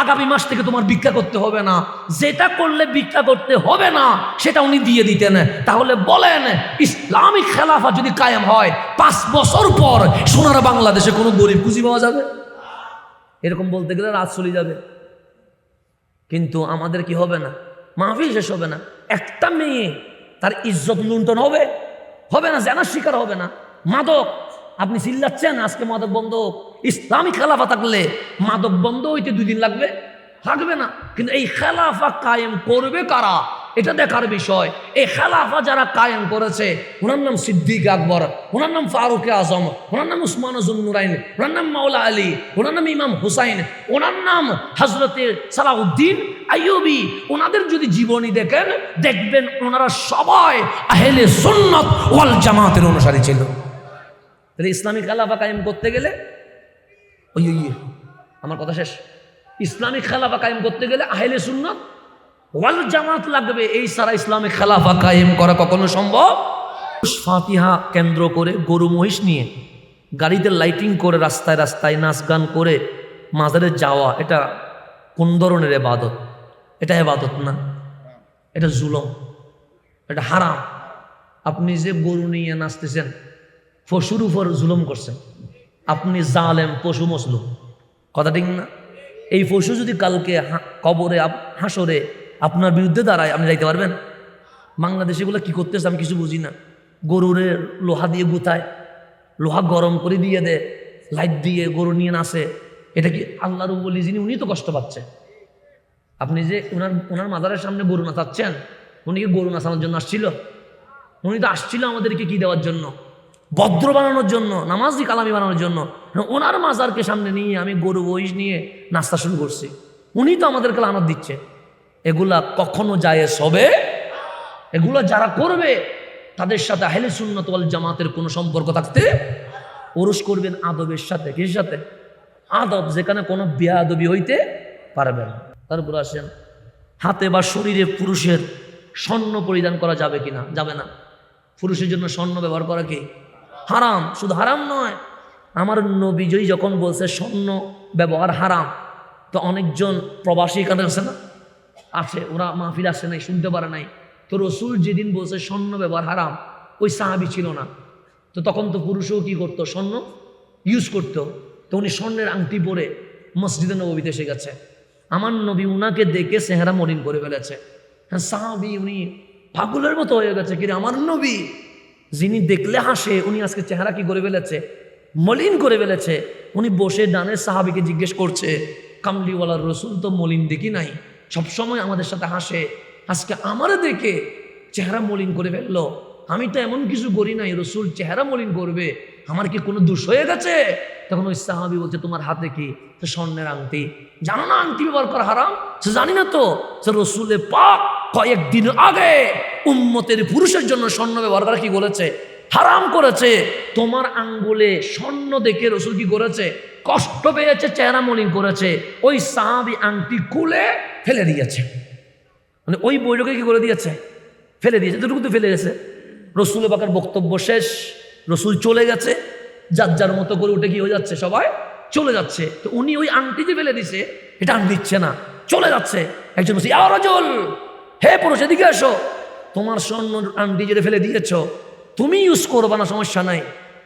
আগামী মাস থেকে তোমার ভিক্ষা করতে হবে না, যেটা করলে ভিক্ষা করতে হবে না সেটা উনি দিয়ে দিতেন। তাহলে বলেন, ইসলামিক খেলাফা যদি কায়েম হয়, 5 বছর পর সোনার বাংলাদেশে কোনো গরিব খুঁজে পাওয়া যাবে? এরকম বলতে গেলে রাত চলে যাবে। কিন্তু আমাদের কি হবে না? মাহফিল শেষ হবে না, একটা মেয়ে তার ইজ্জত লুণ্ঠন হবে না, জানার শিকার হবে না। মাদক, আপনি চিল্লাচ্ছেন আজকে মাদক বন্ধ হোক, ইসলামিক খেলাফা থাকলে মাদক বন্ধ হইতে 2 দিন লাগবে না। কিন্তু এই খেলাফা কায়েম করবে কারা, এটা দেখার বিষয়। এই খেলাফা যারা কায়েম করেছে, ওনার নাম সিদ্দিক আকবর, ওনার নাম ফারুক আজম, ওনার নাম উসমান জুন্নুরাইন, ওনার নাম মাওলা আলী, ওনার নাম ইমাম হুসাইন, ওনার নাম হজরতে সালাউদ্দিন আইয়ুবী। ওনাদের যদি জীবনী দেখবেন ওনারা সবাই আহলে সুন্নাত ওয়াল জামাতের অনুসারী ছিল। তাহলে ইসলামিক খেলাফা কায়েম করতে গেলে আমার কথা শেষ, ইসলামিক খেলাফা কায়েম করতে গেলে আহলে সুন্নাত ওয়াল জামাত লাগবে। এই সারা ইসলামিক খেলাফা কায়েম করা কখনো সম্ভব? ফাতিহা কেন্দ্র করে গরু মহিষ নিয়ে গাড়িতে লাইটিং করে রাস্তায় রাস্তায় নাচ গান করে মাজারে যাওয়া, এটা কোন ধরনের ইবাদত? এটা ইবাদত না, এটা জুলুম, এটা হারাম। আপনি যে গরু নিয়ে নাচতেছেন, পশুর উপর জুলুম করছেন, আপনি জালেম, পশু মজলুম। কথা ঠিক না? এই পশু যদি কালকে কবরে হাসরে আপনার বিরুদ্ধে দাঁড়ায়, আপনি যাইতে পারবেন? বাংলাদেশে এগুলো কি করতেছে আমি কিছু বুঝি না। গরুরে লোহা দিয়ে গুতায়, লোহা গরম করে দিয়ে দেয়, লাইট দিয়ে গরু নিয়ে নাচে। এটা কি আল্লাহর বলি যিনি, উনি তো কষ্ট পাচ্ছে। আপনি যে ওনার মাজারের সামনে গরু নাচাচ্ছেন, উনি কি গরু নাচানোর জন্য আসছিল? উনি তো আসছিল আমাদেরকে কি দেওয়ার জন্য? ভদ্র বানানোর জন্য, নামাজি কালামি বানানোর জন্য। ওনার মাজারকে সামনে নিয়ে আমি গরু মহিষ নিয়ে নাস্তা শুরু করছি, উনি তো আমাদেরকে লানত দিচ্ছে। এগুলা কখনো জায়েজ হবে? এগুলো যারা করবে তাদের সাথে আহলে সুন্নাত ওয়াল জামাতের কোনো সম্পর্ক থাকতে, ওরস করবেন আদবের সাথে। কিসের সাথে? আদব, যেখানে কোনো বেয়াদবি হইতে পারবে না। তারপর আসেন, হাতে বা শরীরে পুরুষের স্বর্ণ পরিধান করা যাবে কিনা? যাবে না। পুরুষের জন্য স্বর্ণ ব্যবহার করা কি হারাম? শুধু হারাম নয়, আমার নবীজই যখন বলছে স্বর্ণ ব্যবহার হারাম, তো অনেকজন প্রবাসী এখানে আছে না, আছে, ওরা মাহফিল আসে নাই, শুনতে পারে নাই। তো রসুল যেদিন বলছে স্বর্ণ ব্যবহার হারাম, ওই সাহাবী ছিল না। তো তখন তো পুরুষও কি করতো? স্বর্ণ ইউজ করতো। তো উনি স্বর্ণের আংটি পরে মসজিদে নববীতে এসে গেছে। আমার নবী উনাকে দেখে চেহারা মলিন করে ফেলেছে। হ্যাঁ, সাহাবী উনি পাগলের মতো হয়ে গেছে, কিন্তু আমার নবী যিনি দেখলে হাসে, উনি আজকে চেহারা কি করে ফেলেছে? মলিন করে ফেলেছে। উনি বসে ডানের সাহাবীকে জিজ্ঞেস করছে, কামলিওয়ালার রসুল তো মলিন দেখি নাই, সবসময় আমাদের সাথে হাসে, আজকে আমারে দেখে চেহারা মলিন করে ফেললো। আমি তো এমন কিছু করি নাই, রসুল চেহারা মলিন করবে, আমার কি কোনো দোষ হয়ে গেছে? তখন ওই সাহাবী বলছে, তোমার হাতে কি? তো স্বর্ণের আংটি। জানো না আংটি ব্যবহার করা হারাম? সে জানি না তো। সে রসুলের পাক কয়েকদিন আগে উম্মতের পুরুষের জন্য স্বর্ণ ব্যবহার করা কি বলেছে? হারাম করেছে। তোমার আঙ্গুলে স্বর্ণ দেখে রসুল কি করেছে? কষ্ট পেয়েছে, চেহারা মলিন করেছে। ওই সাহাবী আংটি খুলে ফেলে দিয়েছে, মানে ওই বৈঠকে কি করে দিয়েছে? ফেলে দিয়েছে। এতটুকু তো ফেলে গেছে। রসুল পাকের বক্তব্য শেষ, রসুল চলে গেছে, যার যার মতো করে উঠে কি হয়ে যাচ্ছে, সবাই চলে যাচ্ছে। তো উনি ওই আংটি যে ফেলে দিছে, এটা আর দিচ্ছে না, চলে যাচ্ছে। একজন বলছে, ইয়া রাজুল, হে পুরুষ এদিকে এসো, তোমার স্বর্ণ আংটি যেটা ফেলে দিয়েছ তুমি ইউজ করবা না, সমস্যা নাই,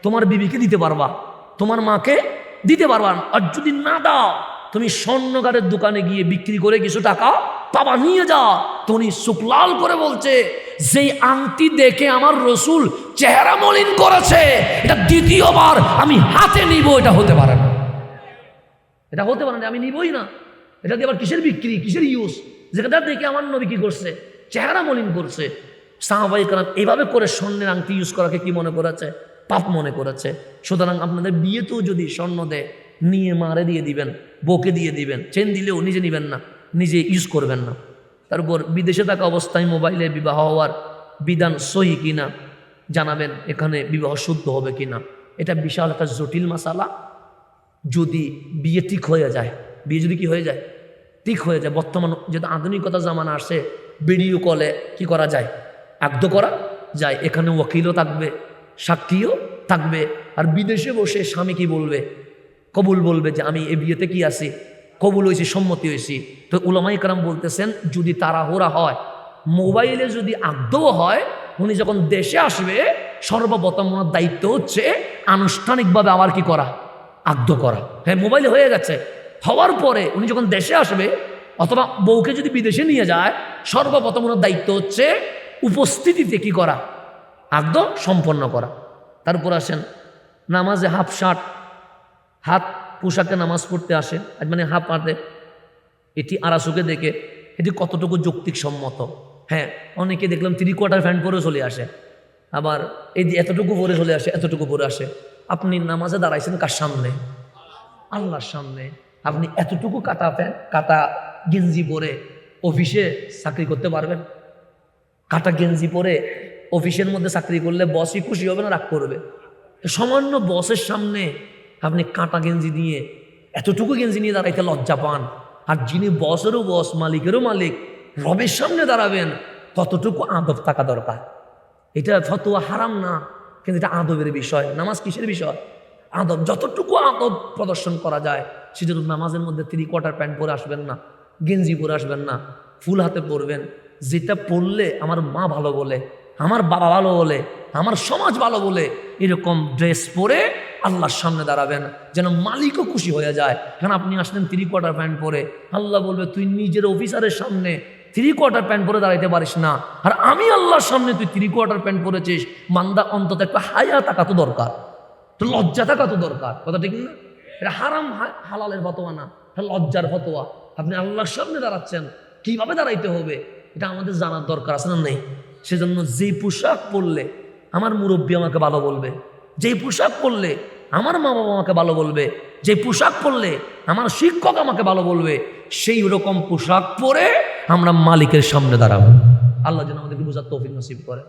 তোমার বিবিকে দিতে পারবা, তোমার মাকে দিতে পারবা। আর যদি না দাও, তুমি স্বর্ণকারের দোকানে গিয়ে বিক্রি করে কিছু টাকা পাবা, নিয়ে যাও। তো উনি শুক্লাল করে বলছে, যেই আংটি দেখে আমার রসুল চেহারা মলিন করেছে, এটা দ্বিতীয়বার আমি হাতে নিব, এটা হতে পারে না, এটা হতে পারে না, আমি নিবই না। এটা দিয়ে আবার কিসের বিক্রি, কিসের ইউজ? যেটা দেখে আমার নবী কি করছে? চেহারা মলিন করছে। সাহাবায়ে কেরাম এইভাবে করে স্বর্ণের আংটি ইউজ করাকে কি মনে করেছে? পাপ মনে করেছে। সুতরাং আপনাদের বিয়েতেও যদি স্বর্ণ দেয়, নিয়ে মারে দিয়ে দিবেন, বউকে দিয়ে দিবেন। চেন দিলেও নিজে নিবেন না, নিজে ইউজ করবেন না। তারপর বিদেশে থাকা অবস্থায় মোবাইলে বিবাহ হওয়ার বিধান সহি কিনা জানাবেন, এখানে বিবাহ শুদ্ধ হবে কিনা। এটা বিশাল একটা জটিল মাসালা। যদি বিয়ে ঠিক হয়ে যায়, বিয়ে যদি কি হয়ে যায়, ঠিক হয়ে যায়, বর্তমান যেহেতু আধুনিকতা জামানা আসে, ভিডিও কলে কি করা যায়, আকদ করা যায়। এখানে ওয়াকিলও থাকবে, সাক্ষীও থাকবে। আর বিদেশে বসে স্বামী কি বলবে? কবুল বলবে যে আমি এ বিয়েতে কি আছি, কবুল হয়েছি, সম্মতি হয়েছি। তো উলামায়ে কেরাম বলতেছেন, যদি তাড়াহুড়া হয়, মোবাইলে যদি আকদও হয়, উনি যখন দেশে আসবে, সর্বপ্রথম ওনার দায়িত্ব হচ্ছে আনুষ্ঠানিকভাবে আবার কি করা, আকদ করা। হ্যাঁ, মোবাইলে হয়ে গেছে, হওয়ার পরে উনি যখন দেশে আসবে, অথবা বউকে যদি বিদেশে নিয়ে যায়, সর্বপ্রথম ওনার দায়িত্ব হচ্ছে উপস্থিতিতে কি করা, আকদ সম্পন্ন করা। তারপর আসেন নামাজে হাফ শার্ট, হাত পোশাকে নামাজ পড়তে আসে, মানে হাফ হাতে, এটি আরাসুকে দেখে এটি কতটুকু যৌক্তিক সম্মত? হ্যাঁ, অনেকে দেখলাম 3/4 প্যান্ট পরে চলে আসে, আবার এই যে এতটুকু পরে চলে আসে, এতটুকু পরে আসে। আপনি নামাজে দাঁড়াইছেন কার সামনে? আল্লাহর সামনে। আপনি এতটুকু কাটা প্যান্ট, কাটা গেঞ্জি পরে অফিসে চাকরি করতে পারবেন? কাটা গেঞ্জি পরে অফিসের মধ্যে চাকরি করলে বসই খুশি হবে না রাগ করবে? সামান্য বসের সামনে আপনি কাটা গেঞ্জি দিয়ে, এতটুকু গেঞ্জি নিয়ে দাঁড়াইতে লজ্জা পান। আর যিনি বসেরও বস, মালিকেরও মালিক, রবের সামনে দাঁড়াবেন, কতটুকু আদব থাকা দরকার। এটা ফতোয়া হারাম না, কিন্তু এটা আদবের বিষয়। নামাজ কিসের বিষয়? আদব। যতটুকু আদব প্রদর্শন করা যায়, সেজন্য নামাজের মধ্যে 3/4 প্যান্ট পরে আসবেন না, গেঞ্জি পরে আসবেন না, ফুল হাতে পরবেন। যেটা পরলে আমার মা ভালো বলে, আমার বাবা ভালো বলে, আমার সমাজ ভালো বলে, এরকম ড্রেস পরে আল্লাহর সামনে দাঁড়াবেন, যেন মালিকও খুশি হয়ে যায়। কারণ আপনি আসলেন 3/4 প্যান্ট পরে, আল্লাহ বলবে তুই নিজের অফিসারের সামনে 3/4 প্যান্ট পরে দাঁড়াইতে পারিস না, আর আমি আল্লাহর সামনে তুই 3/4 প্যান্ট পরেছিস। মান্দা অন্তত একটা হায়া থাকা তো দরকার, তো লজ্জা থাকা তো দরকার, কথা ঠিক না? এটা হারাম হালালের ফতোয়া না, এটা লজ্জার ফতোয়া। আপনি আল্লাহর সামনে দাঁড়াচ্ছেন, কিভাবে দাঁড়াইতে হবে এটা আমাদের জানার দরকার আছে না? নেই। সেজন্য যেই পোশাক পরলে আমার মুরব্বী আমাকে ভালো বলবে, যেই পোশাক পরলে আমার মা বাবা আমাকে ভালো বলবে, যে পোশাক পরলে আমার শিক্ষক আমাকে ভালো বলবে, সেই রকম পোশাক পরে আমরা মালিকের সামনে দাঁড়াবো। আল্লাহ যেন আমাদেরকে বোঝার তৌফিক নসিব করে।